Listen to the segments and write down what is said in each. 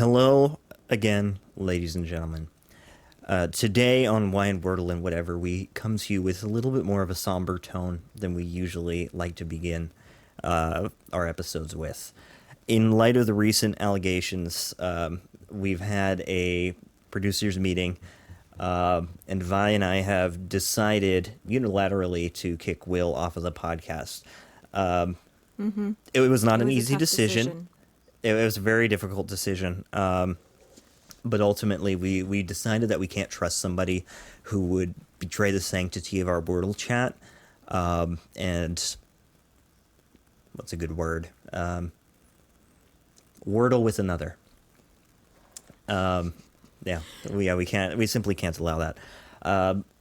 Hello again, ladies and gentlemen. Today on Wine, Wordle, and Whatever, we come to you with a little bit more of a somber tone than we usually like to begin our episodes with. In light of the recent allegations, we've had a producers meeting, and Vi and I have decided unilaterally to kick Will off of the podcast. It was not an easy decision. It was a very difficult decision. But ultimately, we decided that we can't trust somebody who would betray the sanctity of our Wordle chat. And what's a good word? Wordle with another. We simply can't allow that.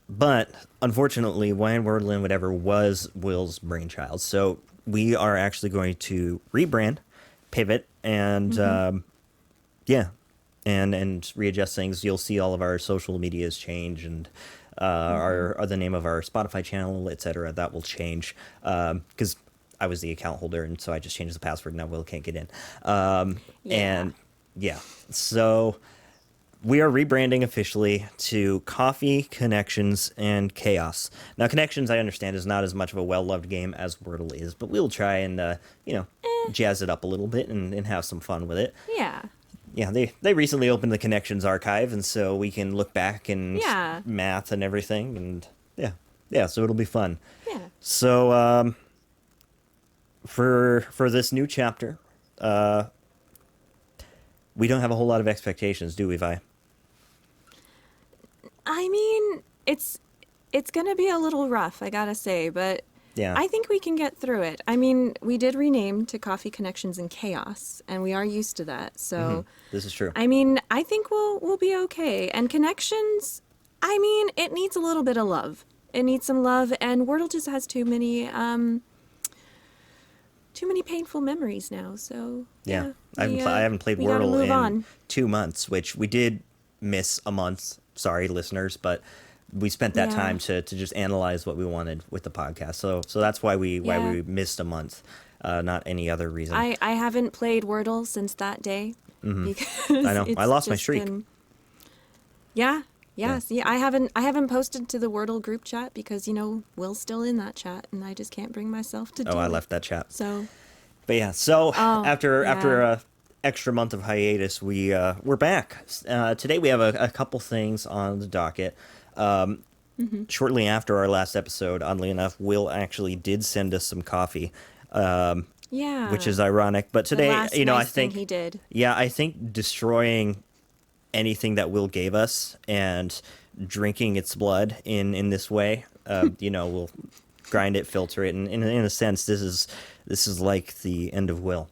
But unfortunately, Wine, Wordle, and Whatever was Will's brainchild. So we are actually going to rebrand, pivot, and and readjust things. You'll see all of our social medias change, and the name of our Spotify channel, etc. That will change because I was the account holder, and so I just changed the password. Now Will can't get in. So we are rebranding officially to Coffee, Connections, and Chaos. Now, Connections, I understand, is not as much of a well-loved game as Wordle is, but we'll try and, jazz it up a little bit and have some fun with it. Yeah. Yeah, they recently opened the Connections archive, and so we can look back and math and everything, and so it'll be fun. Yeah. So, for this new chapter, we don't have a whole lot of expectations, do we, Vi? I mean, it's gonna be a little rough, I gotta say, but Yeah. I think we can get through it. I mean, we did rename to Coffee, Connections, and Chaos, and we are used to that. So This is true. I mean, I think we'll be okay. And Connections, I mean, it needs a little bit of love. It needs some love, and Wordle just has too many painful memories now. So I haven't played we gotta Wordle move in on. 2 months, which we did miss a month. Sorry, listeners, but we spent that time to just analyze what we wanted with the podcast. So that's why we missed a month, not any other reason. I haven't played Wordle since that day. Because I know. I lost my streak. See, I haven't posted to the Wordle group chat because Will's still in that chat, and I just can't bring myself to do it. I left that chat. So, but after a extra month of hiatus, we're back. Today we have a couple things on the docket. Shortly after our last episode, oddly enough, Will actually did send us some coffee. Which is ironic. But today, I think he did. Yeah, I think destroying anything that Will gave us and drinking its blood in this way, we'll grind it, filter it, and in a sense, this is like the end of Will.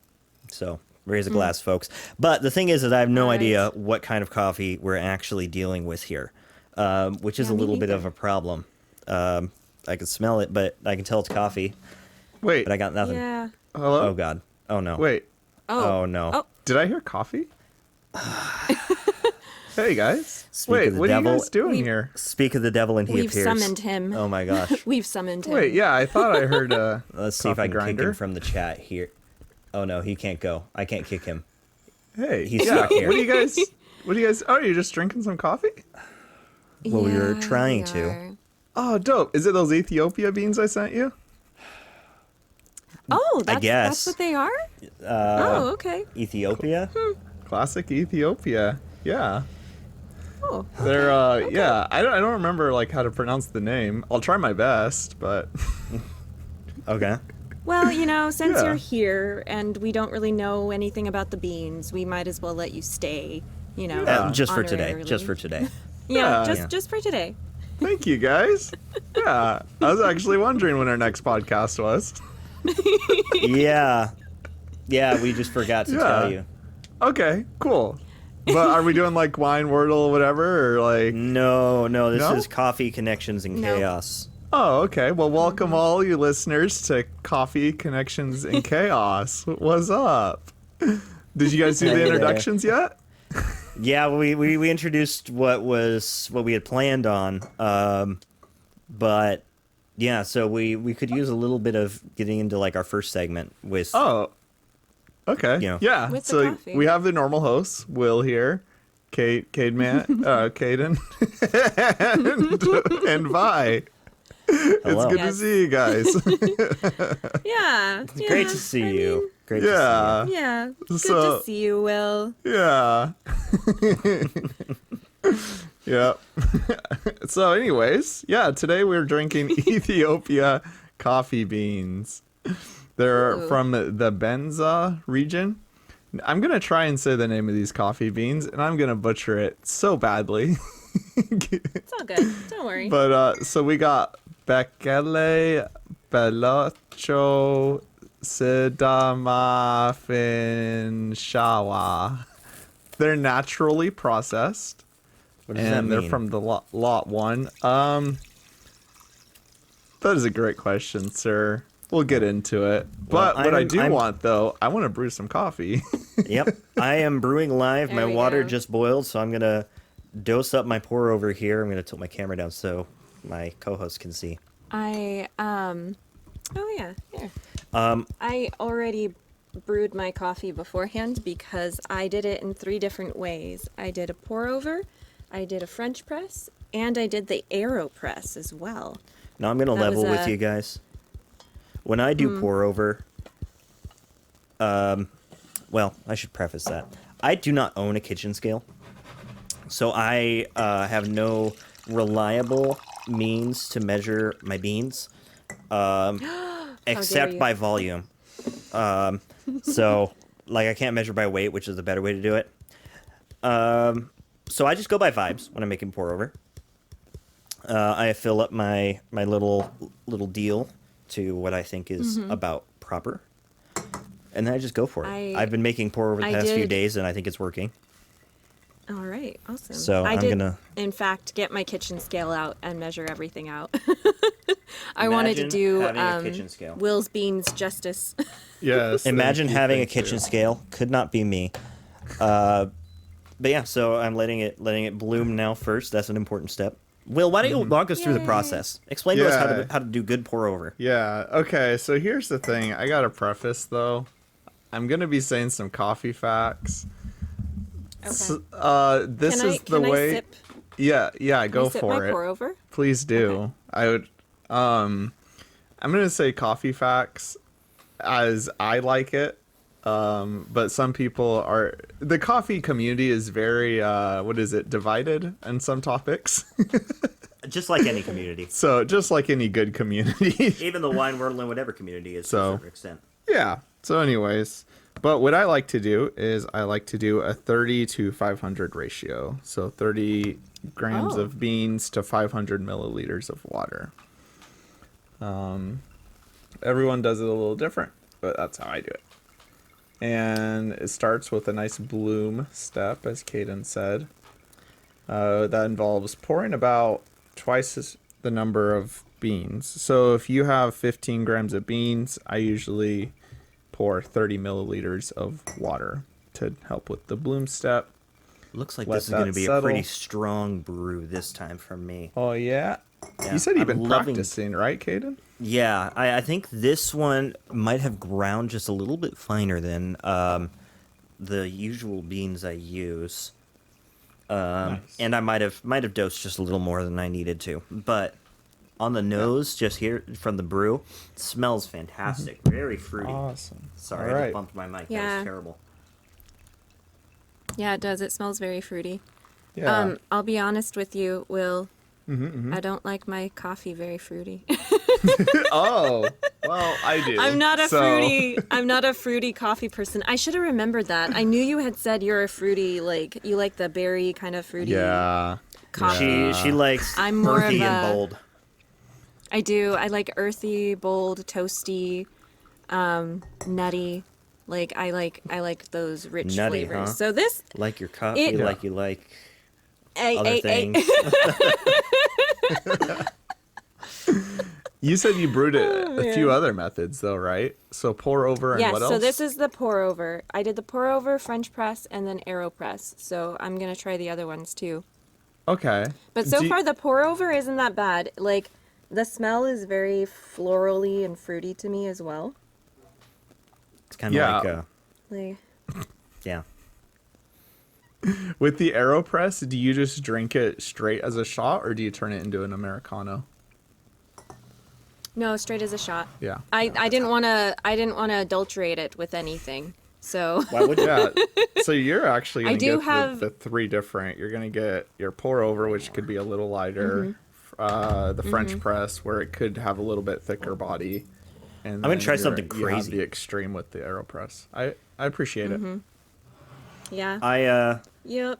So raise a glass, folks. But the thing is that I have no idea what kind of coffee we're actually dealing with here, which is a little bit of a problem. I can smell it, but I can tell it's coffee. Wait. But I got nothing. Yeah. Hello? Oh, God. Oh, no. Wait. Oh, no. Oh. Did I hear coffee? Hey, guys. Speak of Wait, the what devil. are you guys doing here? Speak of the devil and he We've appears. summoned him. Oh, my gosh. We've summoned him. Wait, yeah, I thought I heard Let's see if I coffee can kick grinder. him from the chat here. Oh, no, he can't go. I can't kick him. Hey, He's yeah, stuck here. What do you guys, oh, you're just drinking some coffee? Well, we were Yeah, trying we to. are. Oh, dope. Is it those Ethiopia beans I sent you? Oh, that's guess. what they are? Oh, okay. Ethiopia? Classic Ethiopia. Yeah. Oh. They're I don't remember like how to pronounce the name. I'll try my best, but Okay. Well, since Yeah. you're here and we don't really know anything about the beans, we might as well let you stay, Just for today. honorarily. Just for today. Yeah, Yeah. just for today. thank you guys. Yeah. I was actually wondering when our next podcast was. Yeah. Yeah, we just forgot to Yeah. tell you. Okay, cool. But are we doing like wine, Wordle, whatever, or like? No, this No? is Coffee, Connections, and No. Chaos. Oh, okay. Well, welcome all you listeners to Coffee, Connections, and Chaos. What's up? Did you guys do Hey the there. introductions yet? Yeah, we introduced what we had planned on, but yeah, so we could use a little bit of getting into like our first segment with. Oh, Okay. You know. Yeah. With the So coffee. we have the normal hosts, Will here, Caden, and Vi. It's Hello. good to Yes. see you guys. Yeah. Great to see you. Great yeah. Yeah. Good So- to see you, Will. Yeah. Yeah. So, anyways, yeah, today we're drinking Ethiopia coffee beans. They're Ooh. from the Benza region. I'm going to try and say the name of these coffee beans, and I'm going to butcher it so badly. It's all good. Don't worry. But, so we got Bekele Belocho Sidamafinshawa. They're naturally processed. What does that And they're mean? from the lot one. That is a great question, sir. We'll get into it. Well, But what I I'm- want, though, I want to brew some coffee. Yep. I am brewing live. There My we water go. just boiled, so I'm going to dose up my pour over here. I'm going to tilt my camera down so my co-host can see. Oh yeah, here. Um, I already brewed my coffee beforehand because I did it in 3 different ways. I did a pour over, I did a French press, and I did the AeroPress as well. now I'm going to That was level with a- you guys. When I do pour over, well, I should preface that. I do not own a kitchen scale. So I have no reliable means to measure my beans, except you. by volume. So, like, I can't measure by weight, which is the better way to do it. So I just go by vibes when I'm making pour over. I fill up my little deal to what I think is about proper, and then I just go for it. I've been making pour over the I past few did- days, and I think it's working. All right, awesome. So I I'm did, gonna- in fact, get my kitchen scale out and measure everything out. I wanted to Imagine do having a kitchen scale. Will's beans justice. Yes. Imagine thank you, having a thank you. kitchen scale. Could not be me. But yeah, so I'm letting it bloom now first. That's an important step. Will, why don't you walk us through the Yay. process? Explain to us Yeah. how to do good pour over. Yeah. Okay. So here's the thing. I got to preface, though. I'm going to be saying some coffee facts. Okay. This Can is I the way. sip? Yeah. Yeah. Can Go I sip for my it. pour over? Please do. Okay. I would. I'm gonna say coffee facts as I like it. But some people are. The coffee community is very divided in some topics. Just like any community. So just like any good community. Even the wine world and whatever community is to So- a certain extent. Yeah. So anyways, but what I like to do is I like to do a 30 to 500 ratio. So 30 grams Oh. of beans to 500 milliliters of water. Everyone does it a little different, but that's how I do it. And it starts with a nice bloom step, as Caden said. That involves pouring about twice the number of beans. So if you have 15 grams of beans, I usually pour 30 milliliters of water to help with the bloom step. Looks like Let this is going to that be a settle. pretty strong brew this time for me. Oh, yeah? Yeah, You said you've I'm been loving- practicing, right, Caden? Yeah, I think this one might have ground just a little bit finer than the usual beans I use. Nice. And I might have dosed just a little more than I needed to. But on the nose, just here from the brew, it smells fantastic. Very fruity. Awesome. Sorry, All I right. just bumped my mic. That Yeah. was terrible. Yeah, it does. It smells very fruity. Yeah. I'll be honest with you, Will. Mm-hmm. I don't like my coffee very fruity. Oh, well, I do. I'm not a So- fruity. I'm not a fruity coffee person. I should have remembered that. I knew you had said you're a fruity, like you like the berry kind of fruity Yeah. coffee. She likes I'm more earthy of and a- bold. I do. I like earthy, bold, toasty, nutty. Like I like those rich Nutty, flavors. huh? So this, Like your coffee, It- like you like hey, other hey, things. You said you brewed it Oh, a few other methods, though, right? So pour over and yes. what else? So this is the pour over. I did the pour over, French press, and then AeroPress. So I'm gonna try the other ones too. Okay. But so Do you- far, the pour over isn't that bad. Like, the smell is very florally and fruity to me as well. It's kind of Yeah. like Like, Yeah. With the AeroPress, do you just drink it straight as a shot, or do you turn it into an Americano? no, straight as a shot. Yeah. I didn't want to adulterate it with anything. So Why would you? Yeah. So you're actually I going to do get have- the three different. You're going to get your pour over, which could be a little lighter. The French press, where it could have a little bit thicker body. And I'm gonna then try you're- something you have crazy. the extreme with the AeroPress. I appreciate it. yeah. I Yep.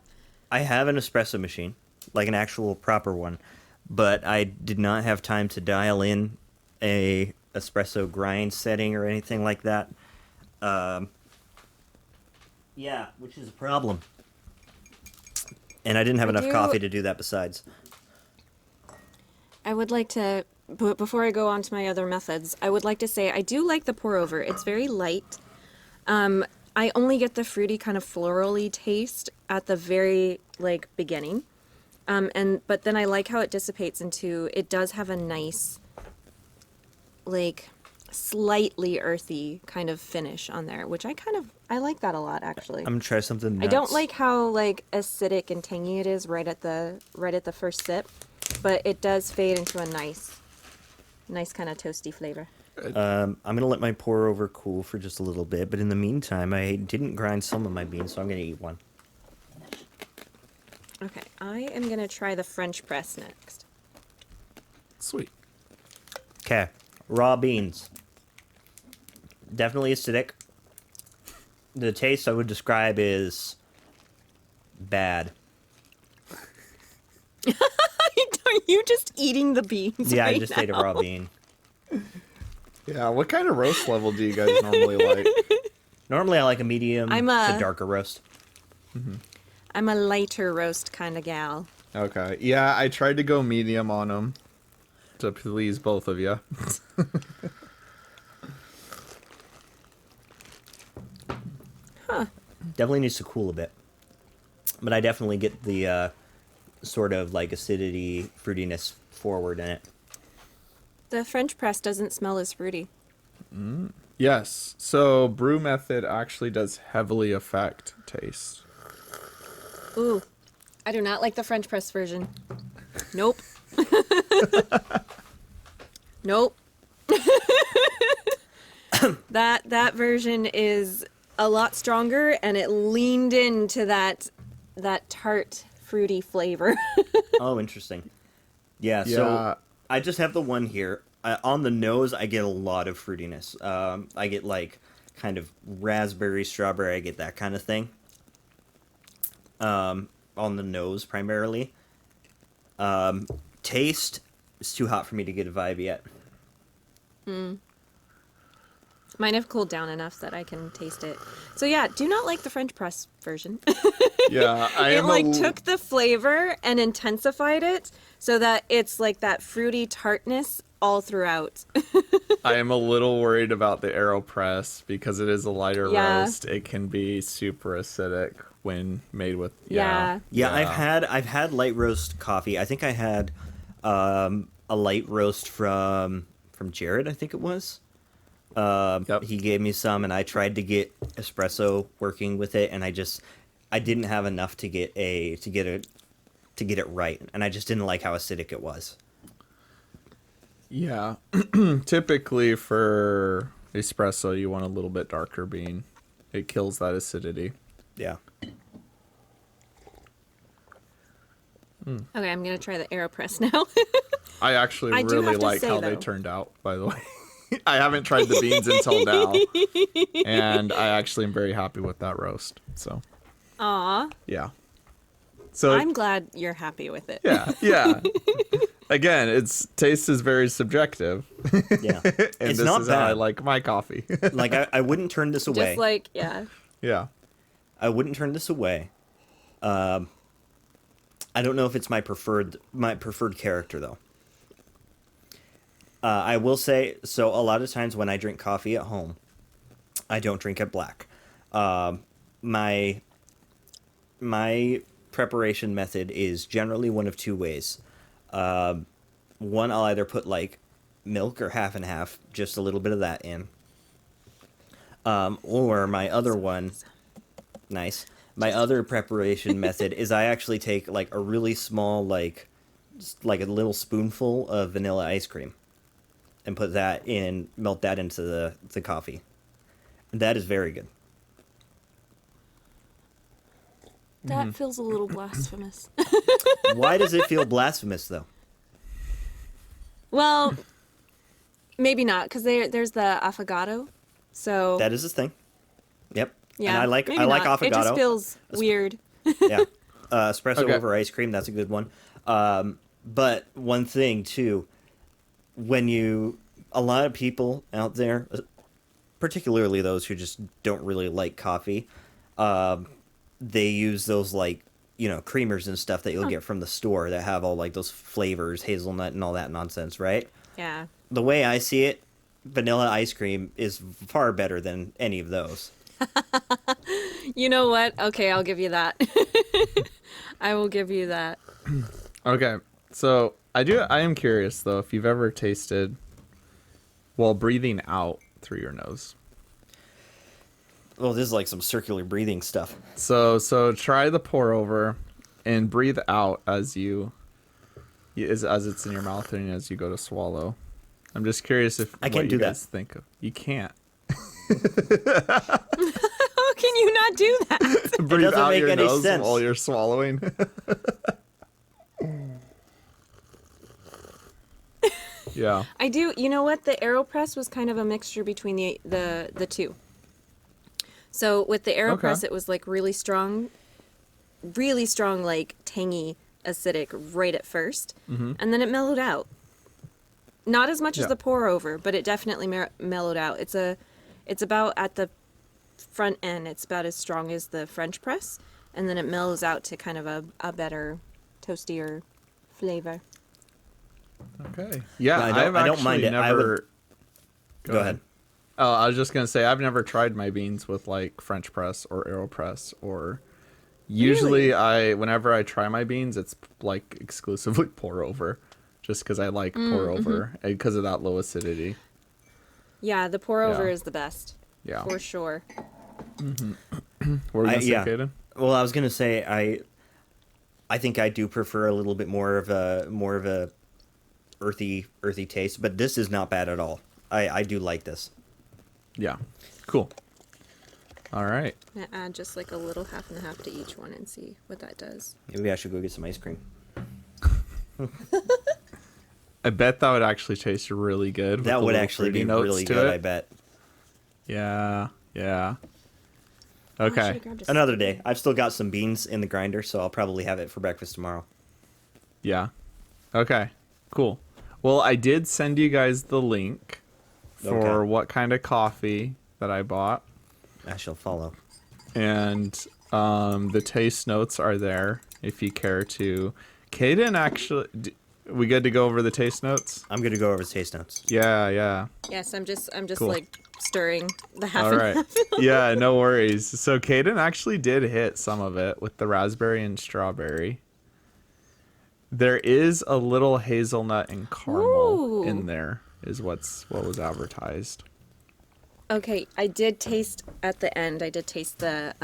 I have an espresso machine, like an actual proper one, but I did not have time to dial in a espresso grind setting or anything like that. Yeah, which is a problem. And I didn't have I enough do- coffee to do that besides. I would like to, but before I go on to my other methods, I would like to say I do like the pour over. It's very light. I only get the fruity kind of florally taste at the very like beginning. But then I like how it dissipates into, it does have a nice, like slightly earthy kind of finish on there, which I like that a lot actually. I'm gonna try something I don't nuts. like how like acidic and tangy it is right at the first sip, but it does fade into a nice kind of toasty flavor. I'm gonna let my pour over cool for just a little bit, but in the meantime, I didn't grind some of my beans, so I'm gonna eat one. Okay, I am gonna try the French press next. Sweet. Okay, raw beans. Definitely acidic. The taste I would describe is bad. Are you just eating the beans? Yeah, I right just now? ate a raw bean. Yeah. What kind of roast level do you guys normally like? Normally, I like a medium I'm to a- darker roast. I'm a lighter roast kind of gal. Okay. Yeah, I tried to go medium on them to please both of you. Definitely needs to cool a bit, but I definitely get the sort of like acidity, fruitiness forward in it. The French press doesn't smell as fruity. Yes. So brew method actually does heavily affect taste. Ooh, I do not like the French press version. Nope. Nope. that version is a lot stronger, and it leaned into that tart, fruity flavor. Oh, interesting. Yeah, Yeah. so I just have the one here. On the nose, I get a lot of fruitiness. I get like kind of raspberry, strawberry. I get that kind of thing. On the nose primarily. Taste is too hot for me to get a vibe yet. Mine have cooled down enough that I can taste it. So yeah, do not like the French press version. Yeah, I It am like took the flavor and intensified it so that it's like that fruity tartness all throughout. I am a little worried about the AeroPress because it is a lighter Yeah. roast. It can be super acidic when made with Yeah. Yeah, I've had light roast coffee. I think I had a light roast from Jared, I think it was. Yep. He gave me some, and I tried to get espresso working with it, and I didn't have enough to get it right, and I just didn't like how acidic it was. Yeah. Typically for espresso, you want a little bit darker bean. It kills that acidity. Yeah. Okay, I'm gonna try the AeroPress now. I actually I do really have to like say, how they though- turned out, by the way. I haven't tried the beans until now. And I actually am very happy with that roast. So, Aw, yeah. So, I'm glad you're happy with it. yeah. Again, its taste is very subjective. Yeah. And It's this not is how I bad. like my coffee. Like I wouldn't turn this away. Just like, yeah. Yeah. I wouldn't turn this away. I don't know if it's my preferred character though. I will say, so a lot of times when I drink coffee at home, I don't drink it black. My preparation method is generally one of two ways. One, I'll either put like milk or half and half, just a little bit of that in. Or my other one, nice. My other preparation method is I actually take like a really small, like, just like a little spoonful of vanilla ice cream and put that in, melt that into the coffee. That is very good. That feels a little blasphemous. Why does it feel blasphemous though? Well, maybe not, because there's the affogato. So That is a thing. Yep. yeah, And I like maybe not. It just affogato. feels weird. Yeah. Espresso Okay. over ice cream, that's a good one. But one thing too, a lot of people out there, particularly those who just don't really like coffee, they use those like, creamers and stuff that you'll get from the store that have all like those flavors, hazelnut and all that nonsense, right? Yeah. The way I see it, vanilla ice cream is far better than any of those. You know what? Okay, I'll give you that. I will give you that. Okay, so I am curious though if you've ever tasted while breathing out through your nose. Well, this is like some circular breathing stuff. So try the pour over and breathe out as as it's in your mouth and as you go to swallow. I'm just curious if I can't what do you that. guys think of. You can't. How can you not do that? Breathe doesn't out make your any nose sense. while you're swallowing. Yeah. I do. You know what? The AeroPress was kind of a mixture between the two. So with the AeroPress, Okay. it was like really strong, like tangy, acidic right at 1st, and then it mellowed out. Not as much as Yeah. the pour over, but it definitely mellowed out. It's about at the front end. It's about as strong as the French press, and then it mellows out to kind of a better, toastier flavor. Okay. Yeah, I don't mind it. I would- Never... Go ahead. Oh, I was just gonna say I've never tried my beans with like French press or AeroPress or. Usually, whenever I try my beans, it's like exclusively pour over, just because I like pour over and because of that low acidity. Yeah, the pour over Yeah. is the best. Yeah. For sure. What were you gonna say, yeah. Kaden? Well, I was gonna say I think I do prefer a little bit more of a earthy taste, but this is not bad at all. I do like this. Yeah. Cool. All right. I'm gonna add just like a little half and a half to each one and see what that does. Maybe I should go get some ice cream. I bet that would actually taste really good. with That the would little actually fruity be notes really to good, it. I bet. Yeah. Yeah. Oh, I Okay. should've grabbed a Another spoon. day. I've still got some beans in the grinder, so I'll probably have it for breakfast tomorrow. Yeah. Okay. Cool. Well, I did send you guys the link for Okay. what kind of coffee that I bought. I shall follow. And the taste notes are there if you care to. Kaden actually, we good to go over the taste notes? I'm gonna go over the taste notes. Yeah. Yes, I'm just Cool. like stirring the half All and right. half. Yeah, no worries. So Kaden actually did hit some of it with the raspberry and strawberry. There is a little hazelnut and caramel Ooh. in there, is what was advertised. Okay, I did taste at the end. I did taste the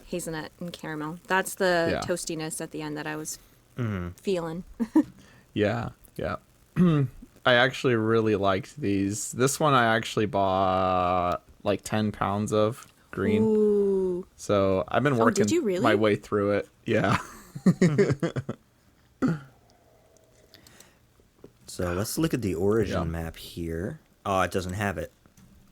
hazelnut and caramel. That's the Yeah. toastiness at the end that I was feeling. Yeah. I actually really liked these. This one I actually bought like 10 pounds of green. Ooh. So I've been Oh, working did you really? my way through it. Yeah. So let's look at the origin Yeah. map here. Oh, it doesn't have it.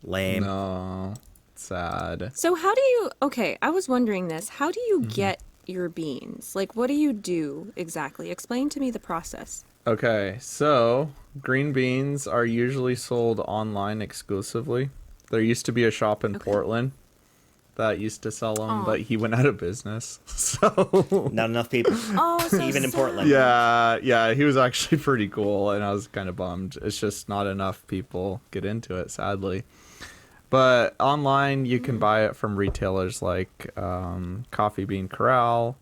Lame. No. Sad. So how do you? Okay, I was wondering this. How do Mm-hmm. you get your beans? Like, what do you do exactly? Explain to me the process. Okay, so green beans are usually sold online exclusively. There used to be a shop in Portland that used to sell them, Aw. but he went out of business. So Not enough people. Oh, so Even in sad. Portland. yeah, he was actually pretty cool, and I was kind of bummed. It's just not enough people get into it, sadly. But online, you can buy it from retailers like Coffee Bean Corral,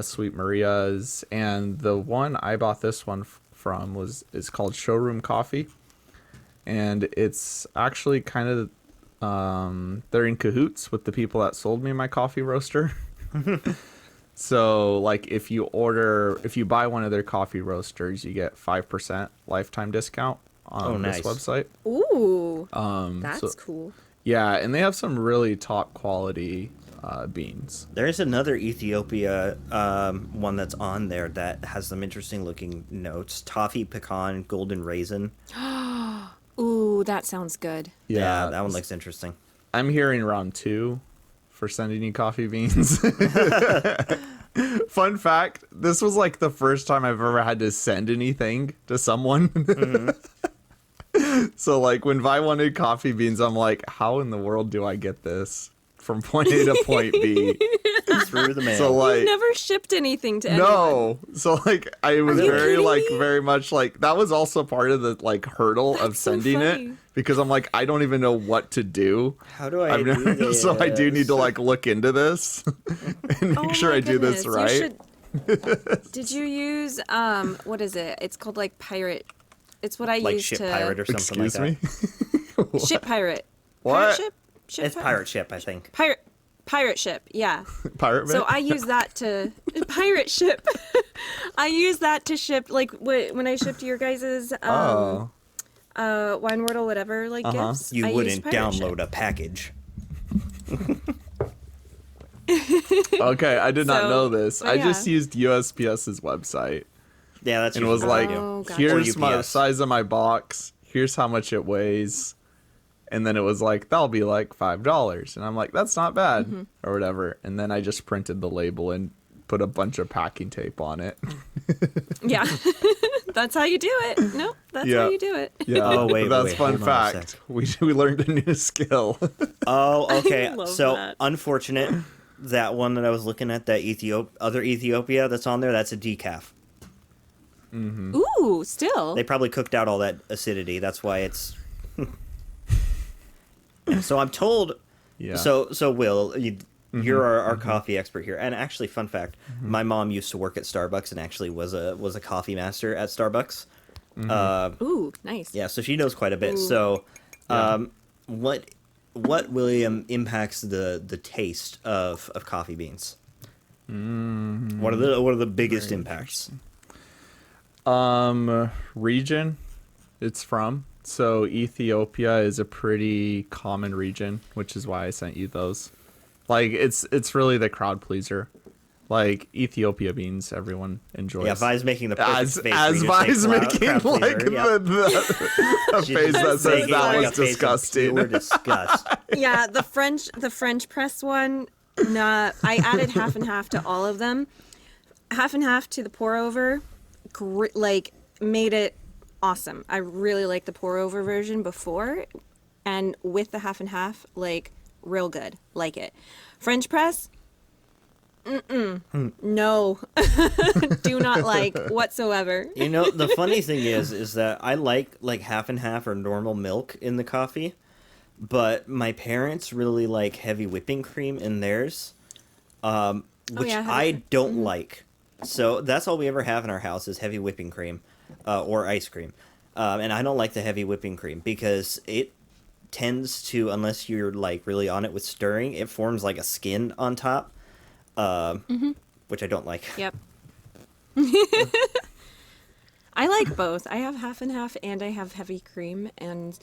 Sweet Maria's, and the one I bought this one from is called Showroom Coffee, and it's actually kind of They're in cahoots with the people that sold me my coffee roaster. So like if you buy one of their coffee roasters, you get 5% lifetime discount on this website. Ooh, So, that's cool. yeah, and they have some really top quality beans. There's another Ethiopia one that's on there that has some interesting looking notes. Toffee, pecan, golden raisin. Ooh, that sounds good. Yeah, that one looks interesting. I'm hearing round 2 for sending you coffee beans. Fun fact, this was like the first time I've ever had to send anything to someone. So like when Vi wanted coffee beans, I'm like, how in the world do I get this from point A to point B? Through the mail. So like You've never shipped anything to anyone. no. So like I was Are you very kidding like me? very much like that was also part of the like hurdle of That's so sending it funny. because I'm like I don't even know what to do. How do I do this? So I do need to like look into this and make Oh sure my I do this goodness, you right. should- Did you use what is it? It's called like pirate. It's what I Like use ship to pirate or something Excuse like that. me. ship pirate. What? Pirate ship? It's pirate ship, I think. Pirate ship. Yeah. Pirate So Bay? I use that to pirate ship. I use that to ship like when I shipped your guys's Oh. wine wordle whatever like gifts. You I used wouldn't pirate download ship. a package. Okay, I did not So, know this. but I yeah. just used USPS's website Yeah, that's and it was usually like, what I do. Oh, gotcha. here's Or my UPS. size of my box. Here's how much it weighs. And then it was like, that'll be like $5. And I'm like, that's not bad Mm-hmm. or whatever. And then I just printed the label and put a bunch of packing tape on it. Yeah. That's how you do it. Nope, that's Yeah. how you do it. Yeah, Oh, wait, that's wait, fun hold on a fact. sec. We learned a new skill. Oh, okay. love So that. unfortunate. That one that I was looking at, that other Ethiopia that's on there, that's a decaf. Ooh, still. They probably cooked out all that acidity. That's why it's. So I'm told. Yeah. So Will, you're our coffee expert here, and actually, fun fact: my mom used to work at Starbucks and actually was a coffee master at Starbucks. Ooh, nice. Yeah, so she knows quite a bit. Ooh. So, what William impacts the taste of coffee beans? What are the biggest impacts? Region it's from. So Ethiopia is a pretty common region, which is why I sent you those. Like it's really the crowd pleaser. Like Ethiopia beans, everyone enjoys. Yeah, Vi's making the perfect as face. as for you to say Vi's crowd making pleaser, like yeah. the She's face that just says making, that like, was a face of disgusting. pure disgust. Yeah, the French press one. Nah, I added half and half to all of them. Half and half to the pour over, like made it awesome. I really like the pour over version before, and with the half and half, like real good, like it. French press, no, do not like whatsoever. You know, the funny thing is that I like half and half or normal milk in the coffee, but my parents really like heavy whipping cream in theirs, which yeah, I heavy- don't like. So that's all we ever have in our house is heavy whipping cream, or ice cream, and I don't like the heavy whipping cream because it tends to, unless you're like really on it with stirring, it forms like a skin on top, which I don't like. Yep. I like both. I have half and half and I have heavy cream, and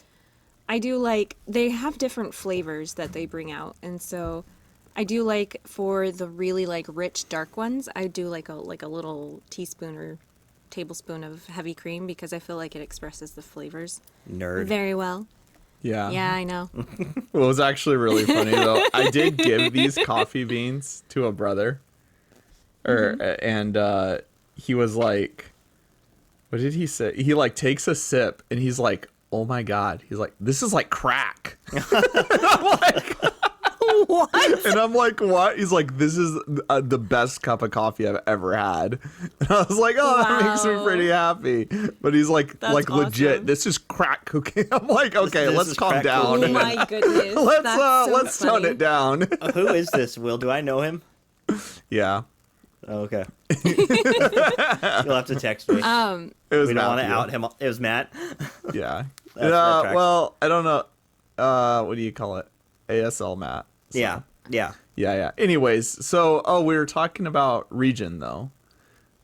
I do like, they have different flavors that they bring out, and so I do like for the really like rich dark ones, I do like a little teaspoon or tablespoon of heavy cream because I feel like it expresses the flavors Nerd. very well. Yeah. Yeah, I know. What was actually really funny though, I did give these coffee beans to a brother, and he was like, what did he say? He like takes a sip and he's like, oh my god, he's like, this is like crack. And I'm like, what? And I'm like, what? He's like, this is the best cup of coffee I've ever had. And I was like, oh, that makes me Wow. pretty happy. But he's like, That's legit, awesome. this is crack cocaine. I'm like, okay, This let's is calm crack down. Oh cocaine. my goodness. let's That's so let's tone funny. it down. Who is this, Will? Do I know him? Yeah, Oh, okay. You'll have to text me. it was We don't want to Matthew. out him. It was Matt. Yeah. that tracks. Well, I don't know. what do you call it? ASL Matt. So, Yeah, yeah. yeah. Anyways, so we were talking about region though.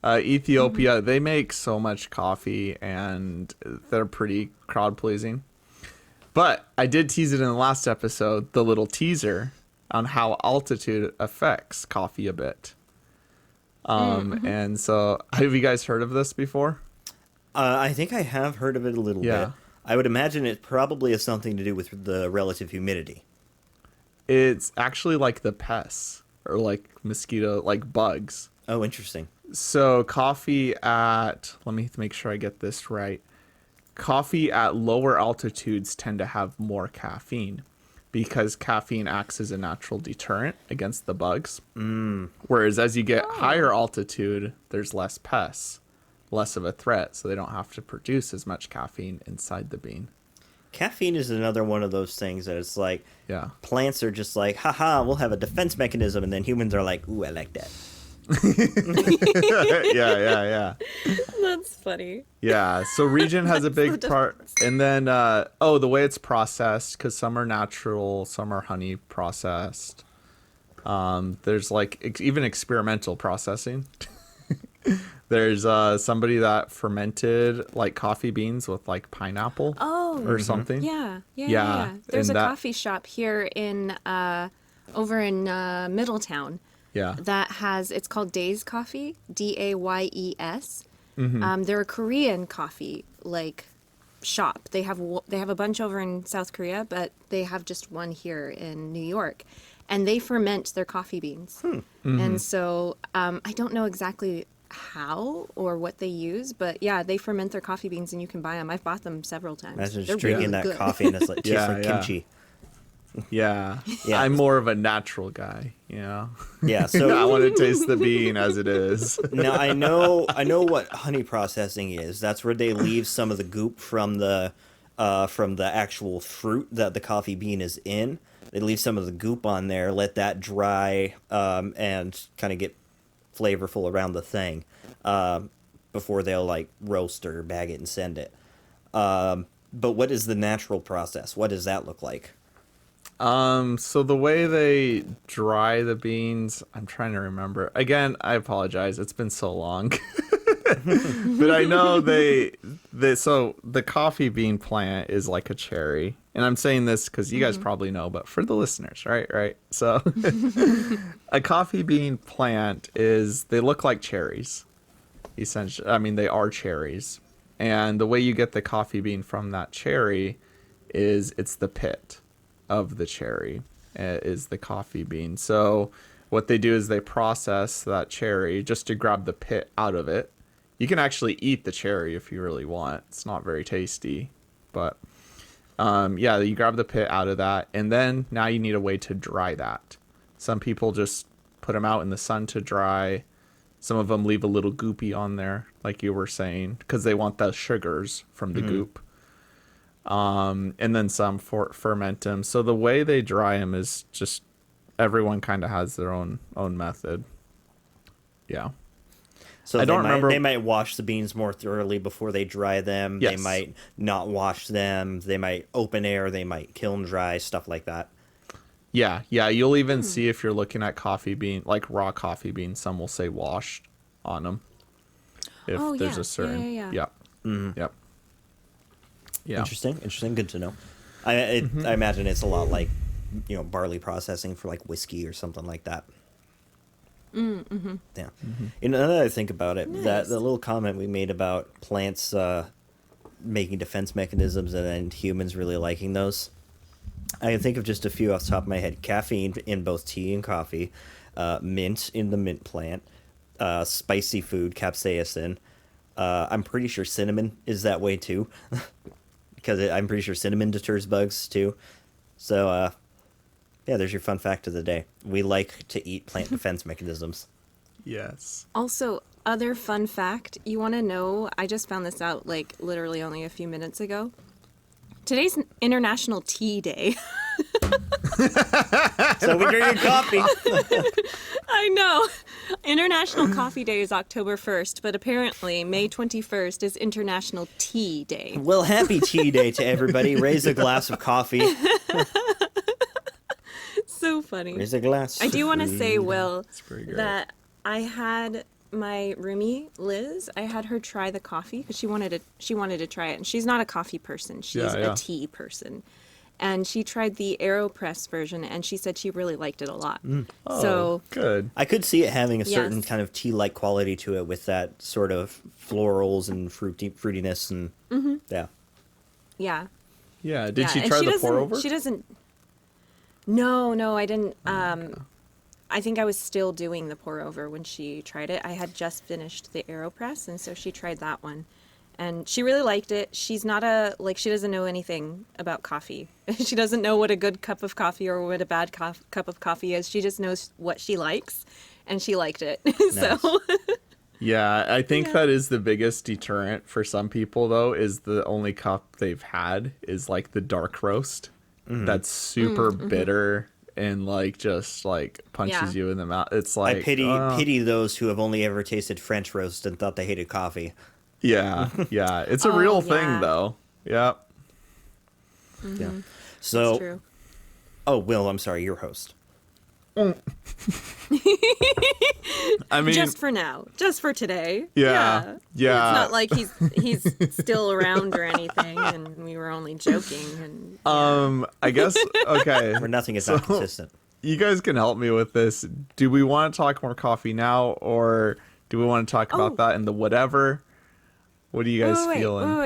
Ethiopia, they make so much coffee and they're pretty crowd pleasing. But I did tease it in the last episode, the little teaser on how altitude affects coffee a bit. And so have you guys heard of this before? I think I have heard of it a little Yeah. bit. I would imagine it probably has something to do with the relative humidity. It's actually like the pests or like mosquito, like bugs. Oh, interesting. So coffee at, let me make sure I get this right. Coffee at lower altitudes tend to have more caffeine because caffeine acts as a natural deterrent against the bugs. Whereas as you get higher altitude, there's less pests, less of a threat, so they don't have to produce as much caffeine inside the bean. Caffeine is another one of those things that it's like Yeah. plants are just like, haha, we'll have a defense mechanism, and then humans are like, ooh, I like that. yeah. That's funny. Yeah, so region has a big the part, and then the way it's processed, because some are natural, some are honey processed. There's like even experimental processing. There's somebody that fermented like coffee beans with like pineapple or something. Yeah. There's and a that- coffee shop here in over in Middletown Yeah, that has, it's called Days Coffee, Dayes. They're a Korean coffee like shop. They have a bunch over in South Korea, but they have just one here in New York, and they ferment their coffee beans. And so I don't know exactly how or what they use, but yeah, they ferment their coffee beans and you can buy them. I've bought them several times. Imagine They're just drinking really that good. coffee and it's like, tastes Yeah, like yeah. kimchi. yeah. Yeah. I'm more of a natural guy, you know. Yeah, I so want to taste the bean as it is. now I know what honey processing is. That's where they leave some of the goop from the actual fruit that the coffee bean is in. They leave some of the goop on there, let that dry, and kind of get flavorful around the thing, before they'll like roast or bag it and send it. But what is the natural process? What does that look like? So the way they dry the beans, I'm trying to remember. Again, I apologize. It's been so long. But I know so the coffee bean plant is like a cherry. And I'm saying this because you guys probably know, but for the listeners, right? So a coffee bean plant they look like cherries. Essentially, I mean, they are cherries. And the way you get the coffee bean from that cherry is it's the pit of the cherry is the coffee bean. So what they do is they process that cherry just to grab the pit out of it. You can actually eat the cherry if you really want. It's not very tasty, but yeah, you grab the pit out of that, and then now you need a way to dry that. Some people just put them out in the sun to dry. Some of them leave a little goopy on there, like you were saying, because they want the sugars from the goop. And then some ferment them. So the way they dry them is just everyone kind of has their own method. Yeah. So I don't remember. They might wash the beans more thoroughly before they dry them. They Yes. might not wash them. They might open air. They might kiln dry, stuff like that. Yeah. You'll even see if you're looking at coffee bean, like raw coffee beans, some will say washed on them. If Oh, there's yeah. a certain. Yeah. Yep. Yep. Yeah. Interesting. Good to know. I imagine it's a lot like, barley processing for like whiskey or something like that. Yeah. Now that I think about it, that the little comment we made about plants making defense mechanisms and then humans really liking those, I can think of just a few off the top of my head. Caffeine in both tea and coffee, mint in the mint plant, spicy food, capsaicin. I'm pretty sure cinnamon is that way too, because I'm pretty sure cinnamon deters bugs too. So, yeah, there's your fun fact of the day. We like to eat plant defense mechanisms. Yes. Also, other fun fact, you want to know, I just found this out like literally only a few minutes ago. Today's International Tea Day. So we're drinking coffee. I know. International Coffee Day is October 1st, but apparently May 21st is International Tea Day. Well, happy tea day to everybody. Raise a glass of coffee. So funny. Raise a glass. I do want to say, Will, pretty great. that I had my roomie Liz. I had her try the coffee because she wanted to try it, and she's not a coffee person. She's Yeah. a tea person, and she tried the AeroPress version, and she said she really liked it a lot. Oh, So good. I could see it having a certain Yes. kind of tea-like quality to it with that sort of florals and fruitiness and yeah. yeah, Yeah. Did yeah. she and try the doesn't- pour over? She doesn't. No, I didn't. I think I was still doing the pour over when she tried it. I had just finished the AeroPress, and so she tried that one. And she really liked it. She's not she doesn't know anything about coffee. She doesn't know what a good cup of coffee or what a bad cup of coffee is. She just knows what she likes, and she liked it. So, Yeah, I think Yeah. that is the biggest deterrent for some people, though, is the only cup they've had is like the dark roast. That's super bitter and like just like punches Yeah. you in the mouth. It's like I pity those who have only ever tasted French roast and thought they hated coffee. Yeah, yeah. It's a Oh, real yeah. thing, though. Yeah. Yeah. it's So, true. oh, Will, I'm sorry, your host. I mean, Just for now. Just for today. Yeah. Yeah. It's not like he's still around or anything, and we were only joking. And I guess okay. Where nothing is not consistent. You guys can help me with this. Do we want to talk more coffee now, or do we want to talk about that in the whatever? What are you guys feeling?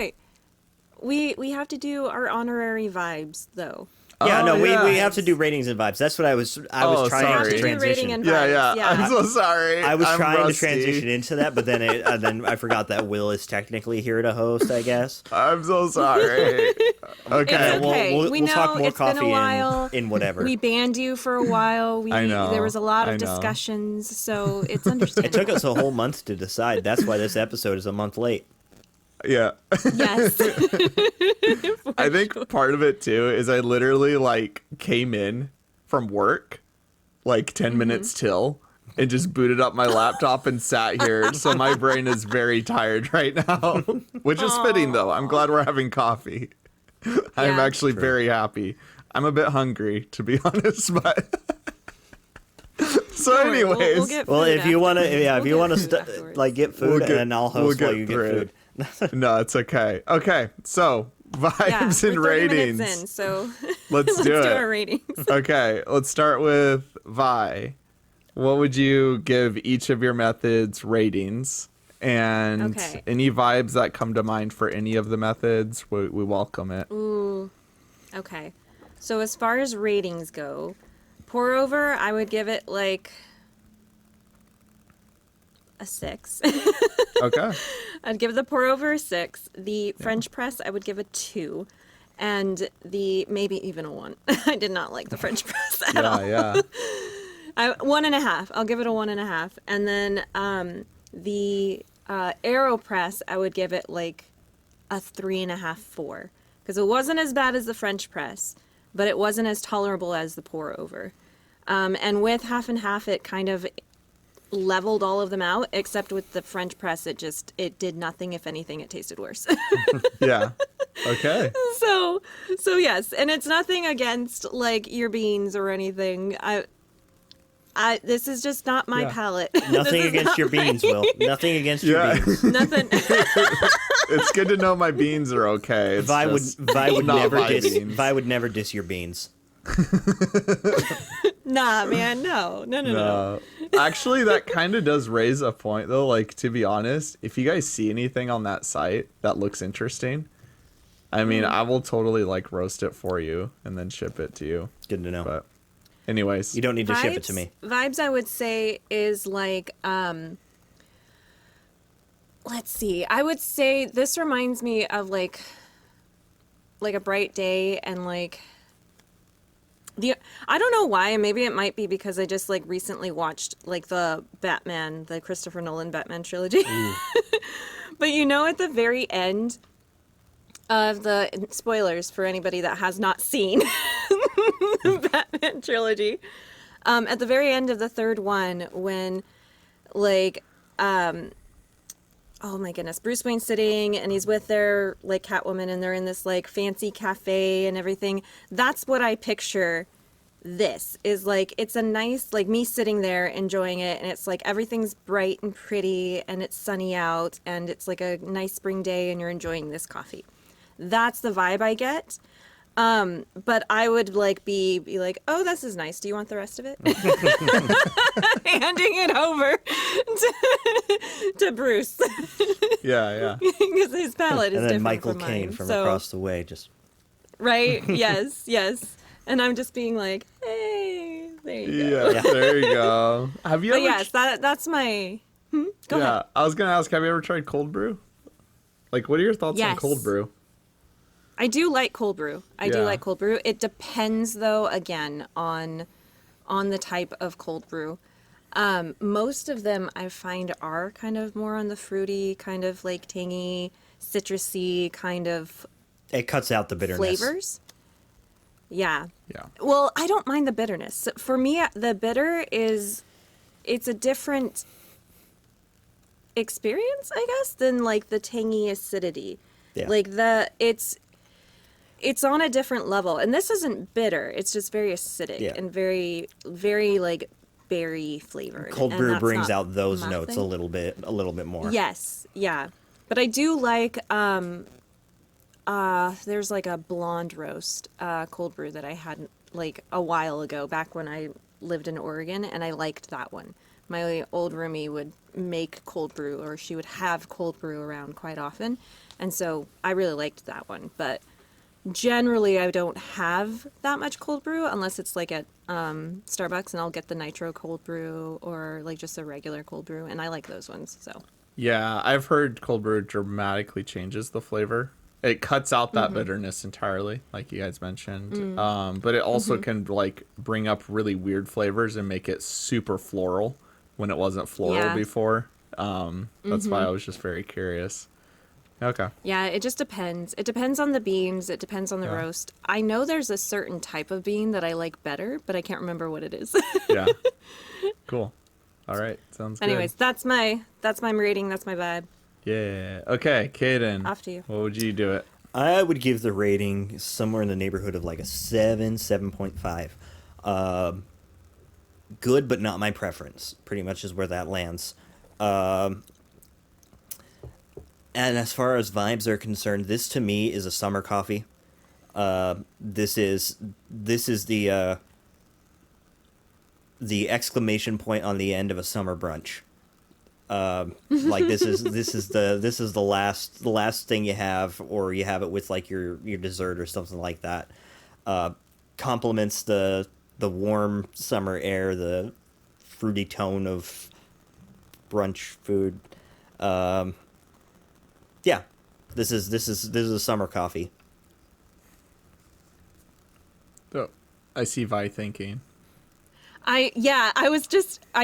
wait. We have to do our honorary vibes though. Yeah, Oh, no, yeah. we have to do ratings and vibes. That's what I was Oh, trying sorry. to Do rating transition. and Yeah, yeah. Yeah. I'm so sorry. I was I'm trying rusty. to transition into that, but then I forgot that Will is technically here to host, I guess. I'm so sorry. Okay. It's okay. We'll We talk know more it's been a coffee while. in whatever. We banned you for a while. I know, There was a lot I of know. discussions, so it's It understandable. took us a whole month to decide. That's why this episode is a month late. Yeah. Yes. I think part of it too is I literally like came in from work like 10 minutes till and just booted up my laptop and sat here. So my brain is very tired right now, which is fitting though. I'm glad we're having coffee. I'm Yeah. actually very happy. I'm a bit hungry to be honest, but so Don't worry, anyways, we'll get Well, food if you want to, afterwards. yeah, if We'll you get want to food afterwards. like get food, and I'll host we'll while you get through food. it. No, it's okay. Okay, so vibes we're and 30 ratings. minutes in, so Let's let's do do it. our ratings. Okay, let's start with Vi. What would you give each of your methods ratings? And Okay. any vibes that come to mind for any of the methods, we welcome it. Ooh. Okay. So as far as ratings go, pour over, I would give it like a 6. Okay. I'd give the pour over a 6. The French press, I would give a 2. And the maybe even a 1. I did not like the French press at all. Yeah. 1.5. I'll give it a 1.5. And then the AeroPress, I would give it like a 3.5, 4. Because it wasn't as bad as the French press, but it wasn't as tolerable as the pour over. And with half and half, it kind of leveled all of them out, except with the French press, it did nothing. If anything, it tasted worse. Yeah. Okay. So yes, and it's nothing against like your beans or anything. This is just not my Yeah. palate. Nothing against your beans, Will. Nothing against your Yeah. beans. Nothing. It's good to know my beans are okay. It's Vi would just Vi would not never my diss beans. Vi would never diss your beans. Nah, man, no. No. Actually, that kind of does raise a point, though. Like, to be honest, if you guys see anything on that site that looks interesting, I mean, I will totally, like, roast it for you and then ship it to you. Good to know. But, anyways. You don't need to ship it to me. Vibes, I would say, is like, let's see. I would say this reminds me of like a bright day and like I don't know why, and maybe it might be because I just like recently watched like the Christopher Nolan Batman trilogy. But you know, at the very end of the spoilers for anybody that has not seen Batman trilogy. At the very end of the third one, when like oh my goodness, Bruce Wayne's sitting and he's with their like Catwoman and they're in this like fancy cafe and everything. That's what I picture. This is like, it's a nice, like me sitting there enjoying it, and it's like everything's bright and pretty and it's sunny out and it's like a nice spring day and you're enjoying this coffee. That's the vibe I get. But I would like be like, oh, this is nice. Do you want the rest of it? Handing it over to Bruce. Yeah. Because his palate is And then different Michael from Caine mine. from So, across the way just. right? Yes. And I'm just being like, hey, there you go. Yeah, there you go. Have you But ever? yes, that's my. Go yeah, ahead. I was gonna ask. Have you ever tried cold brew? Like, what are your thoughts on Yes. cold brew? I do like cold brew. I do Yeah. like cold brew. It depends, though, again, on the type of cold brew. Most of them I find are kind of more on the fruity, kind of like tangy, citrusy kind of It cuts out the bitterness. flavors. Yeah. Yeah. Well, I don't mind the bitterness. For me, the bitter it's a different experience, I guess, than like the tangy acidity. Yeah. Like it's on a different level. And this isn't bitter. It's just very acidic Yeah. and very, very like berry flavored. Cold And brew that's brings not out those my notes thing. a little bit more. Yes, yeah. But I do like there's like a blonde roast cold brew that I had like a while ago back when I lived in Oregon, and I liked that one. My old roomie would make cold brew, or she would have cold brew around quite often, and so I really liked that one. But generally I don't have that much cold brew unless it's like at Starbucks, and I'll get the nitro cold brew or like just a regular cold brew, and I like those ones. So Yeah, I've heard cold brew dramatically changes the flavor. It cuts out that bitterness entirely, like you guys mentioned. But it also can like bring up really weird flavors and make it super floral when it wasn't floral Yeah. before. That's why I was just very curious. Okay. yeah, it just depends. It depends on the beans. It depends on the Yeah. roast. I know there's a certain type of bean that I like better, but I can't remember what it is. Yeah. Cool. All right. Sounds good. Anyways, that's my rating. That's my vibe. Yeah. Okay, Kaden. Off to you. What would you do it? I would give the rating somewhere in the neighborhood of like a 7.5. Good, but not my preference. Pretty much is where that lands. And as far as vibes are concerned, this to me is a summer coffee. This is the exclamation point on the end of a summer brunch. Like this is the last thing you have, or you have it with like your dessert or something like that. Complements the warm summer air, the fruity tone of brunch food. Yeah, this is a summer coffee. Oh, I see Vi thinking. I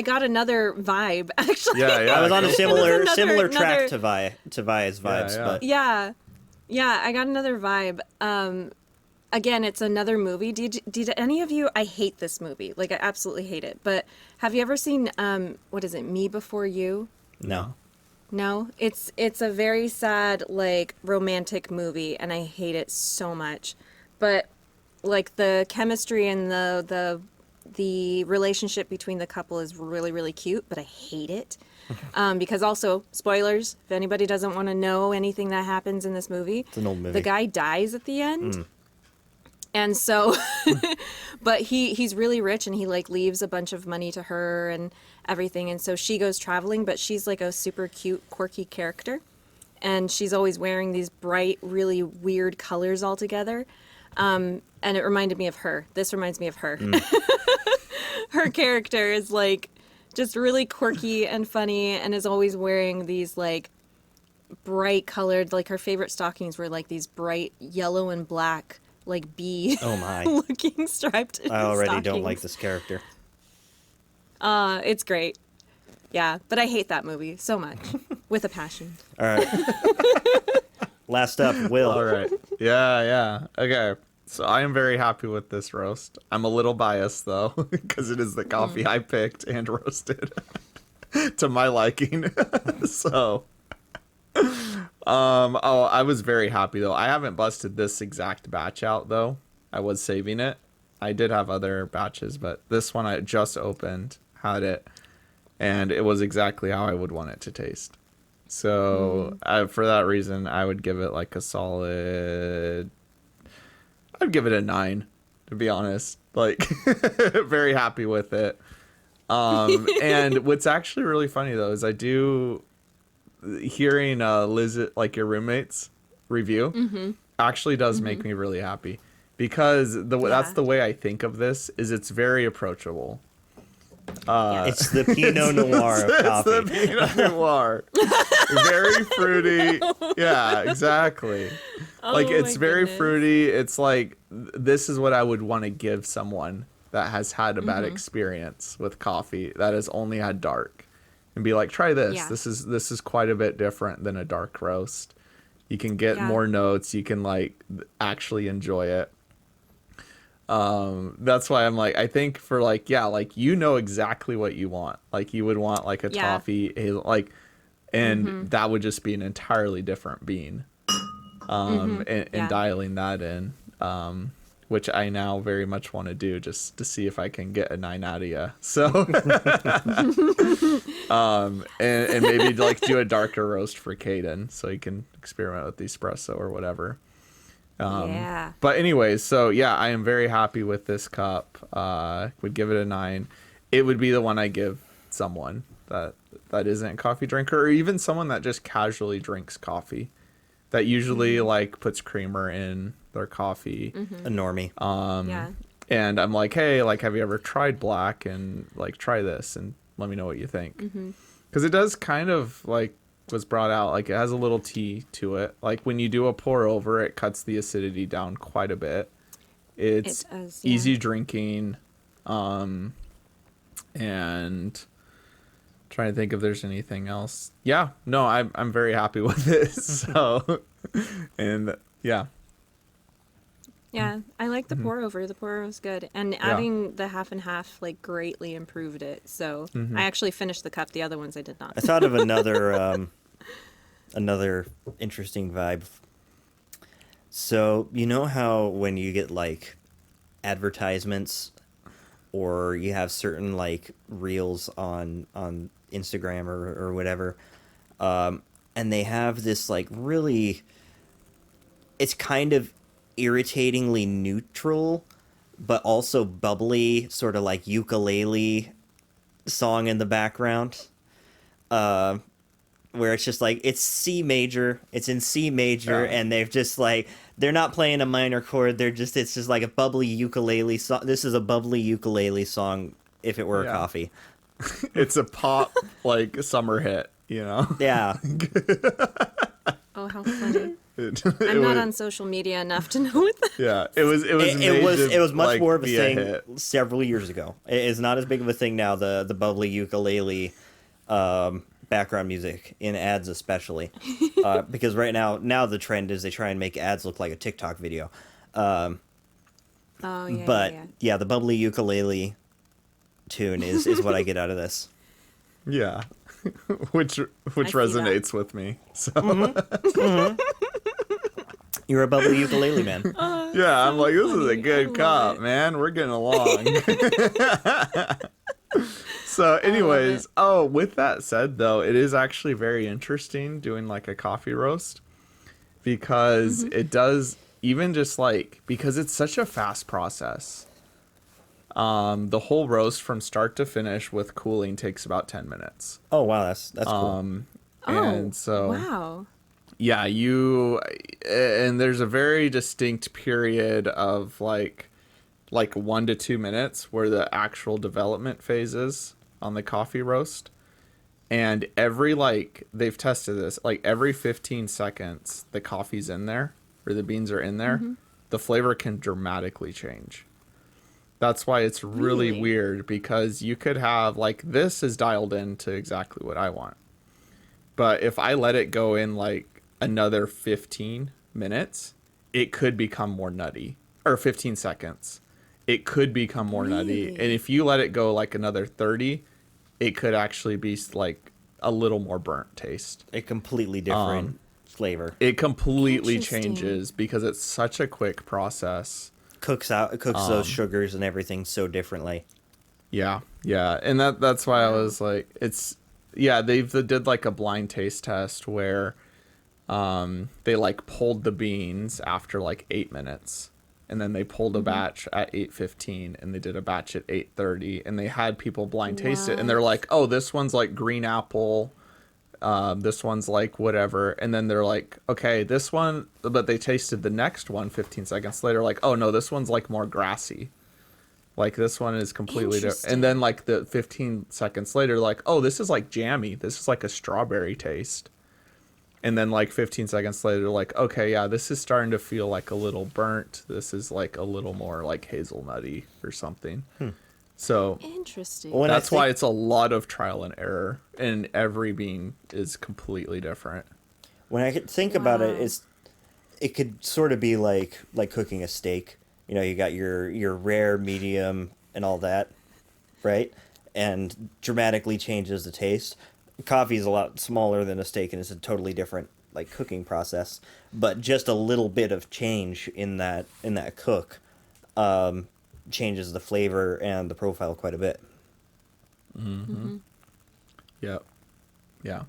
got another vibe actually. Yeah, yeah. I was on a cool. similar track another- to Vi's vibes, yeah. but Yeah, I got another vibe. Again, it's another movie. Did any of you? I hate this movie. Like I absolutely hate it. But have you ever seen what is it? Me Before You? no. No, it's a very sad like romantic movie, and I hate it so much. But like the chemistry and the relationship between the couple is really really cute, but I hate it because also spoilers. If anybody doesn't want to know anything that happens in this movie, It's an old movie. the guy dies at the end. And so, but he's really rich, and he like leaves a bunch of money to her and everything. And so she goes traveling, but she's like a super cute, quirky character. And she's always wearing these bright, really weird colors all together. And it reminded me of her. This reminds me of her. Her character is like just really quirky and funny, and is always wearing these like bright colored, like her favorite stockings were like these bright yellow and black, like bee Oh my. looking striped I already don't stockings. like this character. It's great. Yeah, but I hate that movie so much with a passion. All right. Last up, Will. All right. Yeah. Okay. So I am very happy with this roast. I'm a little biased though, because it is the coffee I picked and roasted to my liking. So, oh, I was very happy though. I haven't busted this exact batch out though. I was saving it. I did have other batches, but this one I just opened, had it, and it was exactly how I would want it to taste. So, for that reason, I would give it like a solid. I'd give it a 9, to be honest. Like, very happy with it. And what's actually really funny though is I do hearing Liz, like your roommate's review, actually does make me really happy because that's the way I think of this. Is it's very approachable. It's the Pinot Noir of coffee. It's the Pinot Noir. Very fruity. Yeah, exactly. Like, it's very fruity. It's like, this is what I would want to give someone that has had a bad experience with coffee, that has only had dark. And be like, try this. Yeah. This is quite a bit different than a dark roast. You can get more notes. You can, like, actually enjoy it. That's why I'm like, I think for like, yeah, like, you know exactly what you want. Like, you would want like a toffee, like, and that would just be an entirely different bean. And dialing that in, which I now very much want to do just to see if I can get a 9 out of you. So, and maybe like do a darker roast for Caden so he can experiment with the espresso or whatever. But anyways, so yeah, I am very happy with this cup. Would give it a 9. It would be the one I give someone that isn't a coffee drinker, or even someone that just casually drinks coffee, that usually like puts creamer in their coffee. A normie. And I'm like, hey, like, have you ever tried black? And like, try this and let me know what you think. Because it does kind of like was brought out, like, it has a little tea to it. Like, when you do a pour over, it cuts the acidity down quite a bit. It's easy drinking. And trying to think if there's anything else. Yeah, no, I'm very happy with it. So, and yeah. Yeah, I like the pour over. The pour over was good, and adding the half and half like greatly improved it. So I actually finished the cup. The other ones I did not. I thought of another another interesting vibe. So you know how when you get like advertisements, or you have certain like reels on Instagram or whatever, and they have this like really, it's kind of irritatingly neutral but also bubbly sort of like ukulele song in the background, where it's just like it's C major, it's in C major, and they've just like, they're not playing a minor chord, it's just like a bubbly ukulele song. This is a bubbly ukulele song if it were a coffee. It's a pop like summer hit, you know. Yeah. Oh, how funny. I'm not on social media enough to know what that. Yeah, it was much like, more of a thing several years ago. It is not as big of a thing now, the bubbly ukulele background music in ads especially, because right now the trend is they try and make ads look like a TikTok video. The bubbly ukulele tune is what I get out of this. Yeah. which resonates with me. So You're a bubbly ukulele man. Yeah, I'm like, this is a good cop, man. We're getting along. So anyways, with that said though, it is actually very interesting doing like a coffee roast, because it does, even just like, because it's such a fast process. The whole roast from start to finish with cooling takes about 10 minutes. Oh wow, that's cool. And so wow. Yeah, and there's a very distinct period of like 1 to 2 minutes where the actual development phase is on the coffee roast. And they've tested this, like every 15 seconds the coffee's in there, or the beans are in there, the flavor can dramatically change. That's why it's really weird, because you could have, like, this is dialed in to exactly what I want. But if I let it go in like another 15 minutes, it could become more nutty. or 15 seconds, it could become more nutty. Really? And if you let it go like another 30, it could actually be like a little more burnt taste. A completely different flavor. It completely Interesting. changes because it's such a quick process. Cooks those sugars and everything so differently. Yeah, yeah, and that's why I was like, they did like a blind taste test where they like pulled the beans after like 8 minutes, and then they pulled a batch at 8:15, and they did a batch at 8:30, and they had people blind taste it, and they're like, oh, this one's like green apple, this one's like whatever, and then they're like, okay, this one, but they tasted the next one 15 seconds later, like, oh no, this one's like more grassy. Like, this one is completely different. Interesting. And then, like, the 15 seconds later, like, oh, this is, like, jammy. This is, like, a strawberry taste. And then, like, 15 seconds later, like, okay, yeah, this is starting to feel, like, a little burnt. This is, like, a little more, like, hazelnutty or something. So Interesting. When I that's why think- it's a lot of trial and error. And every bean is completely different. When I could think about it, Wow. it could sort of be like cooking a steak. You know, you got your rare, medium, and all that, right? And dramatically changes the taste. Coffee is a lot smaller than a steak, and it's a totally different like cooking process. But just a little bit of change in that cook changes the flavor and the profile quite a bit. Yep. Yeah.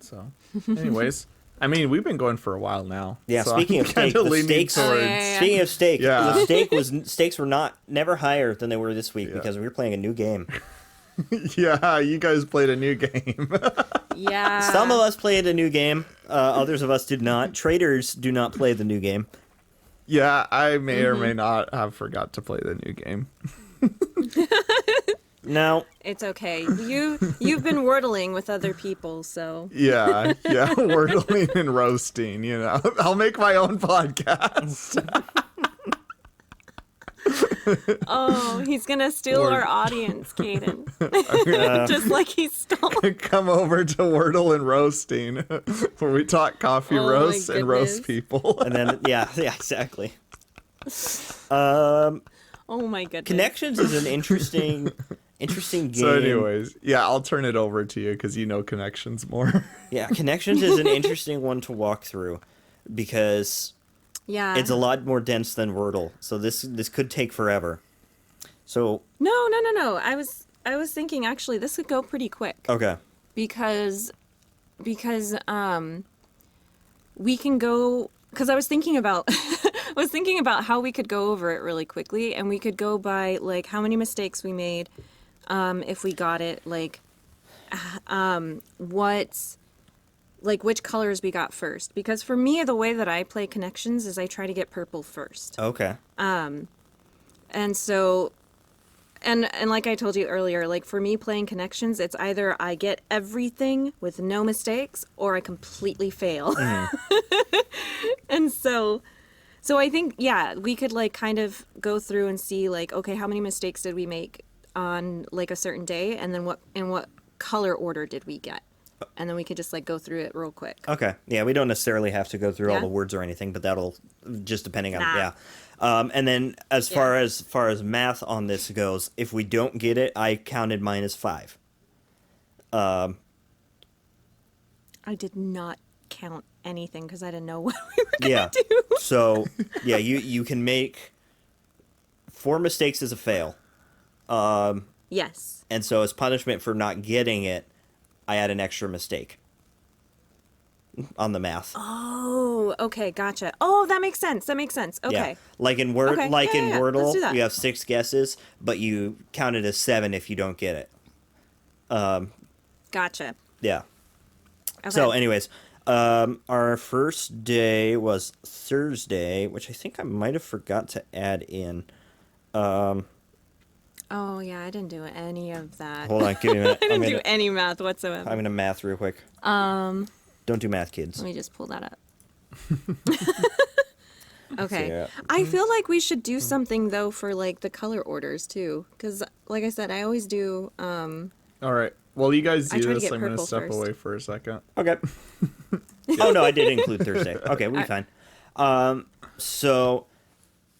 So, anyways, I mean, we've been going for a while now. Yeah, so speaking I'm of steak, kinda the leaning steaks. towards- yeah. Speaking of steak, Yeah. the steaks were never higher than they were this week Yeah. because we were playing a new game. Yeah, you guys played a new game. Yeah. Some of us played a new game. Others of us did not. Traders do not play the new game. Yeah, I may or may not have forgot to play the new game. No. It's okay. You've been wordling with other people, so Yeah, wordling and roasting, you know. I'll make my own podcast. oh, he's gonna steal Word. our audience, Caden. Uh, Just like he stole. Come over to Wordle and Roasting, where we talk coffee Oh my roasts and roast goodness. people. and then yeah, exactly. Oh my goodness. Connections is an interesting game. So anyways, yeah, I'll turn it over to you because you know Connections more. Yeah, Connections is an interesting one to walk through because Yeah. it's a lot more dense than Wordle. So this could take forever. So No. I was thinking actually this could go pretty quick okay. because we can go because I was thinking about how we could go over it really quickly, and we could go by like how many mistakes we made if we got it, like which colors we got first, because for me the way that I play Connections is I try to get purple first. Okay. And so, and like I told you earlier, like for me playing Connections, it's either I get everything with no mistakes or I completely fail. And so I think, yeah, we could like kind of go through and see like, okay, how many mistakes did we make on like a certain day? And then what color order did we get? And then we could just like go through it real quick. Okay. Yeah, we don't necessarily have to go through all Yeah? the words or anything, but that'll just depending on Nah. yeah. And then as far as math on this goes, if we don't get it, I counted minus 5. I did not count anything because I didn't know what we were gonna Yeah. do. So yeah, you can make 4 mistakes as a fail. Yes. And so as punishment for not getting it, I add an extra mistake on the math. Oh, okay, gotcha. Oh, that makes sense. Okay. Yeah. Like in Word, Okay, like yeah, in yeah, let's Wordle, do that. you have 6 guesses, but you count it as 7 if you don't get it. Gotcha. Yeah. Okay. So, anyways, our first day was Thursday, which I think I might have forgot to add in. Oh yeah, I didn't do any of that. Hold on, give me a minute. I didn't do any math I'm whatsoever. gonna math real quick. Don't do math, kids. Let me just pull that up. Okay. Yeah. I feel like we should do something though for like the color orders too, because like I said, I always do. All right. Well, you guys I do try to this. get I'm going to purple step first. away for a second. Okay. Oh no, I did include Thursday. Okay, we'll be fine. So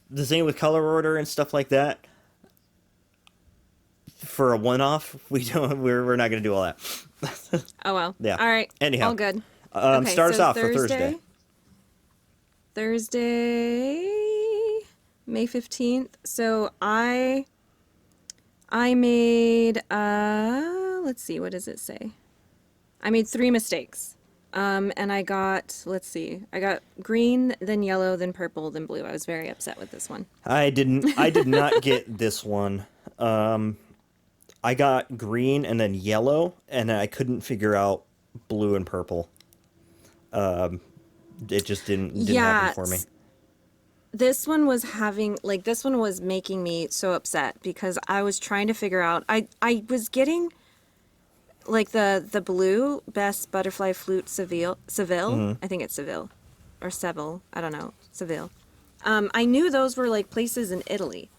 the same with color order and stuff like that. For a one-off, we're not going to do all that. Oh well. Yeah. All right. Anyhow, All good. start us so off for Thursday. Thursday, May 15th. So I made let's see, what does it say? I made 3 mistakes. And I got, let's see, I got green, then yellow, then purple, then blue. I was very upset with this one. I did not get this one. I got green and then yellow, and I couldn't figure out blue and purple. It just didn't happen for me. This one was this one was making me so upset because I was trying to figure out, I was getting like the blue best butterfly flute Seville. I think it's Seville or Seville. I don't know. Seville. I knew those were like places in Italy,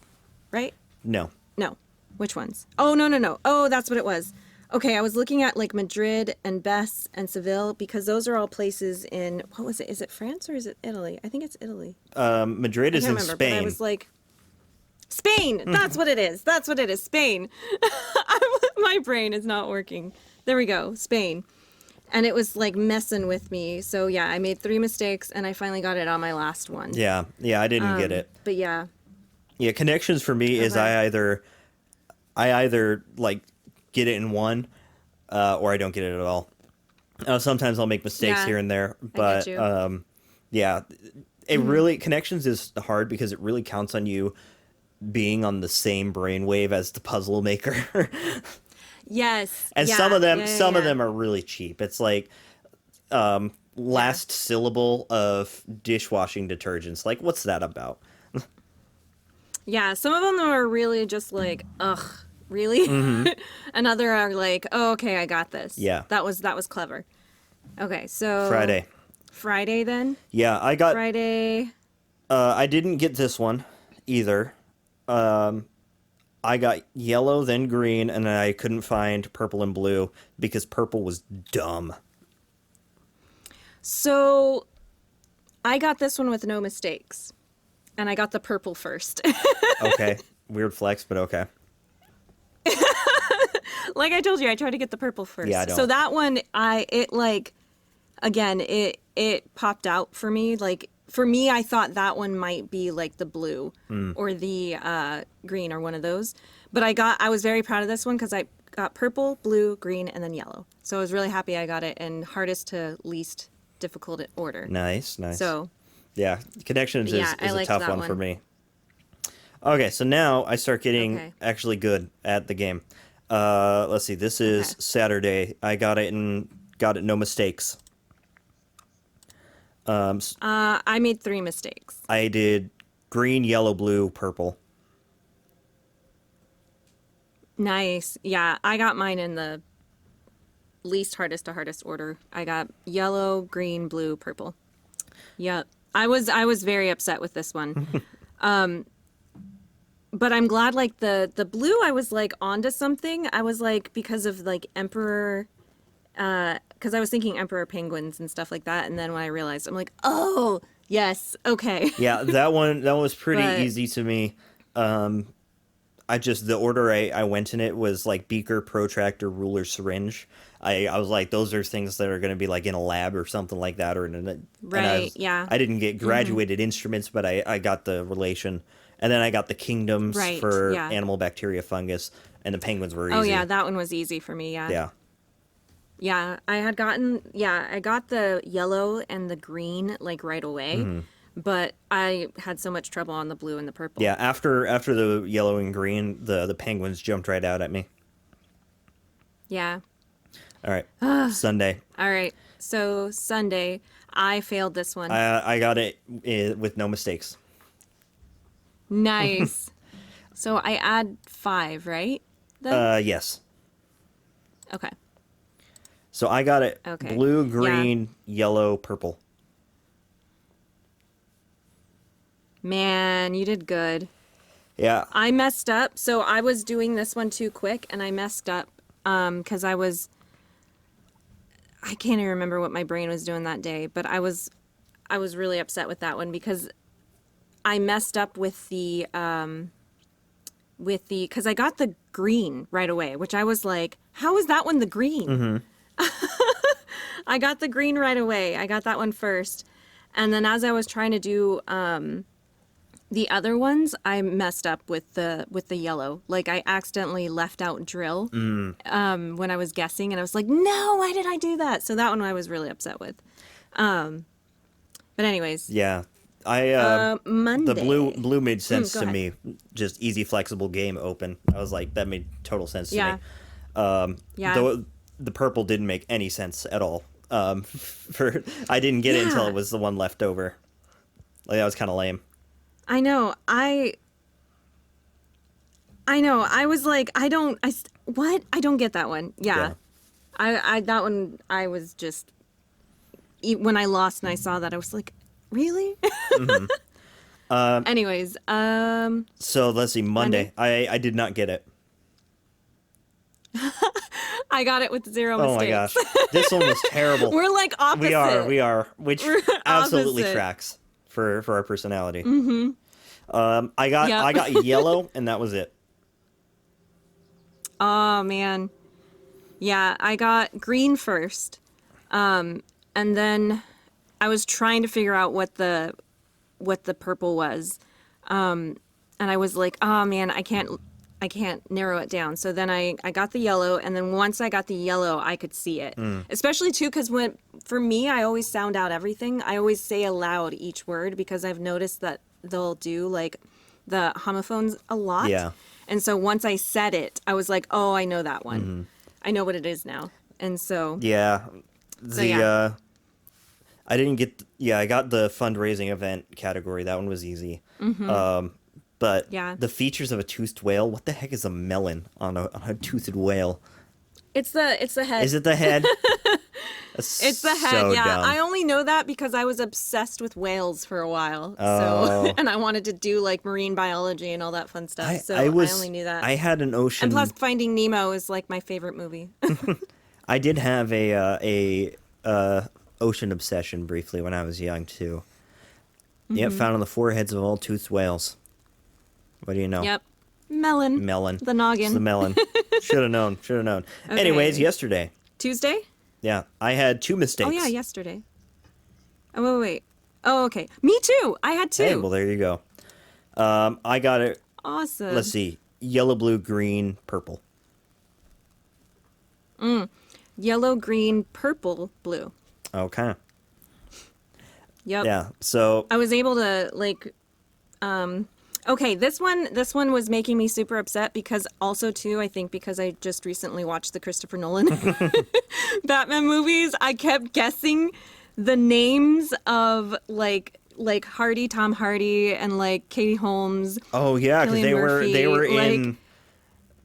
right? No. No. Which ones? Oh, no. Oh, that's what it was. Okay, I was looking at like Madrid and Bess and Seville because those are all places in, what was it? Is it France or is it Italy? I think it's Italy. Madrid is I in can't remember, Spain. but I was like, Spain! That's what it is. That's what it is. Spain. My brain is not working. There we go. Spain. And it was like messing with me. So yeah, I made 3 mistakes and I finally got it on my last one. Yeah, I didn't get it. But yeah. Yeah, connections for me is Okay. I either like get it in one, or I don't get it at all. Sometimes I'll make mistakes Yeah, here and there, I get but you. yeah, it really connections is hard because it really counts on you being on the same brainwave as the puzzle maker. Yes. And yeah, some of them yeah. are really cheap. It's like last syllable of dishwashing detergents. Like, what's that about? Yeah, some of them are really just like, ugh, really? And other are like, oh, okay, I got this. Yeah. That was clever. Okay, so Friday then? Yeah, I got. Friday. I didn't get this one either. I got yellow, then green, and then I couldn't find purple and blue because purple was dumb. So I got this one with no mistakes. And I got the purple first. Okay, weird flex, but okay. Like I told you, I tried to get the purple first. Yeah, I don't. So that one, it popped out for me. Like, for me, I thought that one might be like the blue or the green or one of those. But I was very proud of this one because I got purple, blue, green, and then yellow. So I was really happy I got it in hardest to least difficult order. Nice. So Yeah, connections Yeah, is I a liked tough that one for one. me. Okay, so now I start getting Okay. actually good at the game. Let's see. This is Okay. Saturday. I got it no mistakes. I made 3 mistakes. I did green, yellow, blue, purple. Nice. Yeah, I got mine in the least hardest to hardest order. I got yellow, green, blue, purple. Yep. I was very upset with this one. But I'm glad like the blue I was like onto something. I was like because of like Emperor because I was thinking Emperor penguins and stuff like that, and then when I realized I'm like, "Oh, yes. Okay." Yeah, that one was pretty But- easy to me. The order I went in it was like beaker, protractor, ruler, syringe. I was like, those are things that are going to be like in a lab or something like that, or Right, yeah. I didn't get graduated instruments, but I got the relation, and then I got the kingdoms Right, for yeah. animal, bacteria, fungus, and the penguins were easy. Oh yeah, that one was easy for me. Yeah. Yeah. Yeah, I got the yellow and the green like right away, but I had so much trouble on the blue and the purple. Yeah, after the yellow and green, the penguins jumped right out at me. Yeah. All right, Sunday. All right. So Sunday, I failed this one. I got it with no mistakes. Nice. So I add 5, right? Then? Yes. Okay. So I got it Okay. blue, Yeah. green, yellow, purple. Man, you did good. Yeah. I messed up. So I was doing this one too quick and I messed up because I can't even remember what my brain was doing that day, but I was really upset with that one because I messed up with the because I got the green right away, which I was like, how is that one the green? I got the green right away. I got that one first. And then as I was trying to do the other ones, I messed up with the yellow. Like I accidentally left out drill when I was guessing, and I was like, no, why did I do that? So that one I was really upset with. But anyways, Yeah. The Monday. blue made sense go to ahead. me. Just easy, flexible game, open. I was like, that made total sense to Yeah. me. Yeah. Though the purple didn't make any sense at all. I didn't get it until Yeah. it was the one left over. Like that was kind of lame. I know. I know. I was like, what? I don't get that one. Yeah. I that one, I was just, when I lost and I saw that, I was like, really? Anyways, So let's see. Monday. I did not get it. I got it with 0 Oh my mistakes. gosh, this one was terrible. We're like opposite. We are, which We're absolutely opposite. tracks for our personality. I got yellow, and that was it. Oh man. Yeah, I got green first. And then I was trying to figure out what the purple was. And I was like, oh man, I can't narrow it down. So then I got the yellow, and then once I got the yellow, I could see it. Especially too, because for me, I always sound out everything. I always say aloud each word because I've noticed that they'll do like the homophones a lot. Yeah. And so once I said it, I was like, oh, I know that one. I know what it is now. And so Yeah. yeah. I didn't get. I got the fundraising event category. That one was easy. But Yeah. the features of a toothed whale. What the heck is a melon on a toothed whale? it's the head. Is it the head? It's the head, so yeah. dumb. I only know that because I was obsessed with whales for a while. Oh. So and I wanted to do like marine biology and all that fun stuff. So I only knew that. I had an ocean. And plus Finding Nemo is like my favorite movie. I did have a ocean obsession briefly when I was young too. Yep, found on the foreheads of all toothed whales. What do you know? Yep. Melon. Melon. The noggin. It's the melon. Should have known. Should have known. Okay. Anyways, yesterday. Tuesday? Yeah, I had 2 mistakes. Oh yeah, yesterday. Oh wait. Oh okay. Me too. I had 2. Hey, well there you go. I got it. Awesome. Let's see. Yellow, blue, green, purple. Yellow, green, purple, blue. Okay. Yep. Yeah. So I was able to like okay, this one was making me super upset because also too, I think because I just recently watched the Christopher Nolan Batman movies, I kept guessing the names of like Tom Hardy and like Katie Holmes. oh yeah, because Cillian they were Murphy, like- in.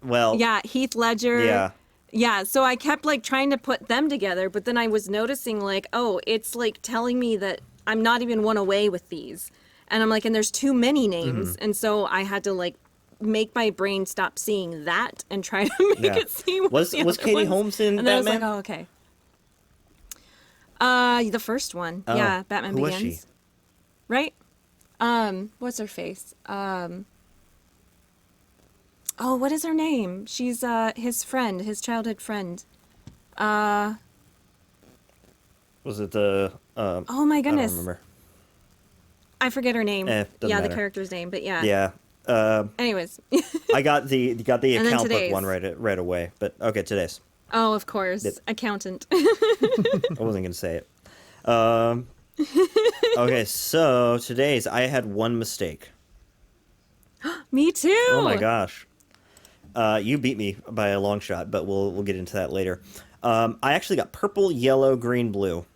Well. Yeah, Heath Ledger. Yeah. Yeah, so I kept like trying to put them together, but then I was noticing like, oh, it's like telling me that I'm not even one away with these. And I'm like, and there's too many names. And so I had to like make my brain stop seeing that and try to make Yeah. it see what Was the was other Katie ones. Holmes in And then I was Batman? like, oh, okay. The first one. Oh, Yeah, Batman who was Begins. she? Right? What's her face? Oh, what is her name? She's his friend, his childhood friend. Was it the? Oh my I don't goodness. remember. I forget her name. Doesn't Yeah, the matter. character's name, but yeah. Yeah. Anyways. I got the And then account book today's. one right away. But okay, today's. Oh, of course. Yep. Accountant. I wasn't gonna say it. Okay, so today's I had 1 mistake. Me too. Oh my gosh. You beat me by a long shot, but we'll get into that later. I actually got purple, yellow, green, blue.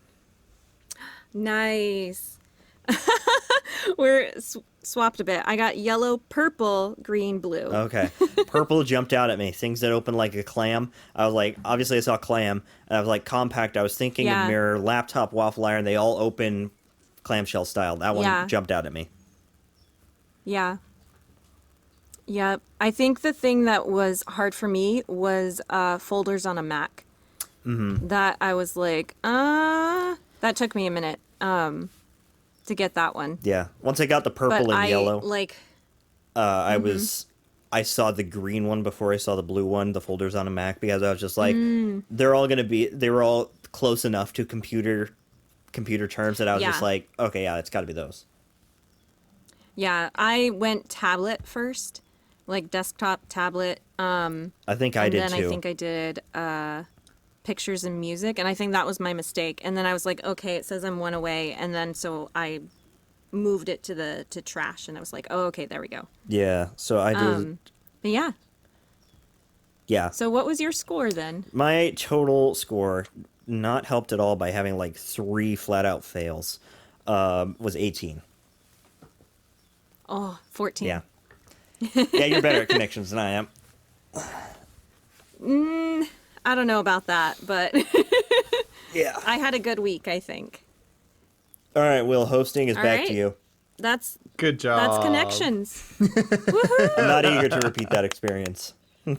Nice. We're swapped a bit. I got yellow, purple, green, blue. Okay. Purple jumped out at me. Things that open like a clam. I was like, obviously I saw clam. And I was like, compact. I was thinking Yeah. of mirror, laptop, waffle iron. They all open clamshell style. That one Yeah. jumped out at me. Yeah. Yep. I think the thing that was hard for me was folders on a Mac. That I was like, that took me a minute. to get that one. Yeah. Once I got the purple But and yellow, like, I saw the green one before I saw the blue one, the folders on a Mac, because I was just like, they were all close enough to computer terms that I was just Yeah. like, okay, yeah, it's got to be those. yeah, I went tablet first, like desktop tablet. I think I And did then too. I think I did pictures and music, and I think that was my mistake. And then I was like, okay, it says I'm one away, and then so I moved it to trash, and I was like, oh, okay, there we go. Yeah. So I did. But yeah, Yeah. so what was your score then? My total score, not helped at all by having like 3 flat out fails, was 18. Oh, 14. Yeah. Yeah, you're better at connections than I am. I don't know about that, but Yeah. I had a good week, I think. All right, Will, hosting is All back right. to you. That's Good job. connections. I'm not eager to repeat that experience. Oh,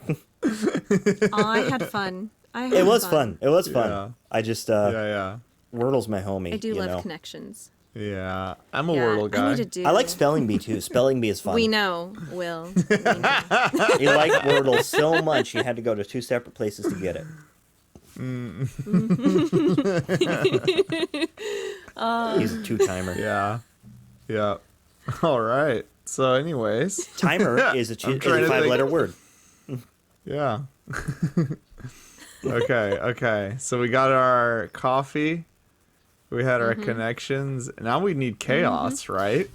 I had fun. It was fun. It was fun. Yeah. I just Yeah. Wordle's my homie. I do you love know. connections. Yeah. I'm a Yeah, Wordle I guy. need to do. I like Spelling Bee too. Spelling Bee is fun. We know, Will. We know. You like Wordle so much you had to go to 2 separate places to get it. He's a 2-timer. Yeah. Yeah. All right. So, anyways, Timer is a I'm trying to 5-letter think. word. yeah. Okay. So we got our coffee. We had our connections. Now we need chaos, right?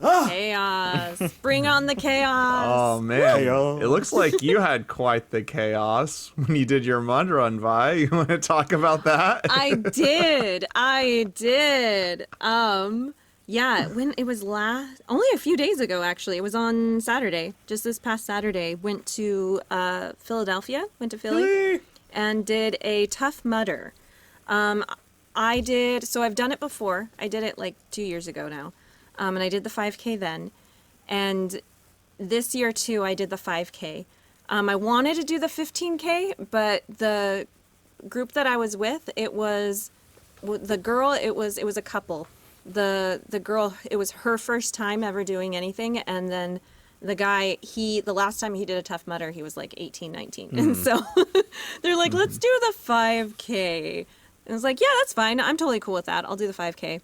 Chaos. Bring on the chaos. Oh man, Chaos. it looks like you had quite the chaos when you did your mud run by. You want to talk about that? I did. Yeah, when it was only a few days ago, actually. It was on Saturday, just this past Saturday. Went to Philadelphia, went to Philly, and did a Tough Mudder. So I've done it before. I did it like 2 years ago now. And I did the 5K then. And this year too, I did the 5K. I wanted to do the 15K, but the group that I was with, it was the girl, it was a couple. The girl, it was her first time ever doing anything, and then the guy, the last time he did a Tough Mudder, he was like 18, 19. And so they're like, let's do the 5K. And I was like, yeah, that's fine. I'm totally cool with that. I'll do the 5K.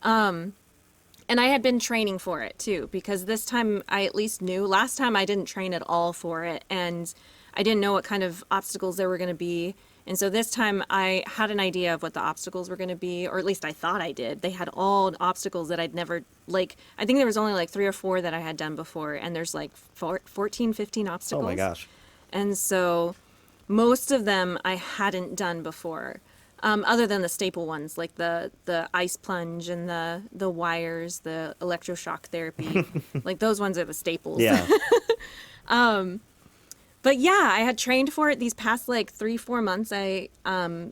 And I had been training for it too, because this time I at least knew. Last time I didn't train at all for it, and I didn't know what kind of obstacles there were going to be. And so this time I had an idea of what the obstacles were going to be, or at least I thought I did. They had all obstacles that I'd never, like, I think there was only like 3 or 4 that I had done before, and there's like 14, 15 obstacles. Oh my gosh. And so most of them I hadn't done before, other than the staple ones, like the ice plunge and the wires, the electroshock therapy. Like those ones are the staples. Yeah. But yeah, I had trained for it these past like 3-4 months. I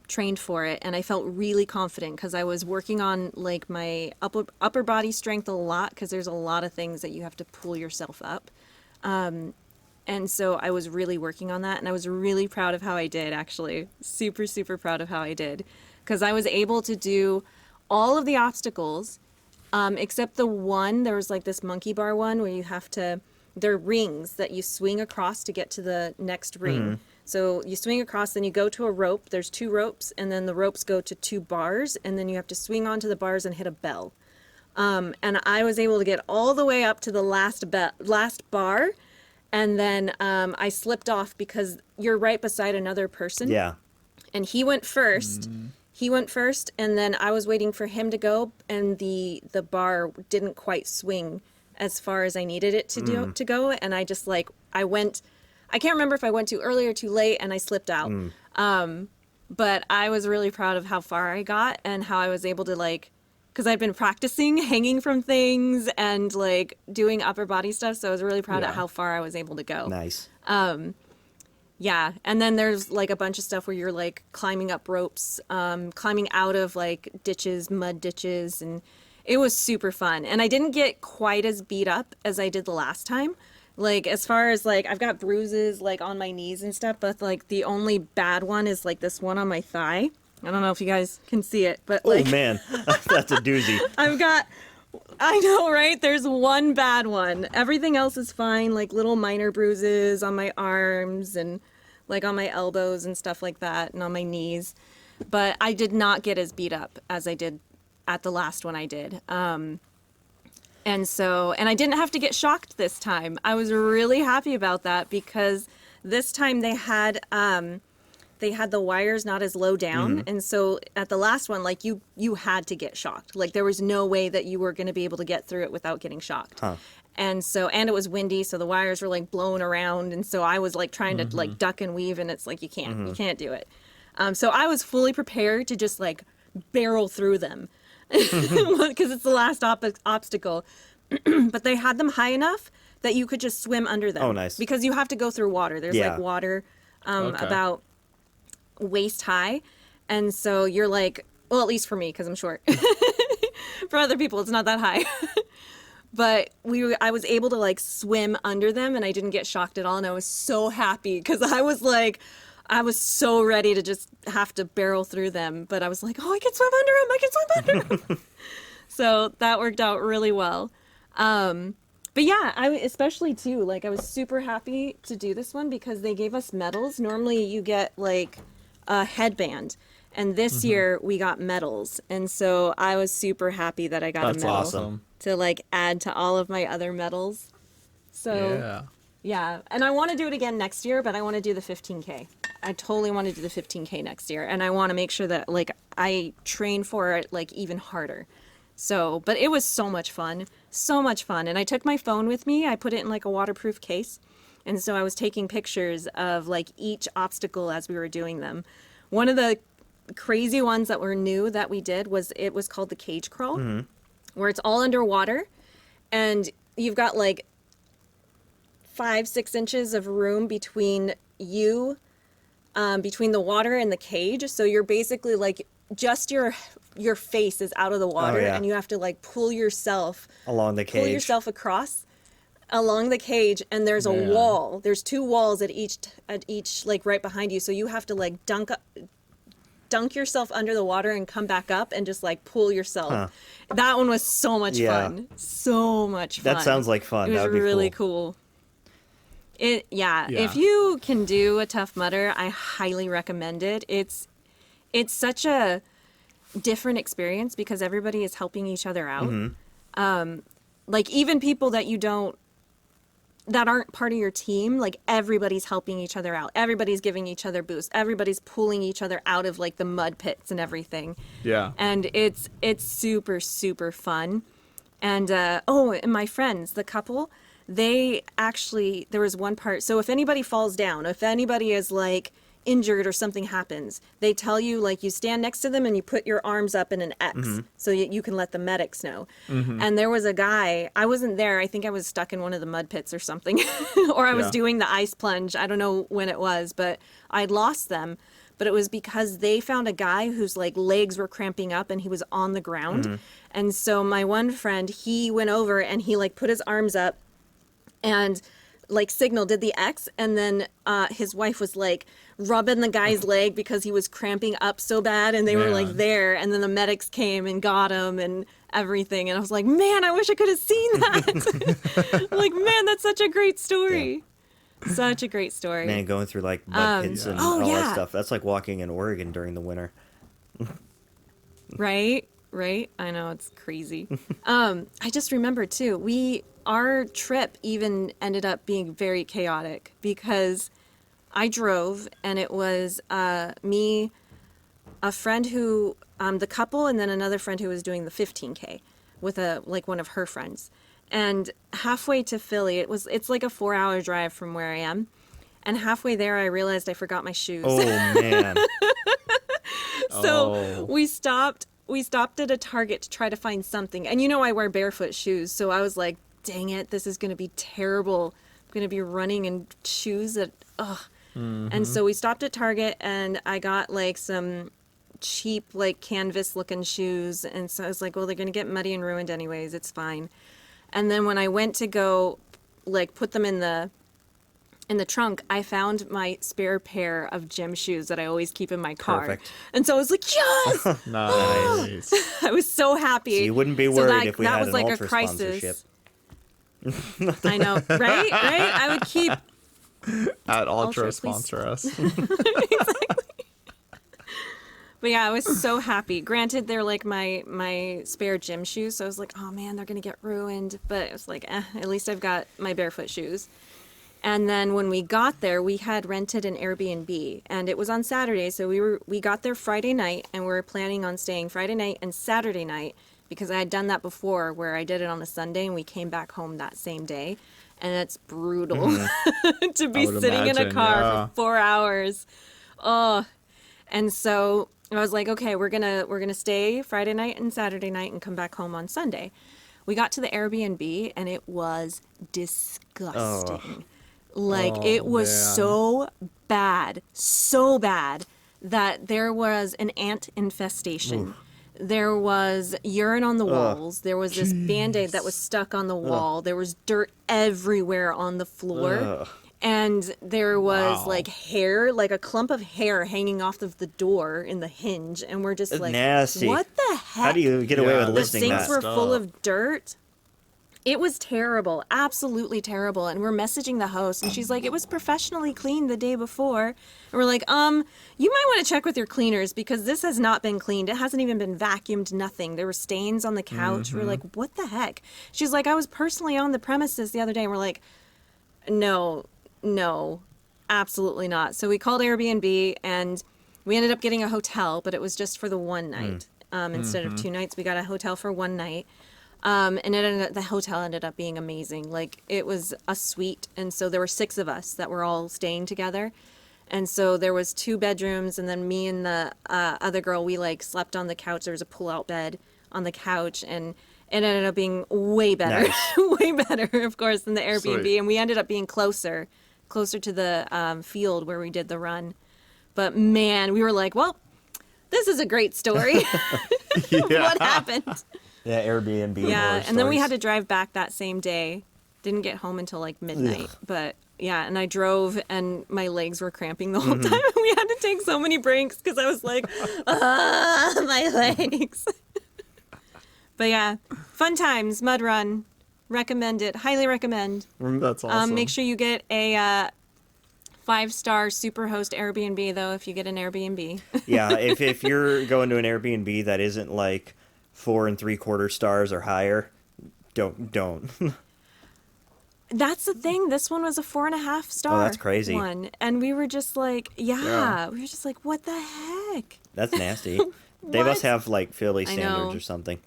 trained for it, and I felt really confident because I was working on like my upper body strength a lot, because there's a lot of things that you have to pull yourself up. And so I was really working on that, and I was really proud of how I did, actually. Super, super proud of how I did. Because I was able to do all of the obstacles, except the one, there was like this monkey bar one where you have to, there are rings that you swing across to get to the next ring. So you swing across, then you go to a rope, there's 2 ropes, and then the ropes go to 2 bars, and then you have to swing onto the bars and hit a bell. And I was able to get all the way up to the last bar, and then I slipped off because you're right beside another person. Yeah. And he went first. He went first, and then I was waiting for him to go, and the bar didn't quite swing as far as I needed it to go. And I just I can't remember if I went too early or too late, and I slipped out. But I was really proud of how far I got and how I was able to because I'd been practicing hanging from things and doing upper body stuff. So I was really proud Yeah. of how far I was able to go. Nice. Yeah, and then there's a bunch of stuff where you're climbing up ropes, climbing out of ditches, mud ditches, and it was super fun. And I didn't get quite as beat up as I did the last time. As far as I've got bruises on my knees and stuff, but the only bad one is this one on my thigh. I don't know if you guys can see it, but Oh man, that's a doozy. I've got I know, right? There's one bad one. Everything else is fine, like little minor bruises on my arms and like on my elbows and stuff like that and on my knees. But I did not get as beat up as I did at the last one I did. And I didn't have to get shocked this time. I was really happy about that because this time they had the wires not as low down, and so at the last one, like you had to get shocked. Like there was no way that you were going to be able to get through it without getting shocked. And it was windy, so the wires were like blowing around, and so I was like trying to like duck and weave, and it's like you can't do it. So I was fully prepared to just like barrel through them because it's the last obstacle. But they had them high enough that you could just swim under them. Oh, nice. Because you have to go through water. There's like water about waist high. And so you're like, well, at least for me, because I'm short. For other people, it's not that high. But I was able to like swim under them and I didn't get shocked at all. And I was so happy because I was so ready to just have to barrel through them. But I was like, oh, I can swim under them. I can swim under them. So that worked out really well. But yeah, especially too, like I was super happy to do this one because they gave us medals. Normally you get like a headband. And this year we got medals. And so I was super happy that I got That's a medal awesome. to like add to all of my other medals. So yeah. And I want to do it again next year, but I want to do the 15K. I totally want to do the 15K next year. And I want to make sure that like I train for it like even harder. So, but it was so much fun. So much fun. And I took my phone with me. I put it in like a waterproof case. And so I was taking pictures of like each obstacle as we were doing them. One of the crazy ones that were new that we did was called the cage crawl, where it's all underwater and you've got like 5-6 inches of room between you, between the water and the cage. So you're basically like just your face is out of the water and you have to like pull yourself along the cage. Pull yourself across along the cage, and there's a wall. There's 2 walls at each like right behind you. So you have to like dunk yourself under the water and come back up and just like pull yourself. That one was so much fun. So much fun. That sounds like fun. It was That would be really cool. If you can do a Tough Mudder, I highly recommend it. It's such a different experience because everybody is helping each other out. Like even people that aren't part of your team, like everybody's helping each other out. Everybody's giving each other boosts. Everybody's pulling each other out of like the mud pits and everything. Yeah. And it's super, super fun. And and my friends, the couple, there was one part. So if anybody falls down, if anybody is like injured or something happens, they tell you like you stand next to them and you put your arms up in an X so you can let the medics know. And there was a guy, I wasn't there, I think I was stuck in one of the mud pits or something, or I was doing the ice plunge. I don't know when it was, but I'd lost them. But it was because they found a guy whose like legs were cramping up and he was on the ground. And so my one friend, he went over and he like put his arms up and like did the X, and then his wife was like rubbing the guy's leg because he was cramping up so bad, and they were like there, and then the medics came and got him and everything, and I was like, man, I wish I could have seen that. Like, man, that's such a great story. Such a great story. Man, going through like mud pits and all that yeah. stuff. That's like walking in Oregon during the winter. Right. I know, it's crazy. I just remember too, our trip even ended up being very chaotic because I drove and it was me, a friend who, the couple, and then another friend who was doing the 15K with one of her friends. And halfway to Philly, it's like a 4-hour drive from where I am. And halfway there, I realized I forgot my shoes. Oh, man. So we stopped at a Target to try to find something. And I wear barefoot shoes. So I was like, dang it, this is going to be terrible. I'm going to be running in shoes that, ugh. And so we stopped at Target and I got like some cheap like canvas looking shoes. And so I was like, well, they're going to get muddy and ruined anyways. It's fine. And then when I went to go like put them in the in the trunk, I found my spare pair of gym shoes that I always keep in my car. Perfect. And so I was like, yes! Nice. I was so happy. So you wouldn't be So worried if we that had was an like a Ultra crisis. sponsorship. I know, right? Right? I would keep. At Ultra Ultra, please. sponsor us. But yeah, I was so happy. Granted, they're like my spare gym shoes, so I was like, oh man, they're gonna get ruined. But it was like, at least I've got my barefoot shoes. And then when we got there, we had rented an Airbnb, and it was on Saturday, so we got there Friday night, and we were planning on staying Friday night and Saturday night because I had done that before, where I did it on a Sunday and we came back home that same day, and it's brutal to be would sitting in a imagine, car yeah. for 4 hours. Oh, and so I was like, okay, we're gonna stay Friday night and Saturday night and come back home on Sunday. We got to the Airbnb and it was disgusting. Like Oh, it was man. so bad that there was an ant infestation. There was urine on the walls. There was this Band-Aid that was stuck on the wall. There was dirt everywhere on the floor. Ugh. And there was Wow. like hair, like a clump of hair hanging off of the door in the hinge. And we're just That's like, nasty. what the heck? How do you get away Yeah, with The that's listing sinks that? were Stuff. full of dirt. It was terrible, absolutely terrible. And we're messaging the host, and she's like, "It was professionally cleaned the day before." And we're like, you might want to check with your cleaners because this has not been cleaned. It hasn't even been vacuumed. Nothing. There were stains on the couch. We're like, "What the heck?" She's like, "I was personally on the premises the other day." And we're like, "No, absolutely not." So we called Airbnb, and we ended up getting a hotel, but it was just for the one night. Instead of 2 nights, we got a hotel for one night. And the hotel ended up being amazing. Like it was a suite, and so there were 6 of us that were all staying together. And so there was 2 bedrooms, and then me and the other girl, we like slept on the couch. There was a pull-out bed on the couch, and it ended up being way better, Nice. way better, of course, than the Airbnb. Sweet. And we ended up being closer to the field where we did the run. But man, we were like, well, this is a great story. What happened? Yeah, Airbnb. Yeah, horror and then we had to stories. drive back that same day. Didn't get home until like midnight. But yeah, and I drove and my legs were cramping the whole Mm-hmm. time. We had to take so many breaks because I was like, my legs. But yeah, fun times, mud run. Recommend it. Highly recommend. That's awesome. Make sure you get a 5-star Superhost Airbnb though if you get an Airbnb. Yeah, if you're going to an Airbnb that isn't like 4 3/4 stars or higher, don't. That's the thing. This one was a 4.5 star. Oh, that's crazy. One, and we were just like, Yeah. we were just like, what the heck? That's nasty. They must What? have like Philly I standards know. or something.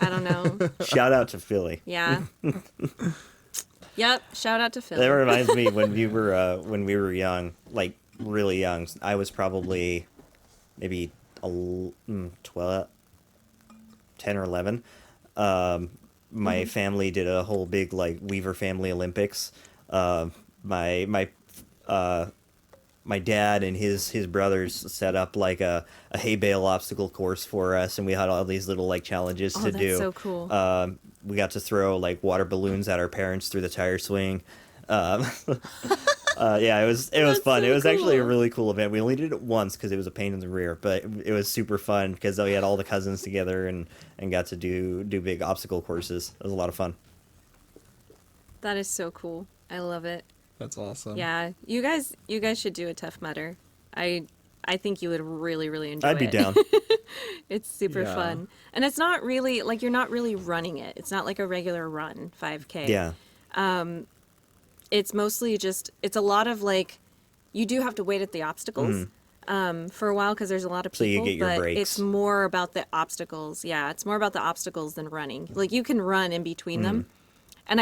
I don't know. Shout out to Philly. Yeah. Yep. Shout out to Phil. That reminds me when we were young, like really young. I was probably maybe 12, 10 or 11. My family did a whole big like Weaver Family Olympics. My dad and his brothers set up like a hay bale obstacle course for us, and we had all these little like challenges Oh, to that's do. so cool. We got to throw like water balloons at our parents through the tire swing. Yeah, it was That's fun. so It was actually a cool. really cool event. We only did it once because it was a pain in the rear, but it was super fun because we had all the cousins together and got to do big obstacle courses. It was a lot of fun. That is so cool. I love it. That's awesome. Yeah. You guys should do a Tough Mudder. I think you would really, really enjoy it. I'd be down. It's super Yeah. fun. And it's not really like you're not really running it. It's not like a regular run 5K. Yeah. It's mostly just it's a lot of like you do have to wait at the obstacles for a while because there's a lot of So you people, get your but breaks. it's more about the obstacles. Yeah, it's more about the obstacles than running. Like you can run in between them. And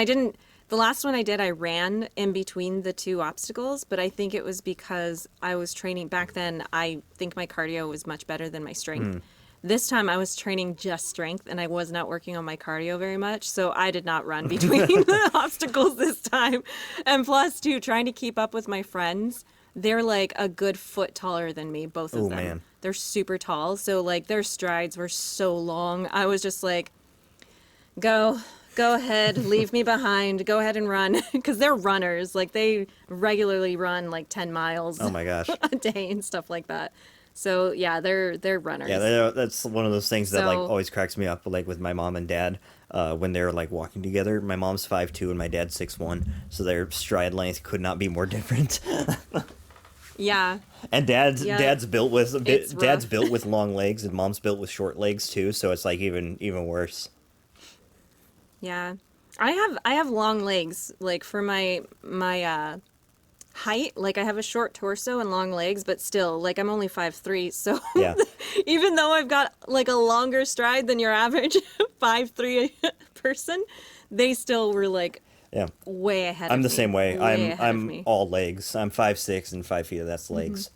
the last one I did, I ran in between the 2 obstacles, but I think it was because I was training back then. I think my cardio was much better than my strength. This time I was training just strength and I was not working on my cardio very much. So I did not run between the obstacles this time. And plus, too, trying to keep up with my friends, they're like a good foot taller than me, both of Oh, them. man. They're super tall. So like their strides were so long. I was just like, go, go ahead, leave me behind, go ahead and run. Because they're runners. Like, they regularly run like 10 miles Oh my gosh. a day and stuff like that. So, yeah, they're runners. Yeah, that's one of those things that like So- always cracks me up. Like with my mom and dad, when they're like walking together. My mom's 5'2" and my dad's 6'1", so their stride length could not be more different. Yeah. And dad's Yeah. built with It's dad's rough. built with long legs, and mom's built with short legs too. So it's like even worse. I have long legs, like for my height. Like I have a short torso and long legs, but still, like I'm only 5'3", so Yeah. even though I've got like a longer stride than your average 5'3" person, they still were like Yeah. way ahead I'm of the me. same way. Way ahead of I'm me. all legs. I'm 5'6" and 5 feet. That's legs.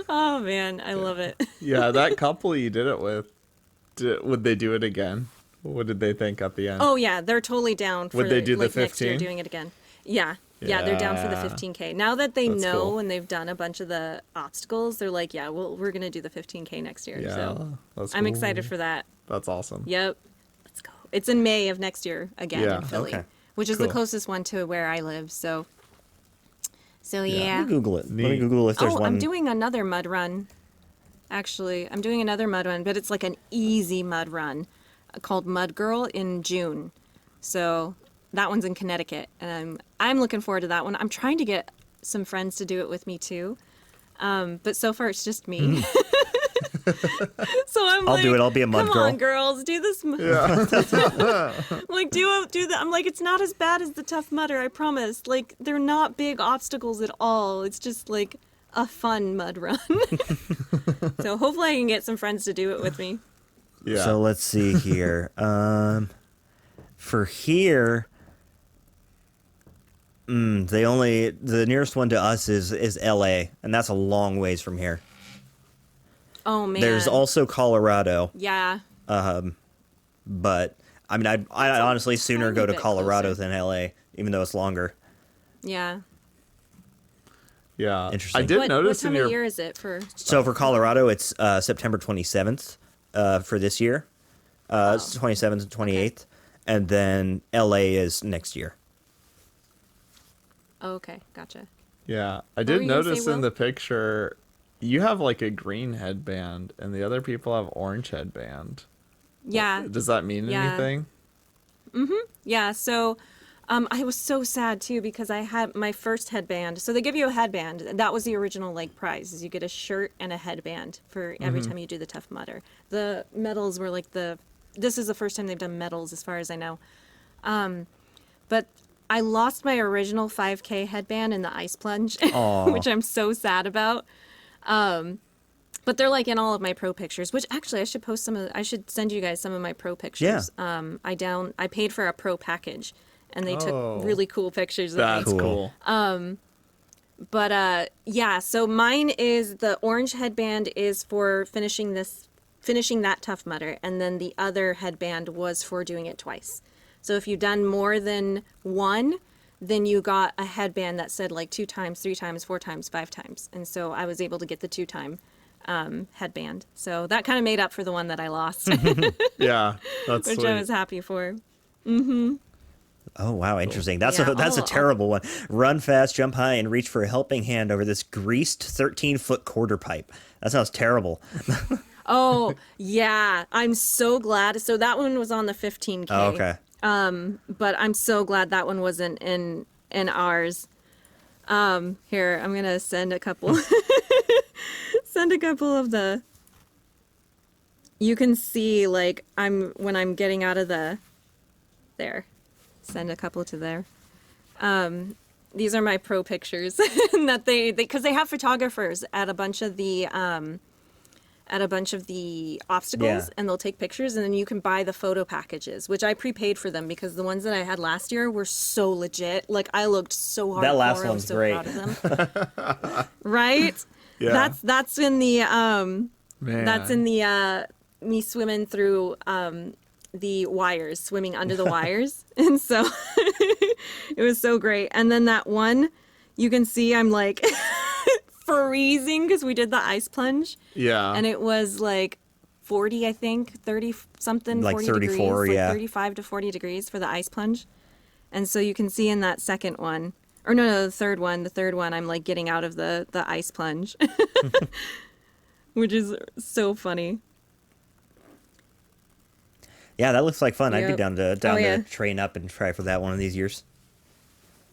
Oh man, I love it. Yeah, that couple you did it with, would they do it again? What did they think at the end? Oh yeah, they're totally down for Would they do the like next year 15? doing it again. Yeah. Yeah, they're down for the Yeah. 15K. Now that they That's know cool. and they've done a bunch of the obstacles, they're like, yeah, well, we're going to do the 15K next year. yeah, So that's I'm cool. excited for that. That's awesome. Yep. Let's go. It's in May of next year again Yeah. in Philly, Okay. which is the Cool. closest one to where I live. So Let yeah. me Google it. Let me Neat. Google if there's Oh, one. I'm doing another mud run. Actually, I'm doing another mud run, but it's like an easy mud run called Mud Girl in June. So that one's in Connecticut, and I'm looking forward to that one. I'm trying to get some friends to do it with me too, but so far it's just me. So I'm I'll like, do it. I'll be a mud come girl." on, girls, do this. Like do the. I'm like, it's not as bad as the Tough Mudder, I promise. Like they're not big obstacles at all. It's just like a fun mud run. So hopefully I can get some friends to do it with me. Yeah. So let's see here. For here, the nearest one to us is L.A., and that's a long ways from here. Oh man. There's also Colorado, Yeah. but I mean, I honestly sooner tiny go to bit Colorado closer. than L.A., even though it's longer. Yeah. Yeah. Interesting. I did What notice time in your of year is it for? So for Colorado, it's September 27th for this year. It's 27th and 28th, and then L.A. is next year. Oh, okay, gotcha. Yeah, I were did you gonna say, notice in Will? the picture you have like a green headband and the other people have orange headband. Yeah. Does that mean Yeah. anything? Yeah, so I was so sad too because I had my first headband. So they give you a headband. That was the original like prize. Is you get a shirt and a headband for every time you do the Tough Mudder. The medals were like this is the first time they've done medals as far as I know. But I lost my original 5K headband in the ice plunge, Aw. which I'm so sad about. But they're like in all of my pro pictures, which actually I should send you guys some of my pro pictures. I paid for a pro package and they Oh. took really cool pictures of me. That's Cool. cool. But yeah, so mine is the orange headband is for finishing that Tough Mudder, and then the other headband was for doing it twice. So if you've done more than one, then you got a headband that said like 2 times, 3 times, 4 times, 5 times. And so I was able to get the 2-time headband. So that kind of made up for the one that I lost, Yeah, that's which sweet. I was happy for. Oh wow, interesting. That's Yeah, a I'll- terrible one. Run fast, jump high, and reach for a helping hand over this greased 13-foot quarter pipe. That sounds terrible. Oh, yeah. I'm so glad. So that one was on the 15K. Oh, okay. But I'm so glad that one wasn't in ours. Here, I'm gonna send a couple of the. You can see like when I'm getting out of the. There, send a couple to there. These are my pro pictures that they because they have photographers at a bunch of the obstacles, Yeah. and they'll take pictures, and then you can buy the photo packages, which I prepaid for them because the ones that I had last year were so legit. Like I looked so hard. That last I was one's so great. proud of them. Right? Yeah. That's in the Man. that's in the me swimming through the wires, swimming under the wires, and so it was so great. And then that one, you can see I'm like freezing because we did the ice plunge. Yeah. And it was like 40, I think, 30 something, Like 40 34, degrees, yeah. like 35 to 40 degrees for the ice plunge. And so you can see in that second one, or no, the third one, I'm like getting out of the ice plunge, which is so funny. Yeah, that looks like fun. I'd be Yep. down Yeah. to train up and try for that one of these years.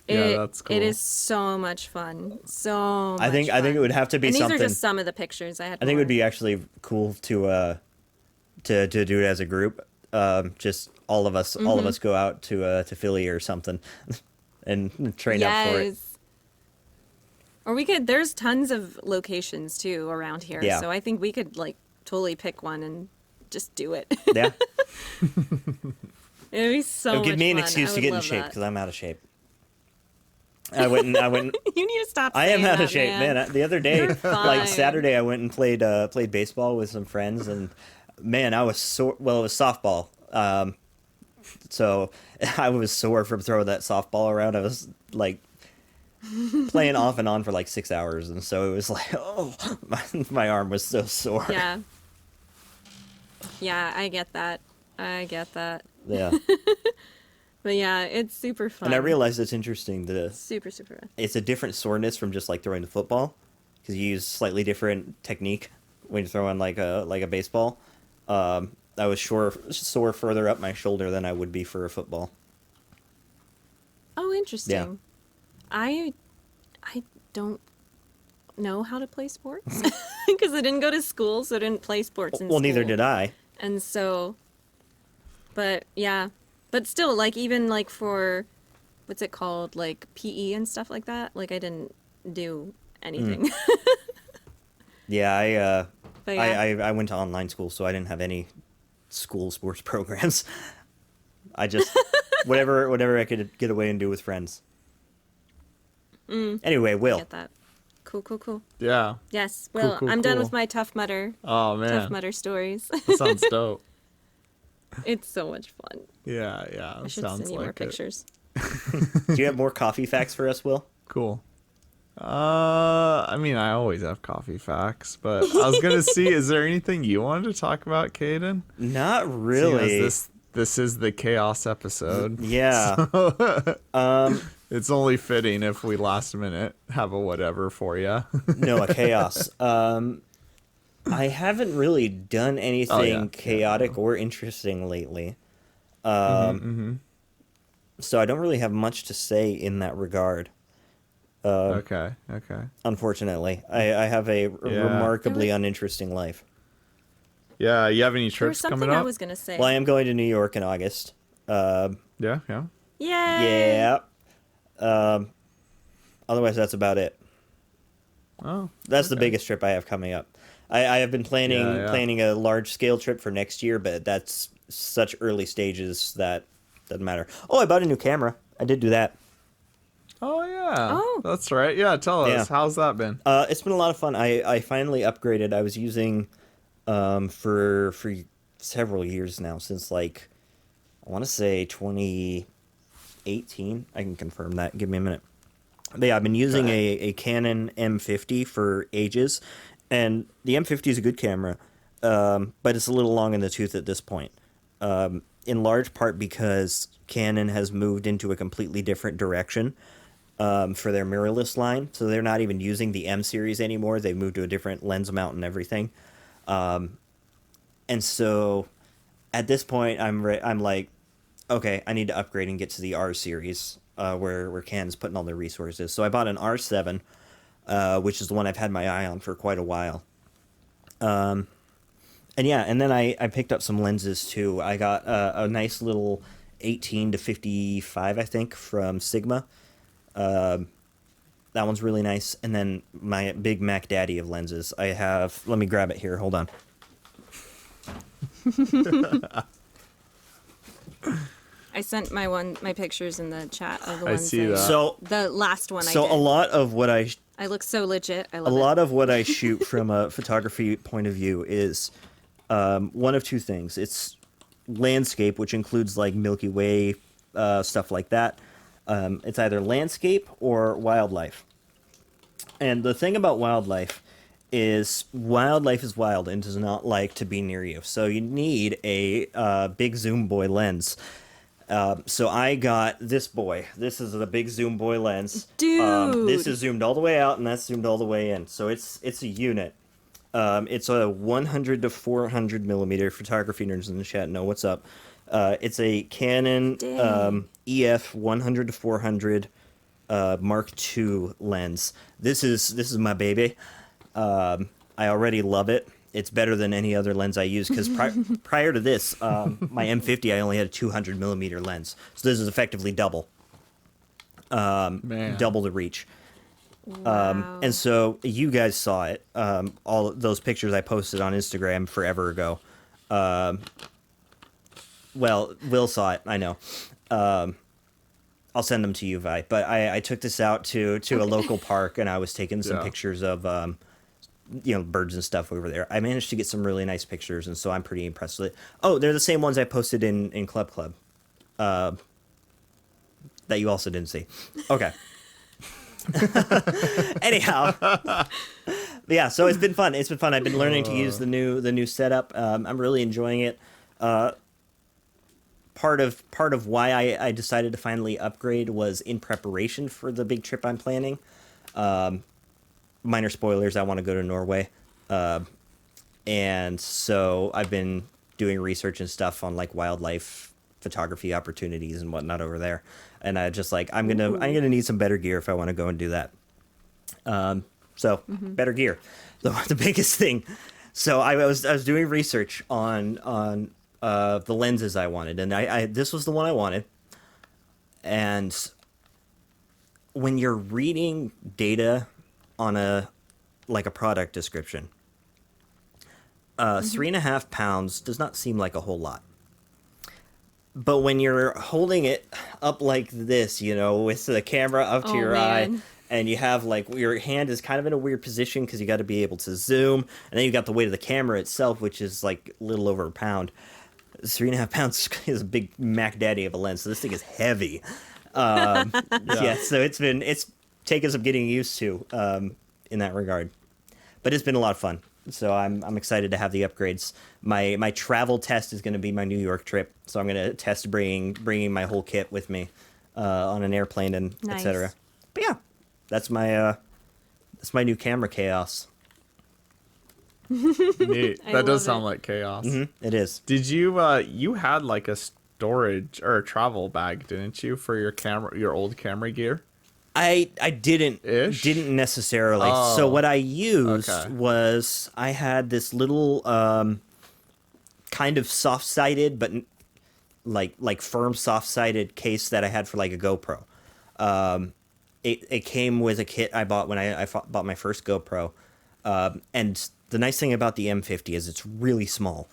Yeah, that's cool. It is so much fun. So much I think it would have to be and these something. are just some of the pictures I had. I think it would more. be actually cool to do it as a group. Just all of us go out to Philly or something and train up for it. Yes. Or we could. There's tons of locations too around here, Yeah. so I think we could like totally pick one and just do it. Yeah, It'd be so it'll give much me an fun. excuse I to would get in love shape that. because I'm out of shape. I went. You need to stop. I am saying out that, of shape, man. The other day, You're fine. like Saturday, I went and played baseball with some friends, and man, I was sore. Well, it was softball, so I was sore from throwing that softball around. I was like playing off and on for like 6 hours, and so it was like, oh, my arm was so sore. Yeah. Yeah, I get that. I get that. Yeah. But yeah, it's super fun. And I realized it's interesting that super fun. it's a different soreness from just like throwing the football, because you use slightly different technique when you're throwing like a baseball. I was sore further up my shoulder than I would be for a football. Oh, interesting. I don't know how to play sports because I didn't go to school, so I didn't play sports in Well, school. neither did I. And so, but yeah, but still, like even like for, what's it called, like PE and stuff like that. Like I didn't do anything. Yeah, But yeah. I went to online school, so I didn't have any school sports programs. I just whatever I could get away and do with friends. Anyway, Will. Get that. Cool. Yeah. Yes. Cool, Well, cool, I'm done cool. with my Tough Mudder. Oh man, Tough Mudder stories. that sounds dope. It's so much fun. Yeah. I should Sounds send you like more it. pictures. Do you have more coffee facts for us, Will? Cool. I mean, I always have coffee facts, but I was gonna see, is there anything you wanted to talk about, Caden? Not Seeing really. as this is the chaos episode. Yeah. It's only fitting if we last minute have a whatever for you. No, a chaos. I haven't really done anything chaotic or interesting lately. So I don't really have much to say in that regard. Okay. Unfortunately, I have a remarkably uninteresting life. Yeah, you have any There was trips something coming I up? was gonna say. Well, I am going to New York in August. Yeah. Yay! Yeah. Otherwise, that's about it. Oh, That's the biggest trip I have coming up. I have been planning a large scale trip for next year, but that's such early stages that doesn't matter. Oh, I bought a new camera. I did do that. Oh yeah. Oh. That's right. Yeah, tell us. Yeah. How's that been? It's been a lot of fun. I finally upgraded. I was using for several years now, since like I want to say 2018. I can confirm that. Give me a minute. But yeah, I've been using a Canon M50 for ages, and the M50 is a good camera, but it's a little long in the tooth at this point. In large part because Canon has moved into a completely different direction for their mirrorless line, so they're not even using the M series anymore. They've moved to a different lens mount and everything, and so at this point, I'm like, okay, I need to upgrade and get to the R series, where Canon's putting all their resources. So I bought an R7, which is the one I've had my eye on for quite a while. And then I picked up some lenses too. I got a nice little 18 to 55, I think, from Sigma. That one's really nice. And then my big Mac Daddy of lenses. I have, let me grab it here. Hold on. I sent my pictures in the chat of the I ones. see that. So The last one I so did. a lot of what I look so legit. I a love lot of what I shoot from a photography point of view is one of two things. It's landscape, which includes like Milky Way, stuff like that. It's either landscape or wildlife. And the thing about wildlife is wildlife is wild and does not like to be near you. So you need a big zoom boy lens. So I got this boy. This is a big zoom boy lens. Dude. This is zoomed all the way out and that's zoomed all the way in. So it's a unit. It's a 100 to 400 millimeter. Photography nerds in the chat know what's up. It's a Canon Dang. EF 100 to 400 Mark II lens. This is my baby. I already love it. It's better than any other lens I use because prior to this, my M50 I only had a 200 millimeter lens. So this is effectively double Man. the reach. Wow. And so you guys saw it. All those pictures I posted on Instagram forever ago. Well, Will saw it. I know. I'll send them to you, Vi. But I took this out to a local park, and I was taking some Yeah. pictures of birds and stuff over there. I managed to get some really nice pictures, and so I'm pretty impressed with it. Oh, they're the same ones I posted in Club that you also didn't see. Okay. Anyhow, yeah. So it's been fun. It's been fun. I've been learning to use the new setup. I'm really enjoying it. Part of why I decided to finally upgrade was in preparation for the big trip I'm planning. Minor spoilers. I want to go to Norway, and so I've been doing research and stuff on like wildlife photography opportunities and whatnot over there. And I just like I'm gonna need some better gear if I want to go and do that. Better gear, the biggest thing. So I was doing research on the lenses I wanted, and I this was the one I wanted. And when you're reading data on a product description, 3.5 pounds does not seem like a whole lot. But when you're holding it up like this, with the camera up to Oh, your eye, man. and you have your hand is kind of in a weird position because you got to be able to zoom, and then you got the weight of the camera itself, which is like a little over a pound. 3.5 pounds is a big Mac Daddy of a lens, so this thing is heavy. Yeah, so it's taken some getting used to in that regard, but it's been a lot of fun. So I'm excited to have the upgrades. My travel test is going to be my New York trip, so I'm going to test bringing my whole kit with me on an airplane and Nice. etc. But yeah, that's my new camera chaos. Neat. I That does love sound it. like chaos. It is. Did you had like a storage or a travel bag, didn't you, for your old camera gear? I didn't Ish? necessarily. Oh, So what I used okay. was I had this little kind of soft-sided but like firm soft-sided case that I had for like a GoPro. It came with a kit I bought when I bought my first GoPro. And the nice thing about the M50 is it's really small.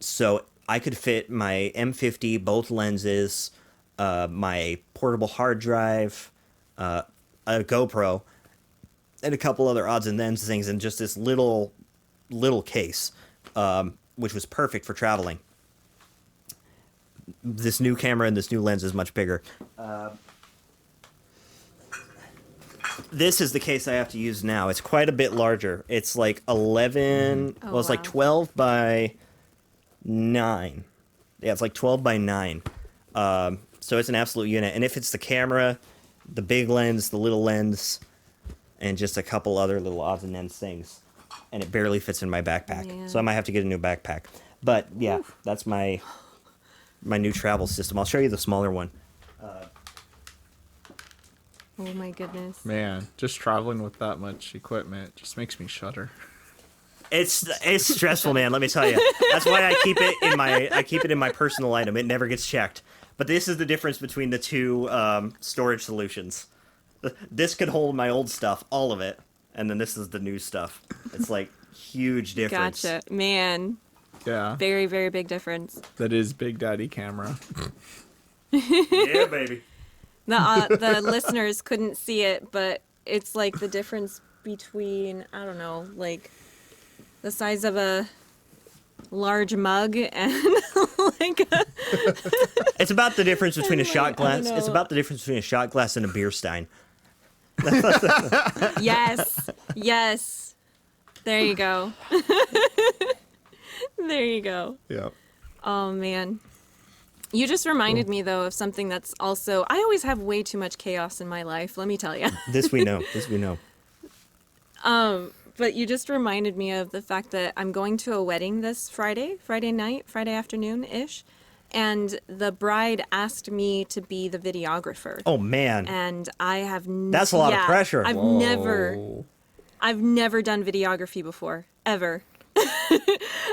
So I could fit my M50, both lenses, my portable hard drive, a GoPro, and a couple other odds and ends things in just this little case, which was perfect for traveling. This new camera and this new lens is much bigger. This is the case I have to use now. It's quite a bit larger. It's like 11. Oh, Well, it's like wow. 12 by 9. Yeah, it's like 12 by 9. So it's an absolute unit. And if it's the camera, the big lens, the little lens, and just a couple other little odds and ends things, and it barely fits in my backpack. Man. So I might have to get a new backpack. But yeah, that's my new travel system. I'll show you the smaller one. Oh my goodness. Man, just traveling with that much equipment just makes me shudder. It's stressful, man. Let me tell you. That's why I keep it in my personal item. It never gets checked. But this is the difference between the two storage solutions. This could hold my old stuff, all of it, and then this is the new stuff. It's like huge difference. Gotcha. Man, Yeah, very, very big difference. that is Big Daddy camera. Yeah, baby. The listeners couldn't see it, but it's like the difference between, I don't know, like the size of a large mug and like a, It's about the difference between a Like, shot I don't glass. It's know. about the difference between a shot glass and a beer stein. yes, yes. There you go. There you go. Yep. Oh man. You just reminded me though of something that's also I always have way too much chaos in my life, let me tell you. This we know. This we know. But you just reminded me of the fact that I'm going to a wedding this Friday night, Friday afternoon-ish, and the bride asked me to be the videographer. Oh man, And I have that's a lot of pressure. I've Whoa. never done videography before, ever.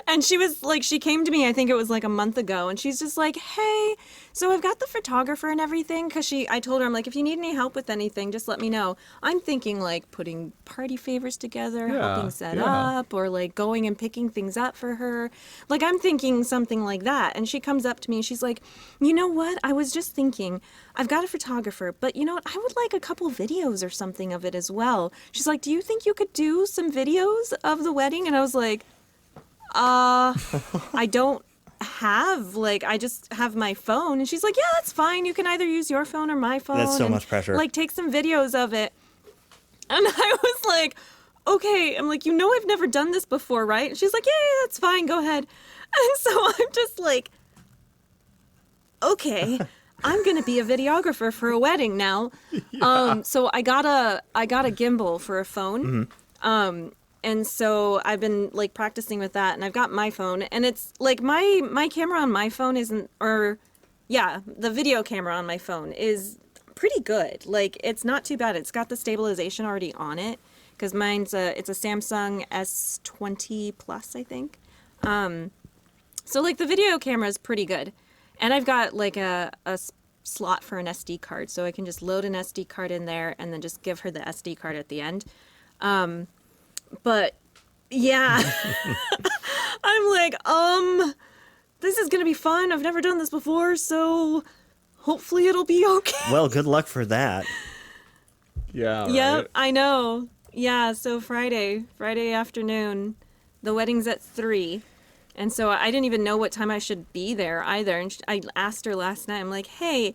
And she was like, she came to me, I think it was like a month ago, and she's just like, hey, so I've got the photographer and everything, because I told her, I'm like, if you need any help with anything, just let me know. I'm thinking like putting party favors together, Yeah, helping set yeah. up, or like going and picking things up for her. Like I'm thinking something like that. And she comes up to me and she's like, you know what? I was just thinking, I've got a photographer, but you know what? I would like a couple videos or something of it as well. She's like, do you think you could do some videos of the wedding? And I was like, I don't have, like, I just have my phone. And she's like, yeah, that's fine. You can either use your phone or my phone. That's so and, much pressure. Like, take some videos of it. And I was like, okay. I'm like, you know, I've never done this before, right? And she's like, yeah, that's fine. Go ahead. And so I'm just like, okay, I'm going to be a videographer for a wedding now. So I got a gimbal for a phone. And so I've been like practicing with that, and I've got my phone, and it's like my camera on my phone isn't, or yeah, the video camera on my phone is pretty good. Like it's not too bad. It's got the stabilization already on it because it's a Samsung S20 Plus, I think. So like the video camera is pretty good, and I've got like a slot for an SD card, so I can just load an SD card in there and then just give her the SD card at the end. But yeah, I'm like, this is gonna be fun. I've never done this before, so hopefully it'll be okay. Well, good luck for that. Yeah. Yep, Right? I know. Yeah, so Friday afternoon, the wedding's at 3. And so I didn't even know what time I should be there either. And I asked her last night, I'm like, hey,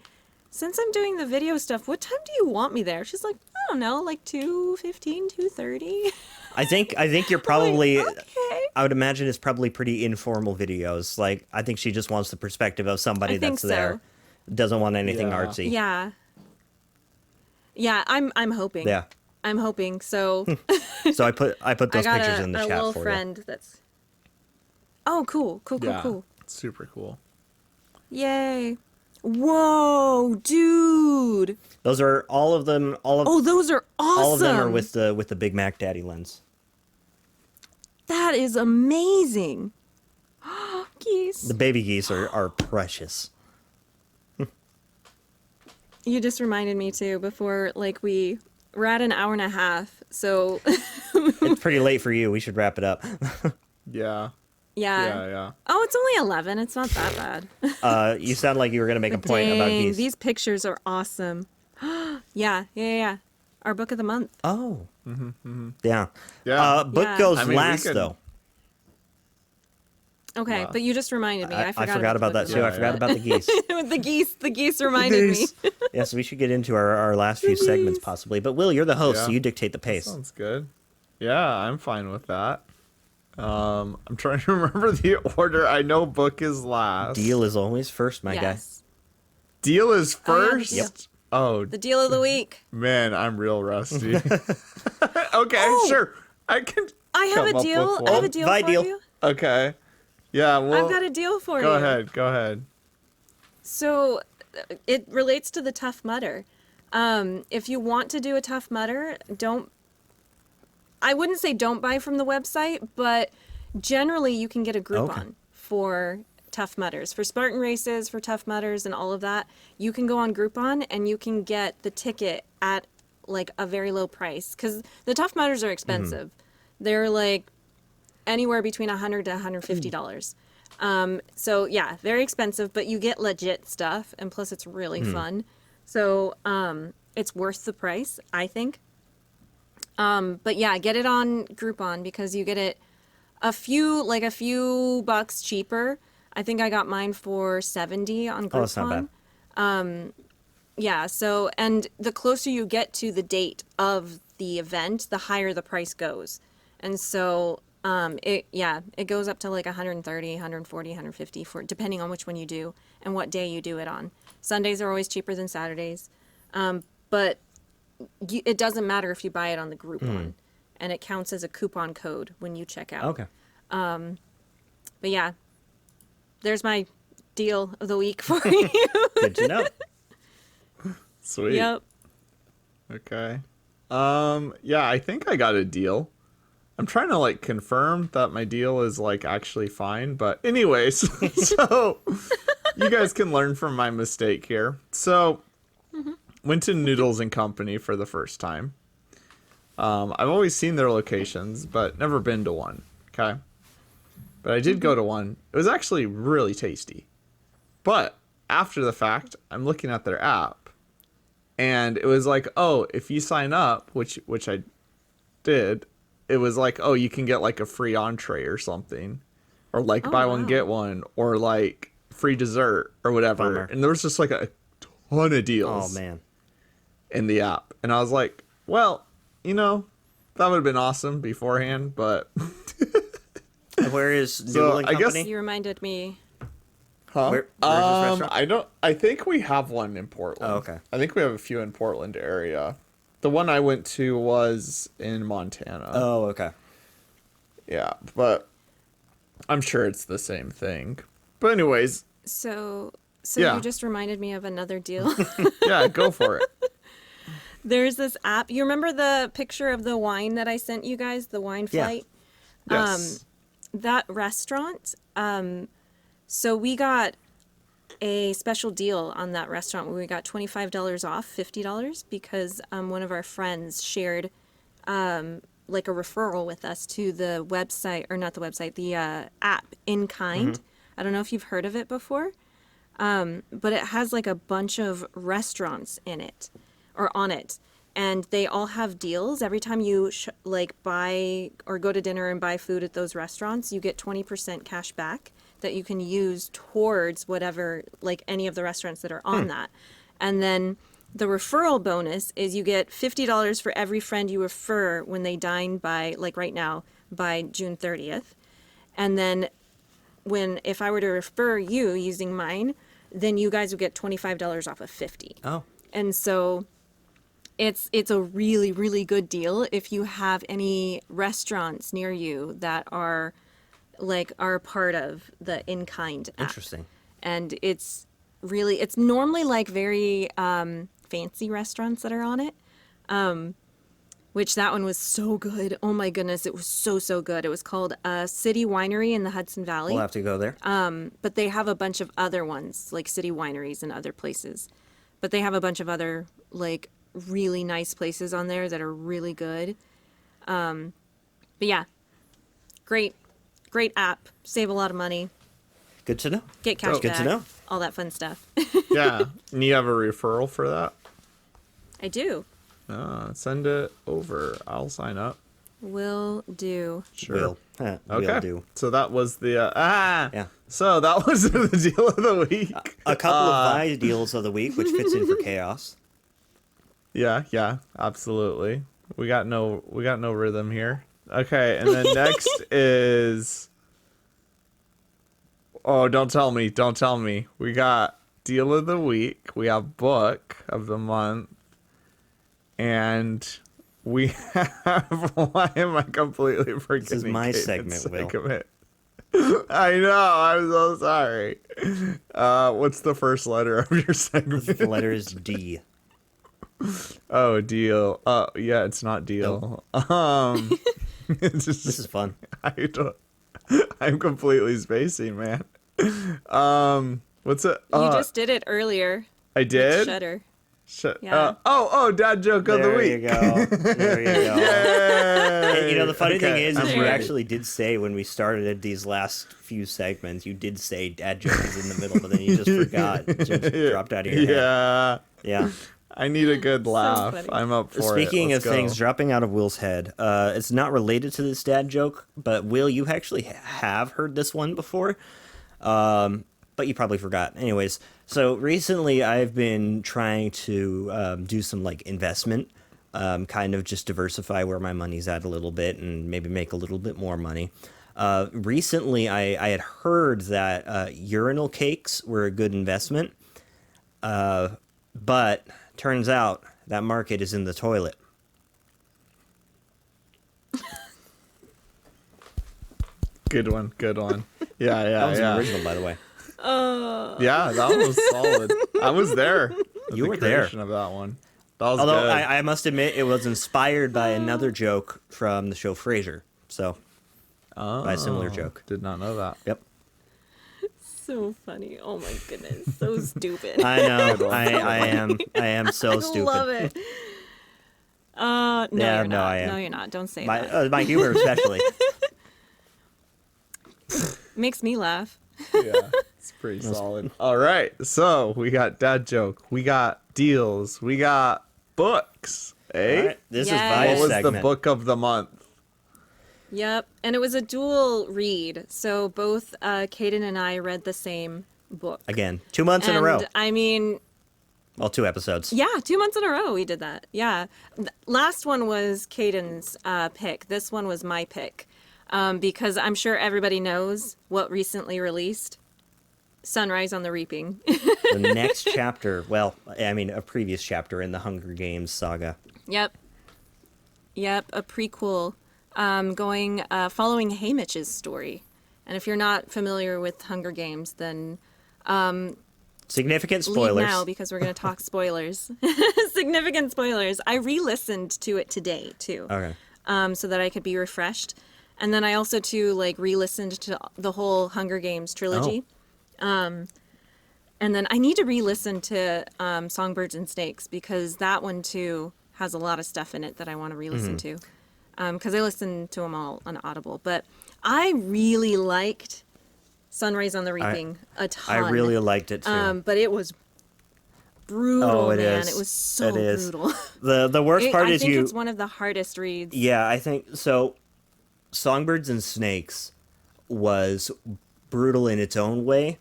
since I'm doing the video stuff, what time do you want me there? She's like, I don't know, like 2:15, 2:30. I think you're probably. Like, okay. I would imagine it's probably pretty informal videos. Like I think she just wants the perspective of somebody I think that's there. Doesn't want anything Yeah. artsy. Yeah. Yeah, I'm hoping. Yeah. I'm hoping. So So I put I those got pictures in the a chat little for friend that's. Oh, cool. Yeah. Cool. Super cool. Yay. Whoa, dude. you. Those are all of them. Oh, those are awesome. All of them are with the Big Mac Daddy lens. That is amazing. Geese. The baby geese are precious. You just reminded me too before, like, we're at an hour and a half. So, It's pretty late for you. We should wrap it up. Yeah. yeah. Yeah. Oh, it's only 11. It's not that bad. You sound like you were gonna make a point about Dang, geese. these pictures are awesome. Yeah. Our book of the month. Oh. Yeah. Yeah. Book Yeah. goes I mean, we last could- though. Okay, but you just reminded me. I forgot about that the too. book I of forgot about the geese. the month. The geese reminded me. Yes, we should get into our last few segments Geese. possibly. But Will, you're the host, so Yeah. you dictate the pace. Sounds good. Yeah, I'm fine with that. I'm trying to remember the order. I know book is last. Deal is always first, my guy. Yes. Deal is Oh, yeah, the first. deal. Oh The deal of the week. man, I'm real rusty. Okay, Oh. sure. I can. I have come a up deal. with I have a one. deal Vi for deal. you. Okay. Yeah. Well, I've got a deal for you. Go ahead. Go ahead. So it relates to the Tough Mudder. If you want to do a Tough Mudder, I wouldn't say don't buy from the website, but generally you can get a Groupon Okay. for Tough Mudders. For Spartan races, for Tough Mudders and all of that, you can go on Groupon and you can get the ticket at like a very low price. Because the Tough Mudders are expensive. They're like anywhere between $100 to $150. So yeah, very expensive, but you get legit stuff, and plus it's really fun. So it's worth the price, I think. But yeah, get it on Groupon because you get it a few bucks cheaper. I think I got mine for 70 on Groupon. Oh, that's not bad. Yeah, so, and the closer you get to the date of the event, the higher the price goes. And so it goes up to like 130, 140, 150 for depending on which one you do and what day you do it on. Sundays are always cheaper than Saturdays. But it doesn't matter if you buy it on the group one, and it counts as a coupon code when you check out. Okay. But yeah, there's my deal of the week for you. Good to know. Sweet. Yep. Okay. Yeah, I think I got a deal. I'm trying to like confirm that my deal is like actually fine, but anyways, so you guys can learn from my mistake here. So, went to Noodles and Company for the first time. I've always seen their locations, but never been to one. Okay. But I did go to one. It was actually really tasty. But after the fact, I'm looking at their app, and it was like, oh, if you sign up, which I did, it was like, oh, you can get like a free entree or something, or like buy one wow. get one, or like free dessert or whatever. Bummer. And there was just like a ton of deals Oh man. in the app, and I was like, well, that would have been awesome beforehand, but Where is So, Noodle and I guess- Company? You reminded me. huh? Where's this restaurant? I think we have one in Portland. Oh, okay. I think we have a few in Portland area. The one I went to was in Montana. Oh, okay. Yeah, but I'm sure it's the same thing. But anyways, So Yeah. you just reminded me of another deal. yeah, go for it. There's this app. You remember the picture of the wine that I sent you guys, the wine Yeah. flight? Yes. That restaurant, so we got a special deal on that restaurant where we got $25 off $50 because one of our friends shared like a referral with us to the website, or not the website, the app In Kind. I don't know if you've heard of it before, but it has like a bunch of restaurants in it or on it. And they all have deals. Every time you like buy or go to dinner and buy food at those restaurants, you get 20% cash back that you can use towards whatever, like any of the restaurants that are on that. And then the referral bonus is you get $50 for every friend you refer when they dine by, like right now, by June 30th. And then if I were to refer you using mine, then you guys would get $25 off of 50. Oh. And so it's a really, really good deal if you have any restaurants near you that are a part of the In Kind app. Interesting. And it's normally like very fancy restaurants that are on it. Which that one was so good. Oh my goodness, it was so good. It was called City Winery in the Hudson Valley. We'll have to go there. But they have a bunch of other ones, like City Wineries and other places. But they have a bunch of other like really nice places on there that are really good. But yeah, great app. Save a lot of money. Good to know. Get cash Good back. to know. All that fun stuff. Yeah. And you have a referral for that? I do. Send it over. I'll sign up. Will do. Sure. Will Okay. do. So that was the Yeah. So that was the deal of the week. A couple of my deals of the week, which fits in for chaos. Yeah, absolutely. We got no rhythm here. Okay, and then next is oh, don't tell me. We got deal of the week. We have book of the month. And we have why am I completely forgetting? my Caden's segment, Will. segment? I know, I'm so sorry. What's the first letter of your segment? The letter is D. Oh, deal. Yeah, it's not deal. It's just, This is fun. I'm completely spacing, man. What's it? You just did it earlier. I did. Shutter. Yeah. Dad joke of the There week. you go. There you go. Yay! And, the funny thing Okay, is I'm you ready. actually did say when we started these last few segments, you did say dad joke is in the middle, but then you just forgot. It just dropped out of your head. Yeah. Yeah. I need a good laugh. funny. I'm up for it. Speaking Let's of things go. dropping out of Will's head, it's not related to this dad joke, but Will, you actually have heard this one before, but you probably forgot. Anyways, so recently I've been trying to do some like investment kind of just diversify where my money's at a little bit and maybe make a little bit more money. Recently, I had heard that urinal cakes were a good investment, but turns out that market is in the toilet. Good one. Yeah, That was yeah. an original, by the way. Yeah, that one was solid. I was there. At You the were there. creation of that one. That was Although good. I must admit, it was inspired by another joke from the show Frasier. So, by a similar joke. Did not know that. Yep. So funny. Oh my goodness. So stupid. I know. I am so stupid. I love it. No, Yeah, you're no, not. I am. No, you're not. Don't say that. My humor, especially. Makes me laugh. Yeah, it's pretty solid. All right, so we got dad joke, we got deals, we got books. Eh? All right, this Yes. is What Vi's was segment. the book of the month? Yep. And it was a dual read. So both Kaden and I read the same book. Again, 2 months in a And, row. I mean, Well, 2 episodes. yeah, 2 months in a row we did that. Yeah. Last one was Caden's pick. This one was my pick. Because I'm sure everybody knows what recently released. Sunrise on the Reaping. The next chapter, well, I mean, a previous chapter in the Hunger Games saga. Yep. Yep, a prequel following Haymitch's story. And if you're not familiar with Hunger Games, then Significant leave spoilers. now because we're going to talk spoilers. Significant spoilers. I re-listened to it today, too. Okay. So that I could be refreshed. And then I also, too, re-listened to the whole Hunger Games trilogy. Oh. And then I need to re-listen to Songbirds and Snakes because that one, too, has a lot of stuff in it that I want to re-listen to. Because I listened to them all on Audible. But I really liked Sunrise on the Reaping a ton. I really liked it too. But it was brutal, Oh, it man. is. It was so It is. brutal. The worst part I is think you. it's one of the hardest reads. Yeah, I think so. Songbirds and Snakes was brutal in its own way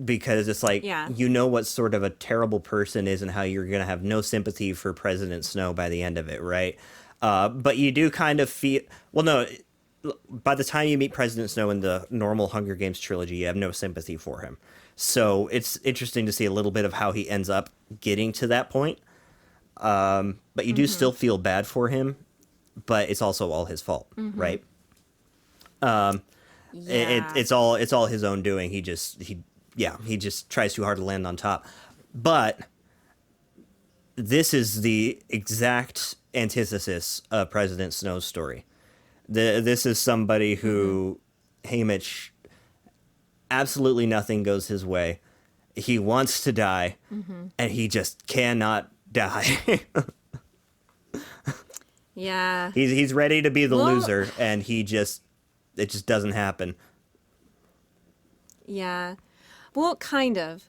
because it's like Yeah. you know what sort of a terrible person is and how you're gonna have no sympathy for President Snow by the end of it, right? But you do kind of feel well. No, by the time you meet President Snow in the normal Hunger Games trilogy, you have no sympathy for him. So it's interesting to see a little bit of how he ends up getting to that point. But you do still feel bad for him, but it's also all his fault, right? Yeah. It's all his own doing. He just tries too hard to land on top. But this is the exact antithesis of President Snow's story. This is somebody who Haymitch, absolutely nothing goes his way. He wants to die, and he just cannot die. Yeah. He's ready to be the Well- loser, and it just doesn't happen. Yeah. Well, kind of.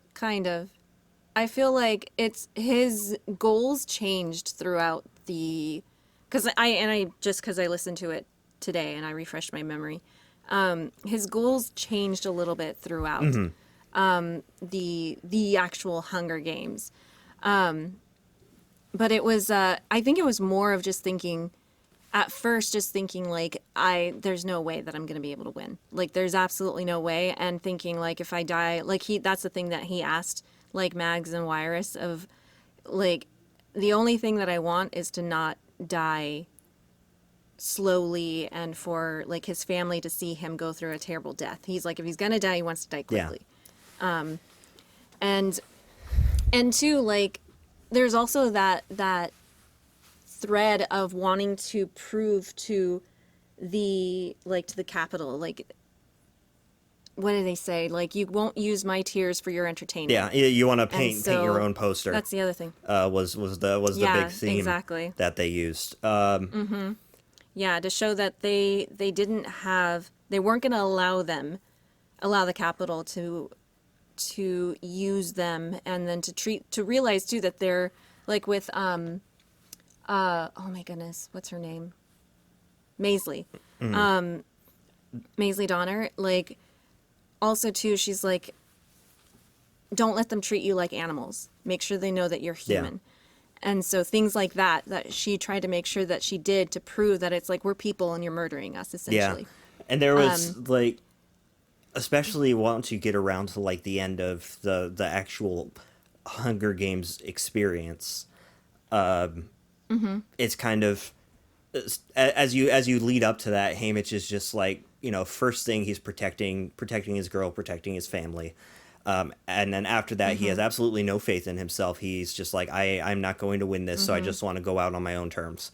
I feel like it's his goals changed throughout because I listened to it today and I refreshed my memory. His goals changed a little bit throughout the actual Hunger Games. But it was I think it was more of just thinking at first there's no way that I'm going to be able to win. Like there's absolutely no way, and thinking like if I die, that's the thing that he asked Mags and Wirus of the only thing that I want is to not die slowly and for his family to see him go through a terrible death. He's like if he's going to die, he wants to die Yeah. quickly. And two, there's also that thread of wanting to prove to the Capitol, what do they say? You won't use my tears for your entertainment. Yeah, you want to paint so your own poster. That's the other thing. Was the Yeah, big theme exactly. that they used. Yeah, to show that they weren't going to allow the Capitol to use them, and then to realize too that they're with oh my goodness, what's her name? Maisley. Maisley Donner, also too, she's don't let them treat you like animals. Make sure they know that you're human. And so things like that she tried to make sure that she did to prove that it's like, we're people and you're murdering us, essentially. And there was like, especially once you get around to like the end of the actual Hunger Games experience, it's kind of as you lead up to that, Haymitch is just like, you know, first thing he's protecting his girl, protecting his family. And then after that, he has absolutely no faith in himself. He's just like, I'm not going to win this, so I just want to go out on my own terms,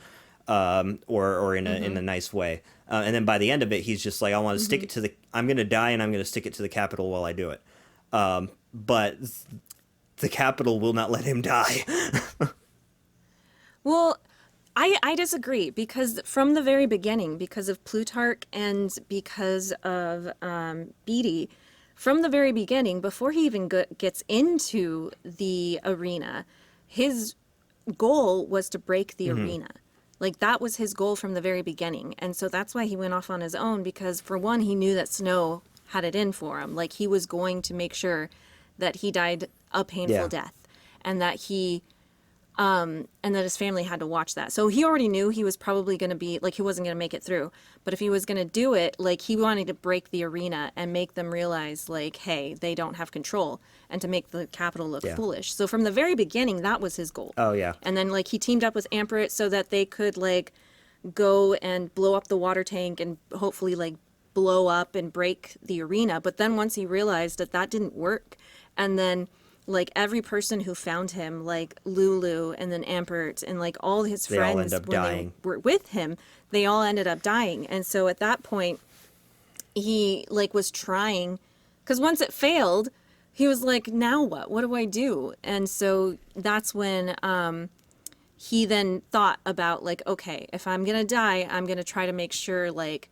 or in a nice way. And then by the end of it, he's just like, I want to stick it to I'm going to die, and I'm going to stick it to the Capitol while I do it. But the Capitol will not let him die. Well, I disagree, because from the very beginning, because of Plutarch and because of Beatty, from the very beginning, before he even gets into the arena, his goal was to break the arena. Like, that was his goal from the very beginning. And so that's why he went off on his own, because for one, he knew that Snow had it in for him. Like, he was going to make sure that he died a painful death, and that and that his family had to watch that. So he already knew he was probably going to be, like, he wasn't going to make it through. But if he was going to do it, like, he wanted to break the arena and make them realize, like, hey, they don't have control, and to make the Capitol look foolish. So from the very beginning, that was his goal. Oh, yeah. And then, like, he teamed up with Amperet so that they could, like, go and blow up the water tank and hopefully, like, blow up and break the arena. But then once he realized that that didn't work, and then, like, every person who found him, like Lulu and then Ampert and like all his They all friends end up when dying. they were with him, they all ended up dying. And so at that point, he like was trying, because once it failed, he was like, now what? What do I do? And so that's when he then thought about, like, okay, if I'm gonna die, I'm gonna try to make sure like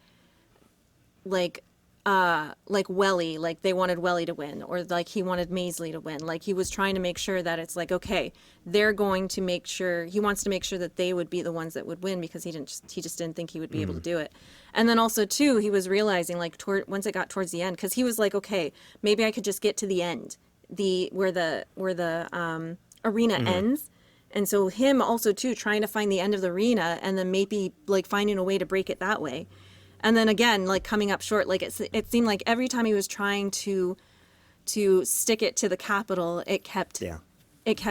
Welly, like they wanted Welly to win, or like he wanted Maisley to win. Like he was trying to make sure that it's like, okay, they're going to make sure, he wants to make sure that they would be the ones that would win, because he just didn't think he would be able to do it. And then also too, he was realizing like once it got towards the end, because he was like, okay, maybe I could just get to the end, where the arena ends. And so him also too trying to find the end of the arena, and then maybe like finding a way to break it that way. And then again, like coming up short, like it seemed like every time he was trying to stick it to the Capitol, it kept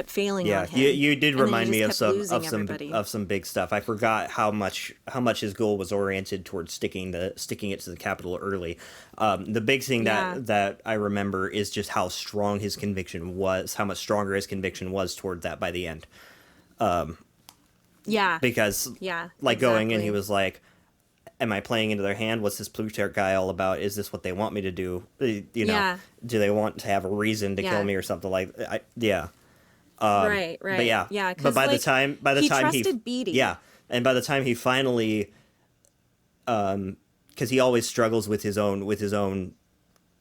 failing on him. you did And then he remind me of just kept some losing everybody. of some big stuff. I forgot how much his goal was oriented towards sticking it to the Capitol early. The big thing that I remember is just how strong his conviction was, how much stronger his conviction was toward that by the end. Because going in, he was like, am I playing into their hand? What's this Plutarch guy all about? Is this what they want me to do? Do they want to have a reason to kill me or something like that? Right. But but by the time he trusted Beatty. And by the time he finally, because he always struggles with his own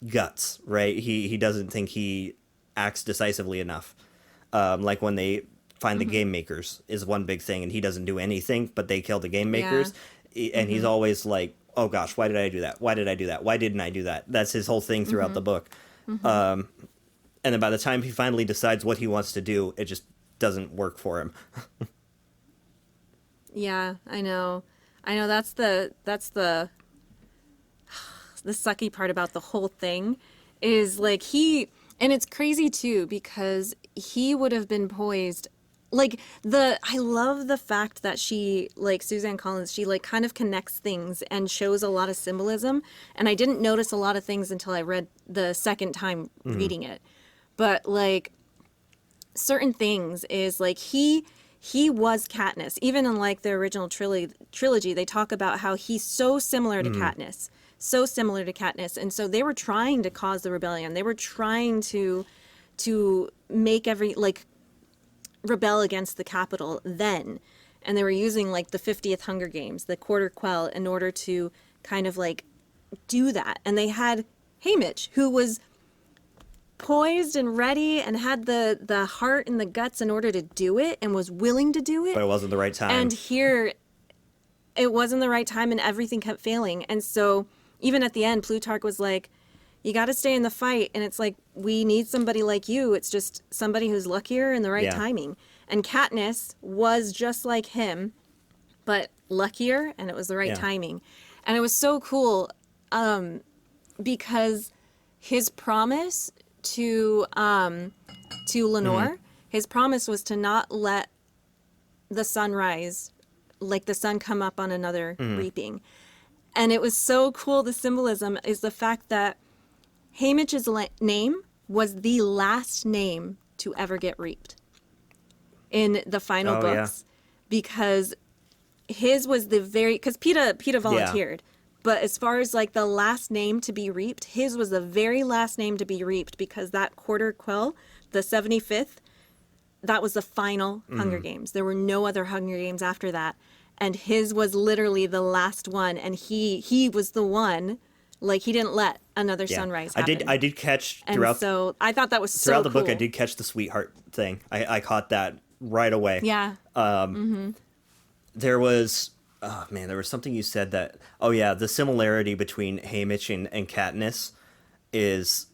guts, right? He doesn't think he acts decisively enough. Like when they find the game makers is one big thing, and he doesn't do anything, but they kill the game makers. And he's always like, oh gosh, why did I do that? Why did I do that? Why didn't I do that? That's his whole thing throughout the book. And then by the time he finally decides what he wants to do, it just doesn't work for him. Yeah, I know. That's the sucky part about the whole thing is like and it's crazy too, because he would have been poised. Like I love the fact that she, like Suzanne Collins, she like kind of connects things and shows a lot of symbolism. And I didn't notice a lot of things until I read the second time reading it. But like certain things is like he was Katniss. Even in like the original trilogy, they talk about how he's so similar to Katniss. So similar to Katniss. And so they were trying to cause the rebellion. They were trying to make rebel against the Capitol then. And they were using like the 50th Hunger Games, the Quarter Quell, in order to kind of like do that. And they had Haymitch, who was poised and ready and had the heart and the guts in order to do it and was willing to do it. But it wasn't the right time. And here it wasn't the right time and everything kept failing. And so even at the end, Plutarch was like, you got to stay in the fight. And it's like, we need somebody like you. It's just somebody who's luckier and the right timing. And Katniss was just like him, but luckier, and it was the right Yeah. timing. And it was so cool because his promise to Lenore, his promise was to not let the sun rise, like the sun come up on another reaping. And it was so cool. The symbolism is the fact that Haymitch's name was the last name to ever get reaped in the final Oh, yeah. books, because his was the very, because PETA volunteered. But as far as like the last name to be reaped, his was the very last name to be reaped, because that quarter quell, the 75th, that was the final Hunger Games. There were no other Hunger Games after that. And his was literally the last one. And he was the one, like he didn't let another Yeah. sunrise I happen. did catch And throughout so I thought that was so throughout the book. cool. I did catch the sweetheart thing. I caught that right away. Yeah. There was, oh man, there was something you said that, oh yeah, the similarity between Haymitch and Katniss is,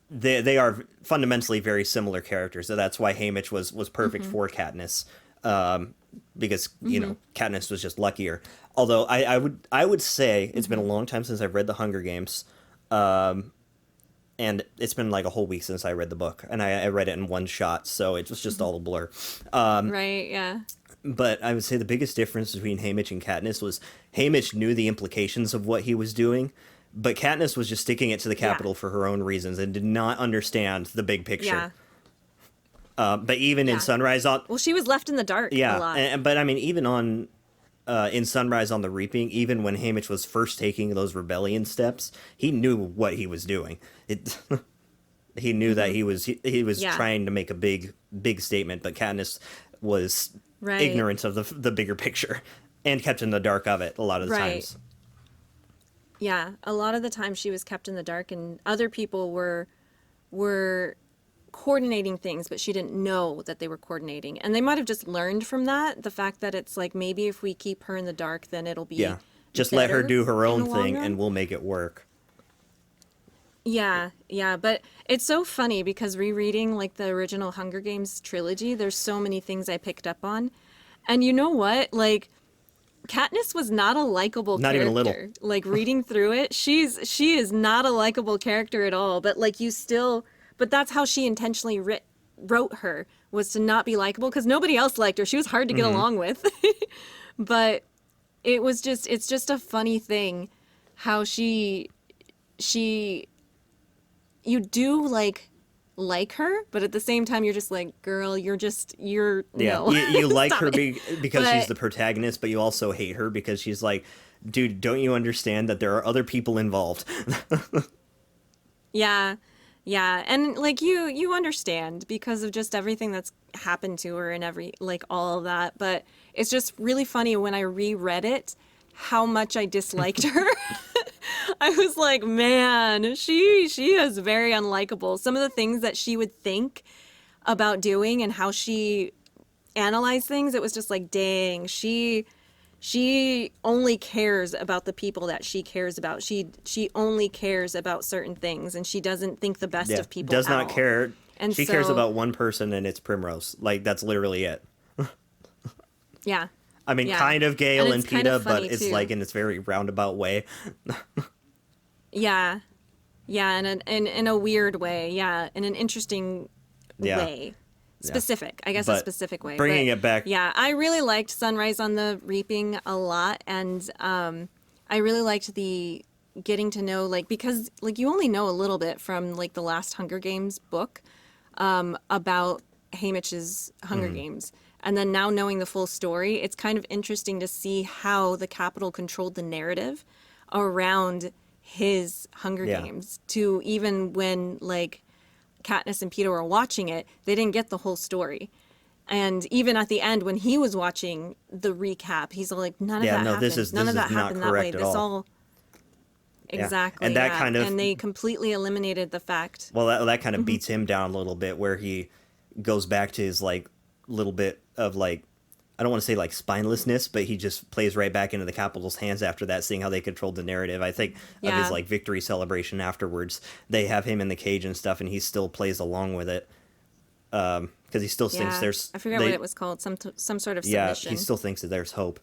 they are fundamentally very similar characters. So that's why Haymitch was perfect for Katniss, because you know Katniss was just luckier. Although I would say it's been a long time since I've read the Hunger Games, and it's been like a whole week since I read the book, and I read it in one shot, so it was just all a blur. Right. Yeah. But I would say the biggest difference between Haymitch and Katniss was Haymitch knew the implications of what he was doing, but Katniss was just sticking it to the Capitol for her own reasons and did not understand the big picture. Yeah. But even in Yeah. Sunrise on, Well, she was left in the dark a lot. but I mean, even on in Sunrise on the Reaping, even when Haymitch was first taking those rebellion steps, he knew what he was doing. He knew that he was Yeah. trying to make a big statement, but Katniss was Right. ignorant of the bigger picture and kept in the dark of it a lot of the Right. times. Yeah, a lot of the time she was kept in the dark, and other people were coordinating things, but she didn't know that they were coordinating. And they might have just learned from that, the fact that it's like, maybe if we keep her in the dark, then it'll be Yeah, just let her better do her in own the long thing, run. and we'll make it work. Yeah, yeah, but it's so funny because rereading like the original Hunger Games trilogy, there's so many things I picked up on. And you know what? Like Katniss was not a likable Not character. even a little. Like reading through it, she is not a likable character at all, but like but that's how she intentionally wrote her, was to not be likable, because nobody else liked her. She was hard to get along with. But it's just a funny thing how you do like her, but at the same time you're just like, girl, you're Yeah, no. you like Stop her it. because she's But- the protagonist, but you also hate her because she's like, dude, don't you understand that there are other people involved? Yeah. Yeah, and like you understand because of just everything that's happened to her and all of that, but it's just really funny when I reread it how much I disliked her. I was like, man, she is very unlikable. Some of the things that she would think about doing and how she analyzed things, it was just like, dang, she only cares about the people that she cares about. She only cares about certain things, and she doesn't think the best Yeah, of people. does at not all. care. And She cares so- about one person, and it's Primrose. Like, that's literally it. Yeah. I mean, Yeah. kind of Gale And and it's kind PETA, of but funny, it's too. like in its very roundabout way. Yeah. Yeah, in a weird way. Yeah, in an interesting Yeah. way. Specific, I guess, But a specific way. bringing But, it back- Yeah, I really liked Sunrise on the Reaping a lot, and I really liked the getting to know, like, because like you only know a little bit from like the last Hunger Games book about Haymitch's Hunger Games. And then now knowing the full story, it's kind of interesting to see how the Capitol controlled the narrative around his Hunger Yeah. Games, to even when like Katniss and Peeta were watching it, they didn't get the whole story. And even at the end, when he was watching the recap, he's all like, none of Yeah, that no, happened. this is None of that not happened that way. correct at This all. all exactly. And that yeah. kind of- and they completely eliminated the fact. Well, that kind of Mm-hmm. beats him down a little bit, where he goes back to his like little bit of like, I don't want to say like spinelessness, but he just plays right back into the Capitol's hands after that, seeing how they controlled the narrative. I think of Yeah. his like victory celebration afterwards, they have him in the cage and stuff, and he still plays along with it. because he still thinks Yeah, there's. I forgot what it was called. Some sort of Yeah, submission. he still thinks that there's hope.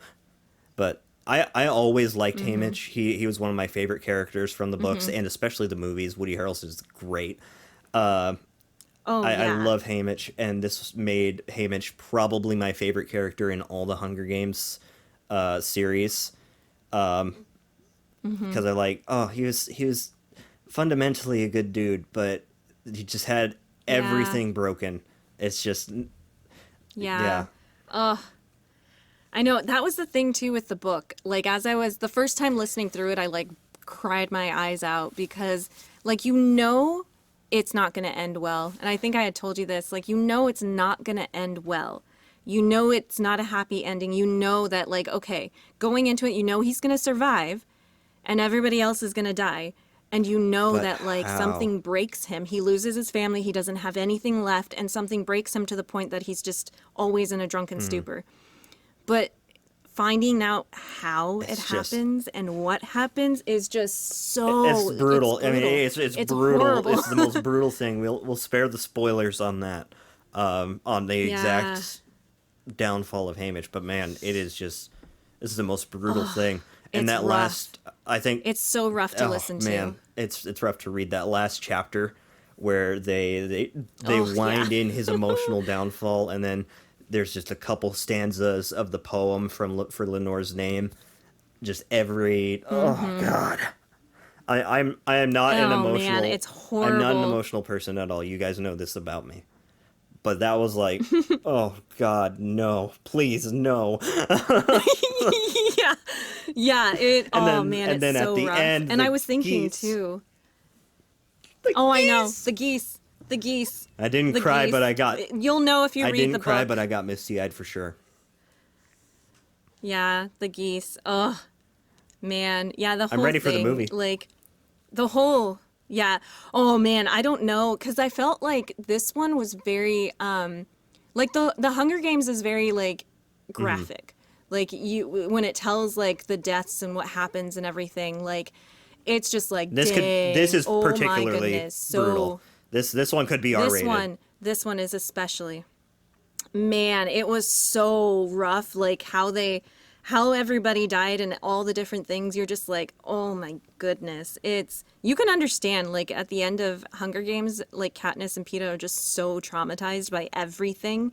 But I always liked Haymitch. He was one of my favorite characters from the books and especially the movies. Woody Harrelson is great. Oh, I yeah. love Haymitch, and this made Haymitch probably my favorite character in all the Hunger Games series. Because I like, he was fundamentally a good dude, but he just had everything broken. It's just, Yeah. yeah. I know that was the thing too with the book. Like as I was the first time listening through it, I like cried my eyes out because like it's not going to end well. And I think I had told you this, like it's not going to end well. It's not a happy ending. That like okay, going into it, he's going to survive and everybody else is going to die. And But that like how? something breaks him. He loses his family, he doesn't have anything left and something breaks him to the point that he's just always in a drunken stupor. But finding out how it It's just- happens and what happens is just so It's brutal. I mean, it's brutal. horrible. It's the most brutal thing. We'll spare the spoilers on that, on the exact downfall of Haymitch. But man, this is the most brutal thing. And it's that rough. last, I think, It's so rough to listen man, to. it's rough to read that last chapter where they Oh, wind yeah. in his emotional downfall, and then there's just a couple stanzas of the poem for Lenore's name. Just every oh god, I am not an Oh, emotional. man, it's I'm not an horrible. emotional person at all. You guys know this about me. But that was like, oh god, no, please no. yeah. Yeah, And then it's at so the rough. end, And the I was thinking geese. too. The I know. geese. The geese. I didn't The cry, geese. but I got. You'll know if you I read didn't the cry, book. but I got misty-eyed for sure. Yeah, the geese. Ugh. Man. Yeah, the whole I'm ready for the thing, movie. like the whole yeah. Oh man, I don't know cuz I felt like this one was very like the Hunger Games is very like graphic. Like when it tells like the deaths and what happens and everything, like it's just like This dang, is oh my particularly goodness. So brutal. This one could be R-rated. this one is especially. Man, it was so rough, like how everybody died and all the different things. You're just like, oh my goodness. You can understand, like at the end of Hunger Games, like Katniss and Peeta are just so traumatized by everything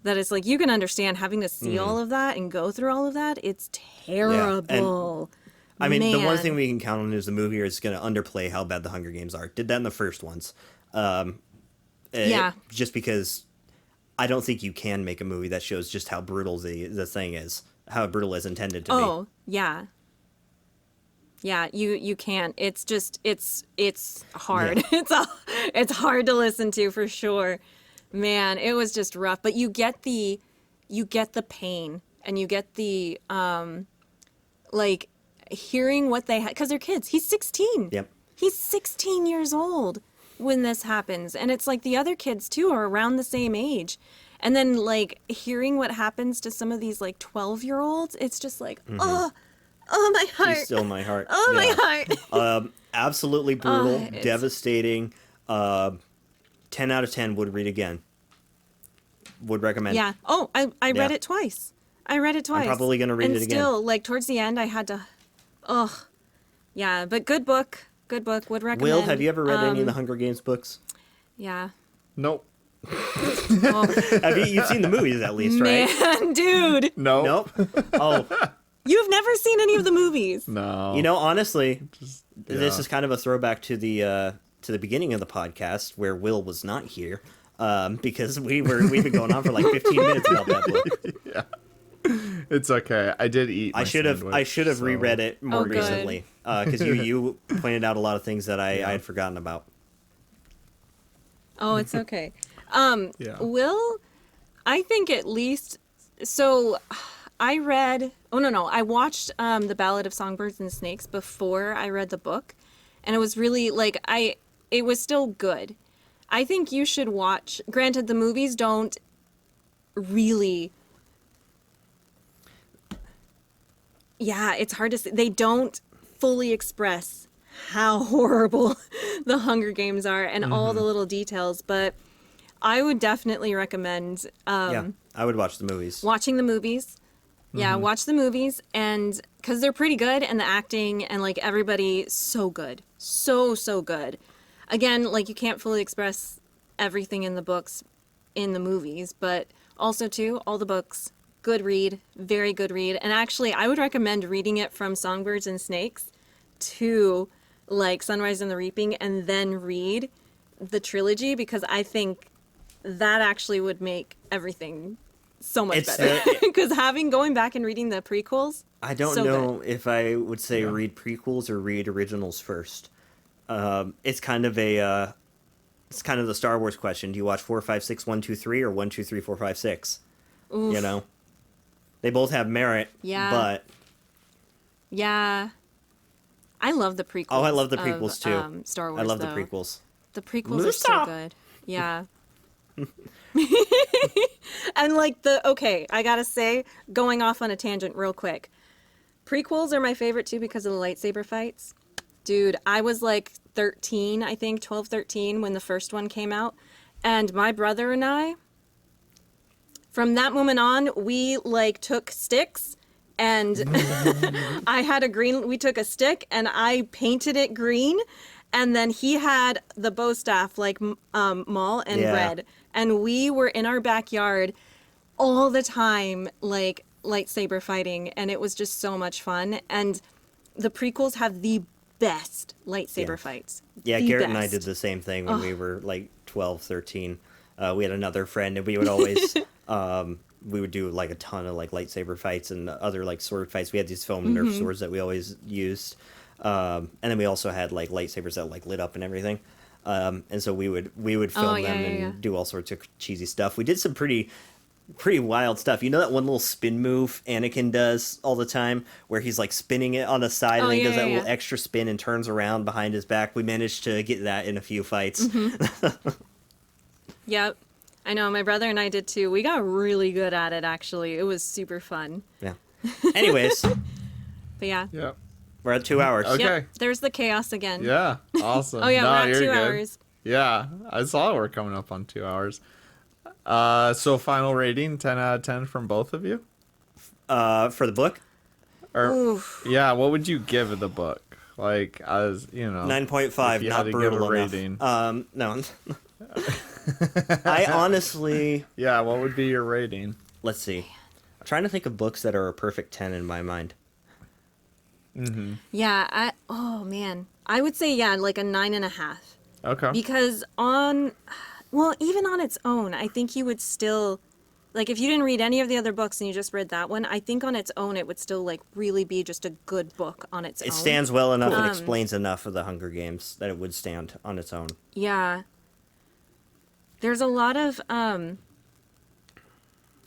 that it's like, you can understand having to see all of that and go through all of that. It's terrible. I mean, the one Man. thing we can count on is the movie is going to underplay how bad the Hunger Games are. Did that in the first ones. Yeah. Just because I don't think you can make a movie that shows just how brutal the thing is, how brutal is intended to be. Oh, yeah. Yeah, you can't. It's just it's hard. Yeah. It's hard to listen to for sure. Man, it was just rough, but you get the pain and you get the like hearing what they had cuz they're kids. He's 16. Yep. He's 16 years old when this happens. And it's like the other kids too are around the same age. And then like hearing what happens to some of these like 12-year-olds, it's just like, oh my heart. He's still my heart. Oh Yeah. my heart. Absolutely brutal, it's- devastating. 10 out of 10 would read again. Would recommend. Yeah. Oh, I read Yeah. it twice. I read it twice. probably gonna read and it again. still, like towards the end, I had to. Oh, yeah. But good book. Good book. Would recommend. Will, have you ever read any of the Hunger Games books? Yeah. Nope. Oh, You've seen the movies at least, right? man, dude, No. Nope. Oh, you've never seen any of the movies. No. you know, honestly, this yeah. is kind of a throwback to the beginning of the podcast where Will was not here, because we've been going on for like 15 minutes about that book. It's okay. I did eat. I should have so- reread it more Oh, good. recently, because you pointed out a lot of things that I had forgotten about. Oh, it's okay. Yeah. Will, I think at least. So, I read. Oh no! I watched The Ballad of Songbirds and Snakes before I read the book, and it was really like It was still good. I think you should watch. Granted, the movies don't really. Yeah, it's hard to say. They don't fully express how horrible the Hunger Games are and all the little details, but I would definitely recommend Yeah, I would watch the movies. watching the movies. Yeah, watch the movies, and because they're pretty good, and the acting and like everybody so good, so good. Again, like you can't fully express everything in the books in the movies, but also too all the books, good read, very good read. And actually, I would recommend reading it from Songbirds and Snakes to like Sunrise and the Reaping, and then read the trilogy, because I think that actually would make everything so much It's better. Because going back and reading the prequels, I don't so know good. if I would say read prequels or read originals first. It's kind of it's kind of the Star Wars question. Do you watch 4, 5, 6, 1, 2, 3, or 1, 2, 3, 4, 5, 6? Oof. You know, they both have merit. Yeah. But Yeah, I love the prequels. I love the of, prequels too. Star Wars. I love though. the prequels. The prequels are so Musa! good. Yeah. And like I gotta say, going off on a tangent real quick. Prequels are my favorite too because of the lightsaber fights. Dude, I was like 13, I think, 12, 13 when the first one came out. And my brother and I, from that moment on, we like took sticks and we took a stick and I painted it green. And then he had the bow staff like Maul and Yeah. red. And we were in our backyard all the time, like lightsaber fighting. And it was just so much fun. And the prequels have the best lightsaber Yeah. fights. Yeah, The Garrett and I best. did the same thing when we were like 12, 13. We had another friend, and we would always we would do like a ton of like lightsaber fights and other like sword fights. We had these foam Mm-hmm. Nerf swords that we always used, and then we also had like lightsabers that like lit up and everything. And so we would film Oh, them yeah, and yeah. do all sorts of cheesy stuff. We did some pretty wild stuff. You know that one little spin move Anakin does all the time where he's like spinning it on the side and Oh, then he yeah, does that yeah, little yeah. extra spin and turns around behind his back. We managed to get that in a few fights. Mm-hmm. Yep. I know, my brother and I did too. We got really good at it, actually. It was super fun. Yeah. Anyways, But yeah. Yeah. we're at 2 hours. Okay. Yep, there's the chaos again. Yeah. Awesome. Oh yeah, No, we're at you're 2 good. hours. Yeah. I saw we're coming up on 2 hours. So final rating, 10 out of 10 from both of you? For the book, Or Oof. yeah, what would you give the book? Like as, you know, 9.5, if you had not to give brutal a enough. rating. No. I honestly, Yeah, what would be your rating? let's see. I'm trying to think of books that are a perfect 10 in my mind. Yeah, oh man. I would say, yeah, like a 9.5. Okay. Because even on its own, I think you would still, like if you didn't read any of the other books and you just read that one, I think on its own it would still like really be just a good book on its own. It stands well enough and explains enough of the Hunger Games that it would stand on its own. Yeah. There's a lot of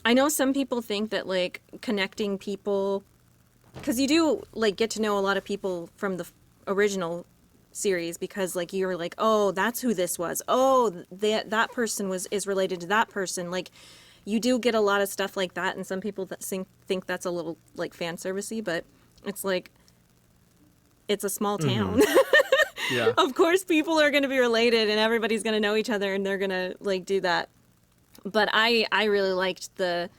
I know some people think that like connecting people, because you do like get to know a lot of people from the original series, because like you're like, oh, that's who this was, oh, that person is related to that person. Like you do get a lot of stuff like that, and some people that think that's a little like fan servicey, but it's like it's a small town. Yeah. Of course people are going to be related and everybody's going to know each other and they're going to like do that. But I really liked the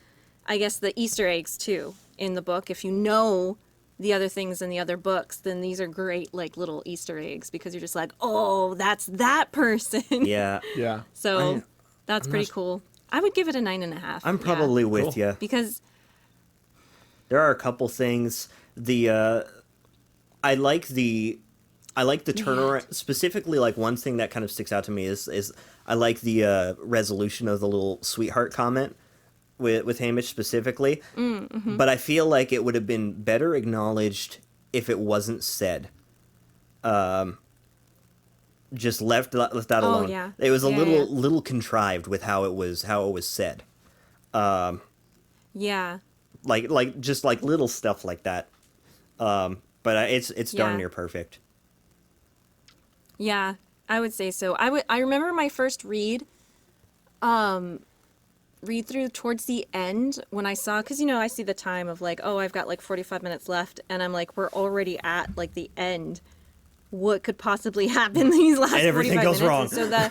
Easter eggs too in the book. If you know the other things in the other books, then these are great like little Easter eggs, because you're just like, oh, that's that person. Yeah. Yeah. So that's pretty cool. I would give it a 9.5. I'm probably with Cool. you. because There are a couple things. I like the turnaround, specifically. Like one thing that kind of sticks out to me is I like the resolution of the little sweetheart comment with Hamish specifically. Mm-hmm. But I feel like it would have been better acknowledged if it wasn't said. Just left that alone. yeah. It was a Yeah, little contrived with how it was said. yeah. Like just like little stuff like that. But it's darn Yeah. near perfect. Yeah, I would say so. I remember my first read through towards the end when I saw, because I see the time of like, oh, I've got like 45 minutes left, and I'm like, we're already at like the end. What could possibly happen these last And everything 45 goes minutes? wrong. And so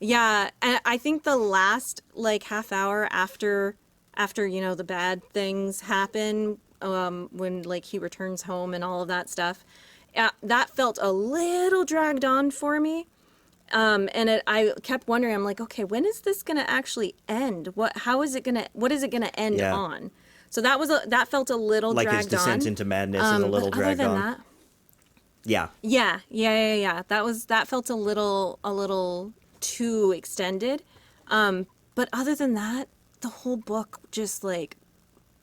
Yeah, and I think the last like half hour after the bad things happen, when like he returns home and all of that stuff, that felt a little dragged on for me. And I kept wondering, I'm like, okay, when is this gonna actually end? What is it gonna end Yeah. on? So that felt a little Like his dragged descent on. into madness is a little But other dragged than on. that, Yeah. yeah. That felt a little too extended. But other than that, the whole book just like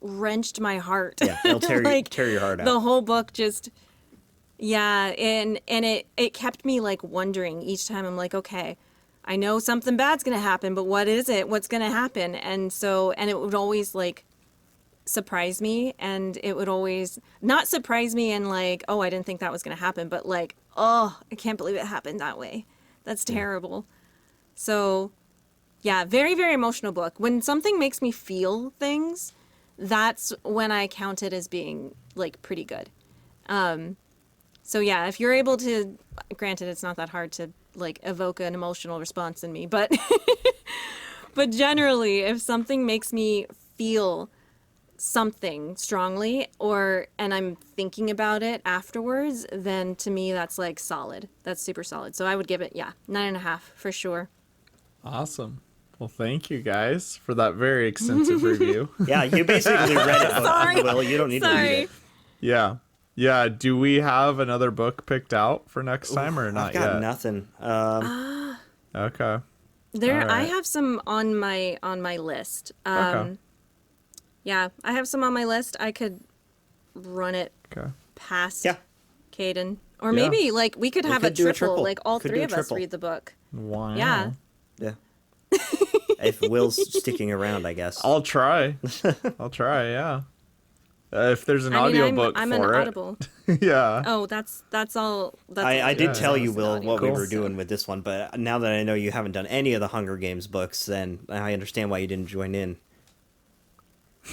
wrenched my heart. Yeah. It'll tear, Like tear your heart out. the whole book just yeah, and it kept me like wondering each time. I'm like, okay, I know something bad's gonna happen, but what is it? What's gonna happen? And it would always like surprise me, and it would always not surprise me and like, oh, I didn't think that was gonna happen, but like, oh, I can't believe it happened that way. That's terrible. So, yeah, very, very emotional book. When something makes me feel things, that's when I count it as being like pretty good. So yeah, if you're able to, granted, it's not that hard to like evoke an emotional response in me, but but generally, if something makes me feel something strongly and I'm thinking about it afterwards, then to me that's like solid. That's super solid. So I would give it 9.5 for sure. Awesome. Well, thank you guys for that very extensive review. Yeah, you basically read it, Sorry. Will. You don't need to read Sorry. it. Yeah. Yeah. Do we have another book picked out for next time or not I've got yet? nothing. Okay. There, All I right. have some on my list. Okay. Yeah, I have some on my list. I could run it Okay. past Yeah. Caden, or Yeah. maybe like we could have could a do a triple, triple. like all Could three do a of us triple. read the book. Wow. Yeah. Yeah. If Will's sticking around, I guess. I'll try. I'll try. Yeah. If there's an I mean, audiobook I'm for an it. Audible. Yeah. Oh, that's all. That's I all did Yeah, tell yeah. you, Will, what we Cool. were doing with this one, but now that I know you haven't done any of the Hunger Games books, then I understand why you didn't join in.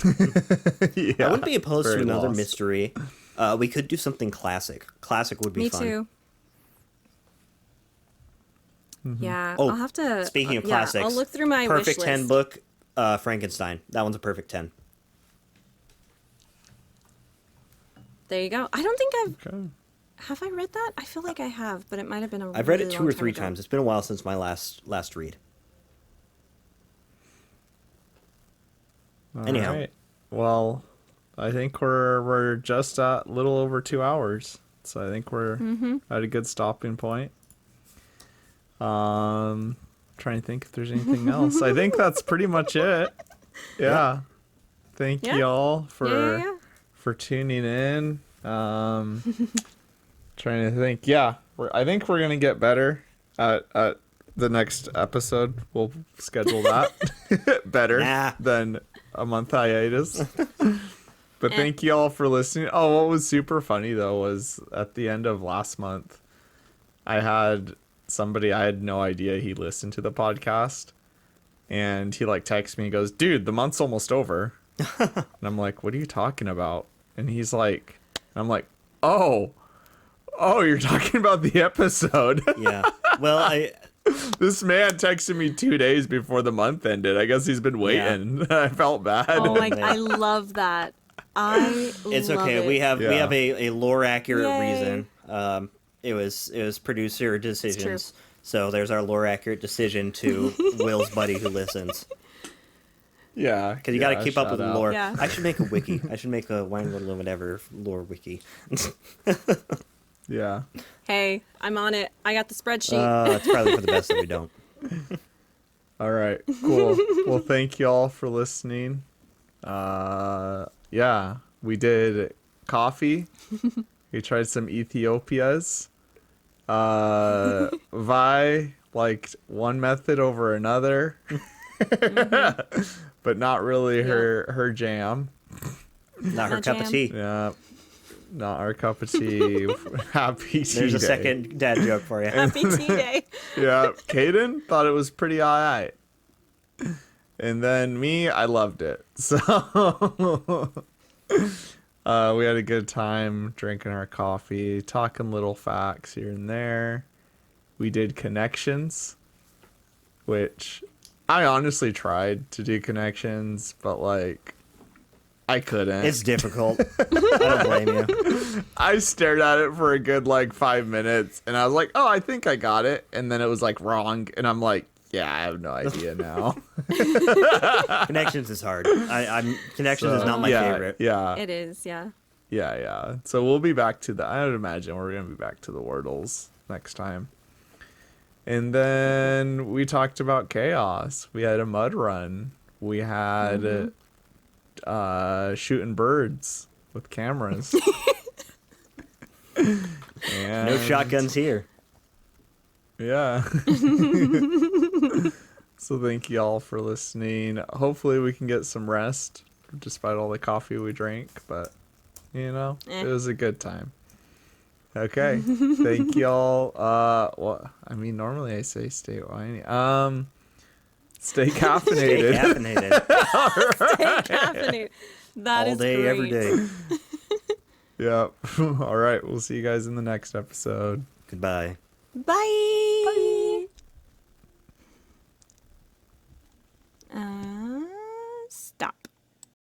Yeah. I wouldn't be opposed to Very another lost. mystery. We could do something classic. Classic would be Me fun. too. Yeah, Oh, I'll have to. Speaking of yeah, classics, I'll look through my perfect wish 10 list. book, Frankenstein. That one's a perfect 10. There you go. I don't think Okay. have I read that. I feel like I have, but it might have been a. I've read it really 2 long or time 3 ago. times. It's been a while since my last read. All Anyhow. right. Well, I think we're just at a little over 2 hours, so I think we're at a good stopping point. Trying to think if there's anything else. I think that's pretty much it. Yeah. Thank Yeah. y'all for Yeah. for tuning in. Trying to think. Yeah, I think we're gonna get better at the next episode. We'll schedule that better Nah. than a month hiatus. But thank you all for listening. Oh, what was super funny though was at the end of last month, I had somebody, I had no idea he listened to the podcast, and he like texts me and goes, "Dude, the month's almost over." And I'm like, "What are you talking about?" And he's like, I'm like, "Oh, you're talking about the episode." Yeah. Well, This man texted me 2 days before the month ended. I guess he's been waiting. I felt bad. Oh my! I love that. it's love okay. It. We have Yeah. a lore accurate Yay. reason. It was producer decisions. true. So there's our lore accurate decision to Will's buddy who listens. Yeah, Because you got to keep up with the lore. Yeah. I should make a wiki. I should make a Wine Woodland whatever lore wiki. Yeah. Hey, I'm on it. I got the spreadsheet. It's probably for the best that we don't. All right. Cool. Well, thank you all for listening. Yeah, we did coffee. We tried some Ethiopias. Vi liked one method over another, but not really her jam. Not her Not cup of jam. tea. Yeah, not our cup of tea. Happy tea There's a day. second dad joke for you. Happy tea day. Yeah, Caden thought it was pretty alright. And then me, I loved it. So we had a good time drinking our coffee, talking little facts here and there. We did connections. which I honestly tried to do connections, but like I couldn't. It's difficult. I don't blame you. I stared at it for a good like 5 minutes, and I was like, "Oh, I think I got it," and then it was like wrong, and I'm like, "Yeah, I have no idea now." Connections is hard. Connections is not my yeah, favorite. Yeah, It is, yeah. yeah. So we'll be back to the. I would imagine we're gonna be back to the Wordles next time. And then we talked about chaos. We had a mud run. We had shooting birds with cameras. And No shotguns here. Yeah. So thank you all for listening. Hopefully we can get some rest despite all the coffee we drank, but it was a good time. Okay. Thank y'all. Well, I mean, normally I say stay whiny. Stay caffeinated. Stay caffeinated. Stay caffeinated. That All is day, great. every day. Yep. All right. We'll see you guys in the next episode. Goodbye. Bye.